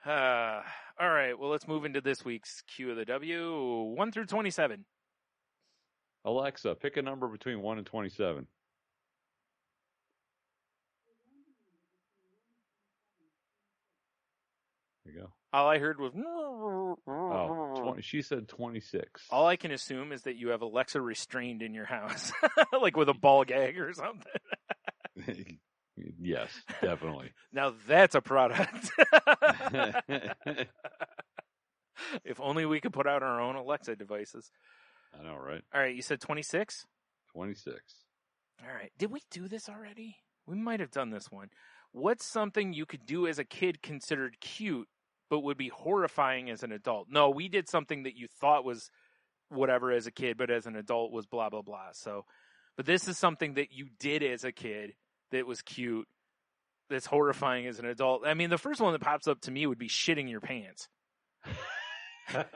All right, well, let's move into this week's Q of the W, 1 through 27. Alexa, pick a number between 1 and 27. There you go. All I heard was... Oh, 20, she said 26. All I can assume is that you have Alexa restrained in your house, like with a ball gag or something. Yes, definitely. Now that's a product. If only we could put out our own Alexa devices. I know, right? All right, you said 26? 26. All right. Did we do this already? We might have done this one. What's something you could do as a kid considered cute, but would be horrifying as an adult? No, we did something that you thought was whatever as a kid, but as an adult was blah, blah, blah. So, but this is something that you did as a kid that was cute, that's horrifying as an adult. I mean, the first one that pops up to me would be shitting your pants.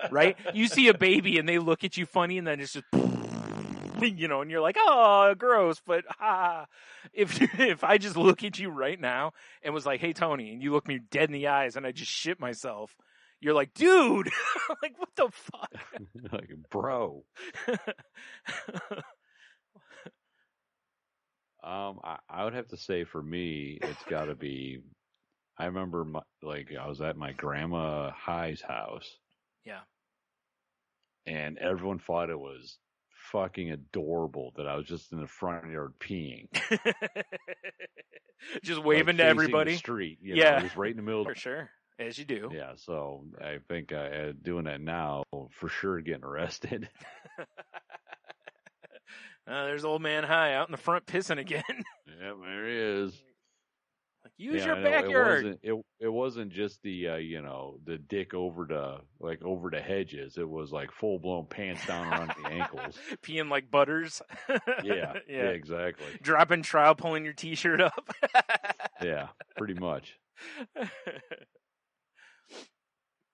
Right? You see a baby and they look at you funny and then it's just, you know, and you're like, oh, gross. But if I just look at you right now and was like, hey, Tony, and you look me dead in the eyes and I just shit myself, you're like, dude, like, what the fuck? Like, bro. I would have to say for me, it's got to be, I remember I was at my grandma High's house. Yeah. And everyone thought it was fucking adorable that I was just in the front yard peeing. Just waving like, to everybody. The street, yeah. Just right in the middle. For sure. As you do. Yeah, so I think doing that now, for sure getting arrested. There's old man High out in the front pissing again. Yeah, there he is. Like, use your backyard. It wasn't just the the dick over the hedges. It was like full blown pants down around the ankles. Peeing like butters. Yeah, exactly. Dropping trowel, pulling your t-shirt up. Yeah, pretty much.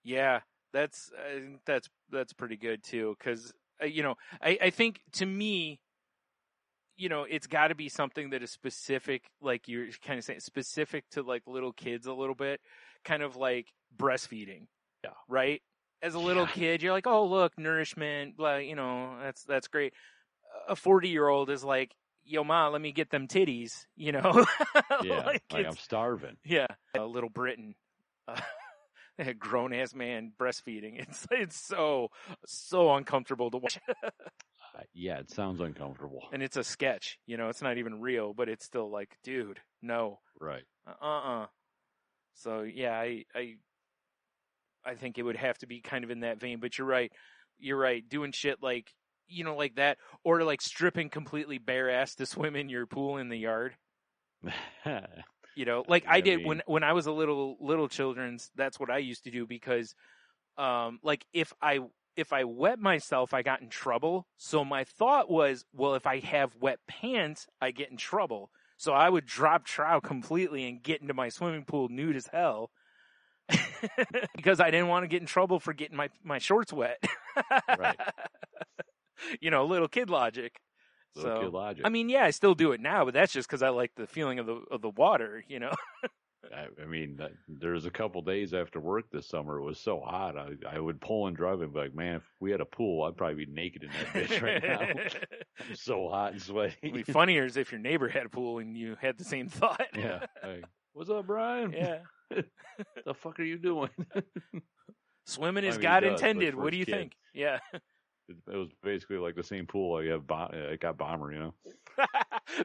Yeah, that's pretty good too. Because I think to me, it's got to be something that is specific, like you're kind of saying, specific to like little kids a little bit, kind of like breastfeeding. Yeah. Right? As a little kid, you're like, oh, look, nourishment, blah, that's great. A 40-year-old is like, yo, ma, let me get them titties, Yeah, like I'm starving. Yeah. Little Britain. A grown-ass man breastfeeding. It's so uncomfortable to watch. Yeah, it sounds uncomfortable. And it's a sketch, it's not even real, but it's still like, dude, no. Right. So yeah, I think it would have to be kind of in that vein, but you're right. Doing shit like, like that, or like stripping completely bare ass to swim in your pool in the yard. You know, like I I did mean- when I was a little children's. That's what I used to do because, like if I wet myself, I got in trouble. So my thought was, well, if I have wet pants, I get in trouble. So I would drop trout completely and get into my swimming pool nude as hell. Because I didn't want to get in trouble for getting my shorts wet. Right. You know, little kid logic. Little kid logic. I mean, yeah, I still do it now, but that's just because I like the feeling of the water, you know. I mean, there's a couple days after work this summer. It was so hot. I would pull and drive and be like, man, if we had a pool, I'd probably be naked in that bitch right now. I'm so hot and sweaty. It'd be funnier is if your neighbor had a pool and you had the same thought. Yeah. Like, what's up, Brian? Yeah. The fuck are you doing? Swimming is I mean, God it does, but intended. for What a do you kid. think? Yeah. It was basically like the same pool I got Bomber, you know?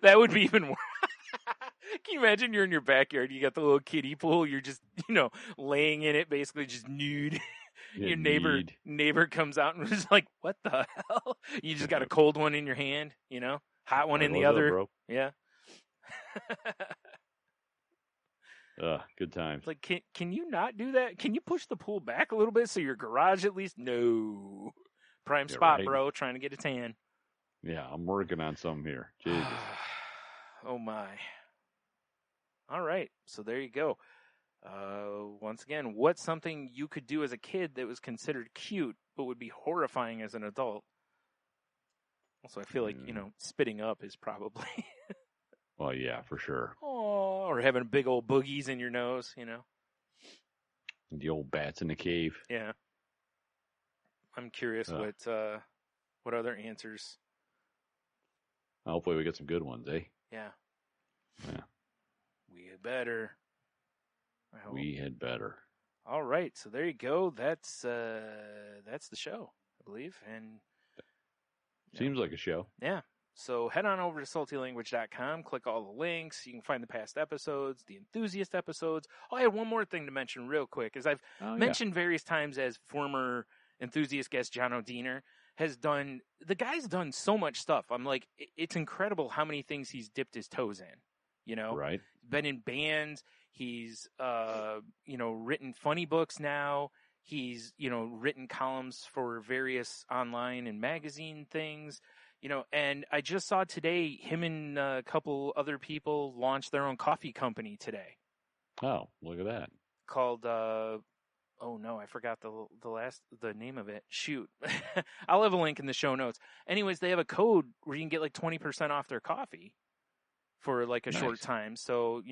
That would be even worse. Can you imagine you're in your backyard, you got the little kiddie pool, you're just, you know, laying in it, basically just nude. Yeah, Your need. neighbor comes out and is like, what the hell? You just got a cold one in your hand, you know? Hot one Like, in the "What's up, other. bro?" Yeah. Good times. Like, can you not do that? Can you push the pool back a little bit so your garage at least? No. Prime Yeah, spot, right. bro. Trying to get a tan. Yeah, I'm working on some here. Jesus. Oh my. All right. So there you go. Once again, what's something you could do as a kid that was considered cute but would be horrifying as an adult? Also, I feel like, you know, spitting up is probably Well, yeah, for sure. or having big old boogies in your nose, you know. The old bats in the cave. Yeah. I'm curious what other answers. Hopefully we get some good ones, eh? Yeah. Yeah. We had better. I hope. We had better. All right, so there you go. That's the show, I believe. And Seems like a show. yeah. So head on over to saltylanguage.com, click all the links. You can find the past episodes, the enthusiast episodes. Oh, I had one more thing to mention real quick. As I've mentioned various times as former enthusiast guest John O'Deener the guy's done so much stuff. I'm like, it's incredible how many things he's dipped his toes in, you know? Right. Been in bands. He's, written funny books now. He's, written columns for various online and magazine things, and I just saw today him and a couple other people launched their own coffee company today Oh, look at that. called, oh no, I forgot the name of it. Shoot. I'll have a link in the show notes. Anyways, they have a code where you can get like 20% off their coffee for like a short time. So,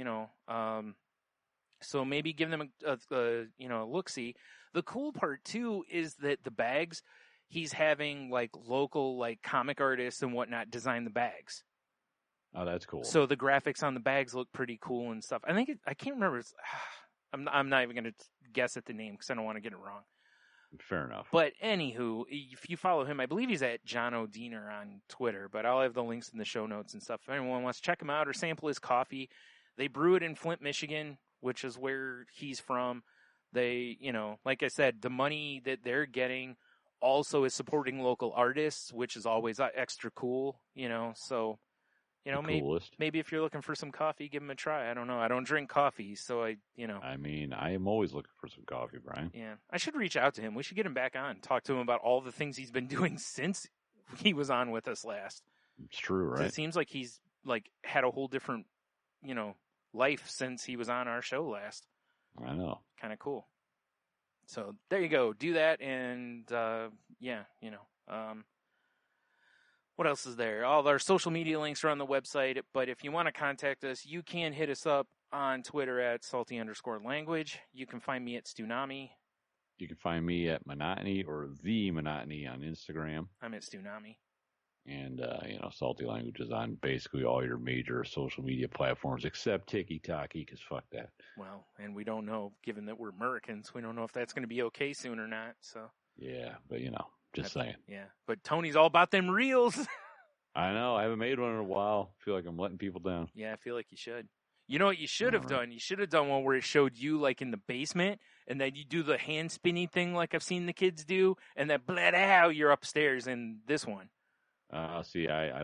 so maybe give them a look-see. The cool part too is that the bags, he's having like local like comic artists and whatnot design the bags. Oh, that's cool. So the graphics on the bags look pretty cool and stuff. I think I can't remember. I'm not even going to guess at the name because I don't want to get it wrong. Fair enough. But anywho, if you follow him, I believe he's at John O'Deener on Twitter, but I'll have the links in the show notes and stuff. If anyone wants to check him out or sample his coffee, they brew it in Flint, Michigan, which is where he's from. They, like I said, the money that they're getting also is supporting local artists, which is always extra cool, so... maybe if you're looking for some coffee, give him a try. I don't know. I don't drink coffee, so I mean, I am always looking for some coffee, Brian. Yeah. I should reach out to him. We should get him back on, talk to him about all the things he's been doing since he was on with us last. It's true, right? It seems like he's had a whole different, life since he was on our show last. I know. Kind of cool. So there you go. Do that, and what else is there? All of our social media links are on the website, but if you want to contact us, you can hit us up on Twitter at salty_language. You can find me at Stunami. You can find me at Monotony or The Monotony on Instagram. I'm at Stunami. And, Salty Language is on basically all your major social media platforms except TikTok, because fuck that. Well, and we don't know, given that we're Americans, we don't know if that's going to be okay soon or not, so. Yeah, but, just saying. Yeah, but Tony's all about them reels. I know. I haven't made one in a while. I feel like I'm letting people down. Yeah, I feel like you should. You know what you should have done? You should have done one where it showed you like in the basement, and then you do the hand spinny thing like I've seen the kids do, and then you're upstairs in this one. See, I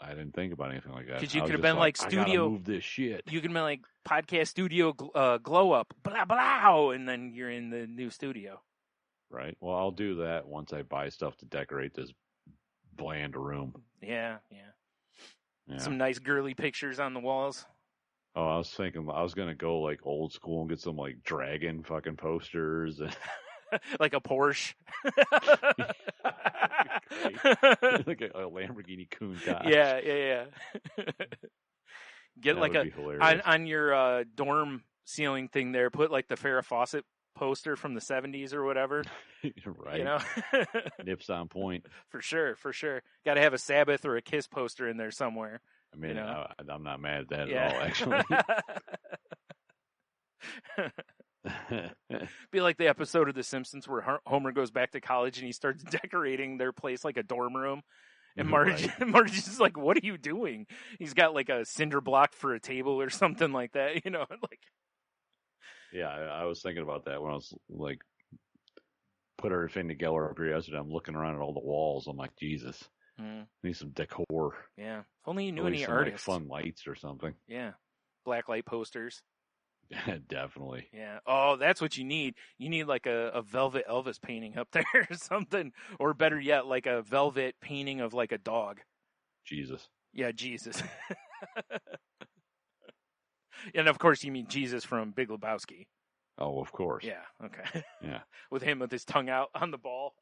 I didn't think about anything like that. Because you I was could have just been like I studio. gotta move this shit. You could have been like podcast studio glow up, blah blah, and then you're in the new studio. Right. Well, I'll do that once I buy stuff to decorate this bland room. Yeah. Yeah. Some nice girly pictures on the walls. Oh, I was thinking I was gonna go like old school and get some like dragon fucking posters and Like a Porsche. like a Lamborghini Countach. Yeah. Get That like would a be hilarious. on your dorm ceiling thing there. Put like the Farrah Fawcett poster from the 70s or whatever. Right. You know, Nips on point. for sure. Got to have a Sabbath or a Kiss poster in there somewhere. I mean, You know? I'm not mad at that Yeah. at all, actually. Be like the episode of The Simpsons where Homer goes back to college and he starts decorating their place like a dorm room. And Marge, Right. Marge is like, "What are you doing?" He's got like a cinder block for a table or something like that, you know. Like, Yeah, I was thinking about that when I was like put everything together up here yesterday. I'm looking around at all the walls. I'm like, Jesus, I need some decor. yeah. If only you knew At any least some, artists. like, fun lights or something. Yeah, blacklight posters. Definitely. Yeah. Oh, that's what you need. You need like a velvet Elvis painting up there or something, or better yet, like a velvet painting of like a dog. Jesus. Yeah, Jesus. And of course, you mean Jesus from Big Lebowski. Oh, of course. Yeah. Okay. Yeah. With him with his tongue out on the ball.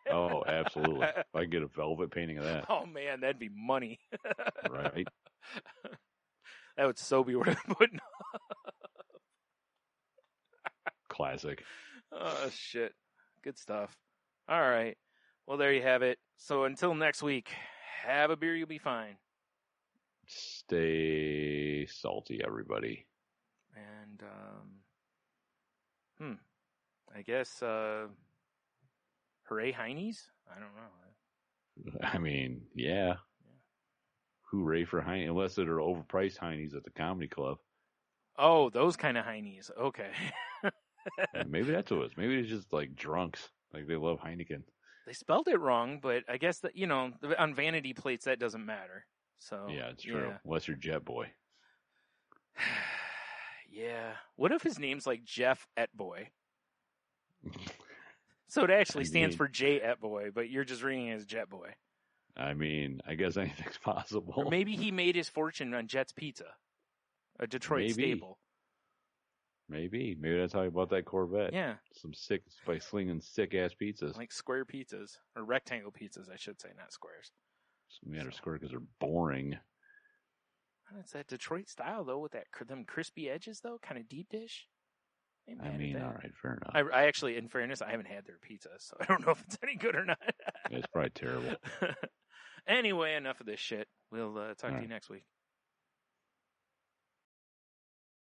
Oh, absolutely. If I could get a velvet painting of that, Oh man, that'd be money. right? That would so be worth putting. Classic. Oh shit, good stuff. All right, well there you have it. So until next week, have a beer, you'll be fine. Stay salty, everybody. And I guess hooray Heinies? I don't know. I mean, yeah. Hooray for Heine, unless they're overpriced Heinies at the comedy club. Oh, those kind of Heinies. Okay. Maybe that's what it is. Maybe it's just like drunks. Like they love Heineken. They spelled it wrong, but I guess that, you know, on vanity plates that doesn't matter. So Yeah, it's true. Yeah. Unless you're Jet Boy. Yeah. What if his name's like Jeff Etboy? So it actually stands for J Etboy, but you're just reading it as Jet Boy. I mean, I guess anything's possible. Or maybe he made his fortune on Jet's Pizza, a Detroit staple. Maybe that's how he bought that Corvette. Yeah, Some sick, by slinging sick ass pizzas. like square pizzas or rectangle pizzas, I should say, not squares. Matter square because they're boring. It's that Detroit style though, with that them crispy edges though, kind of deep dish. Ain't mad I at mean, that. all right, fair enough. I actually, in fairness, I haven't had their pizza, so I don't know if it's any good or not. It's probably terrible. Anyway, enough of this shit. We'll talk to you right. next week.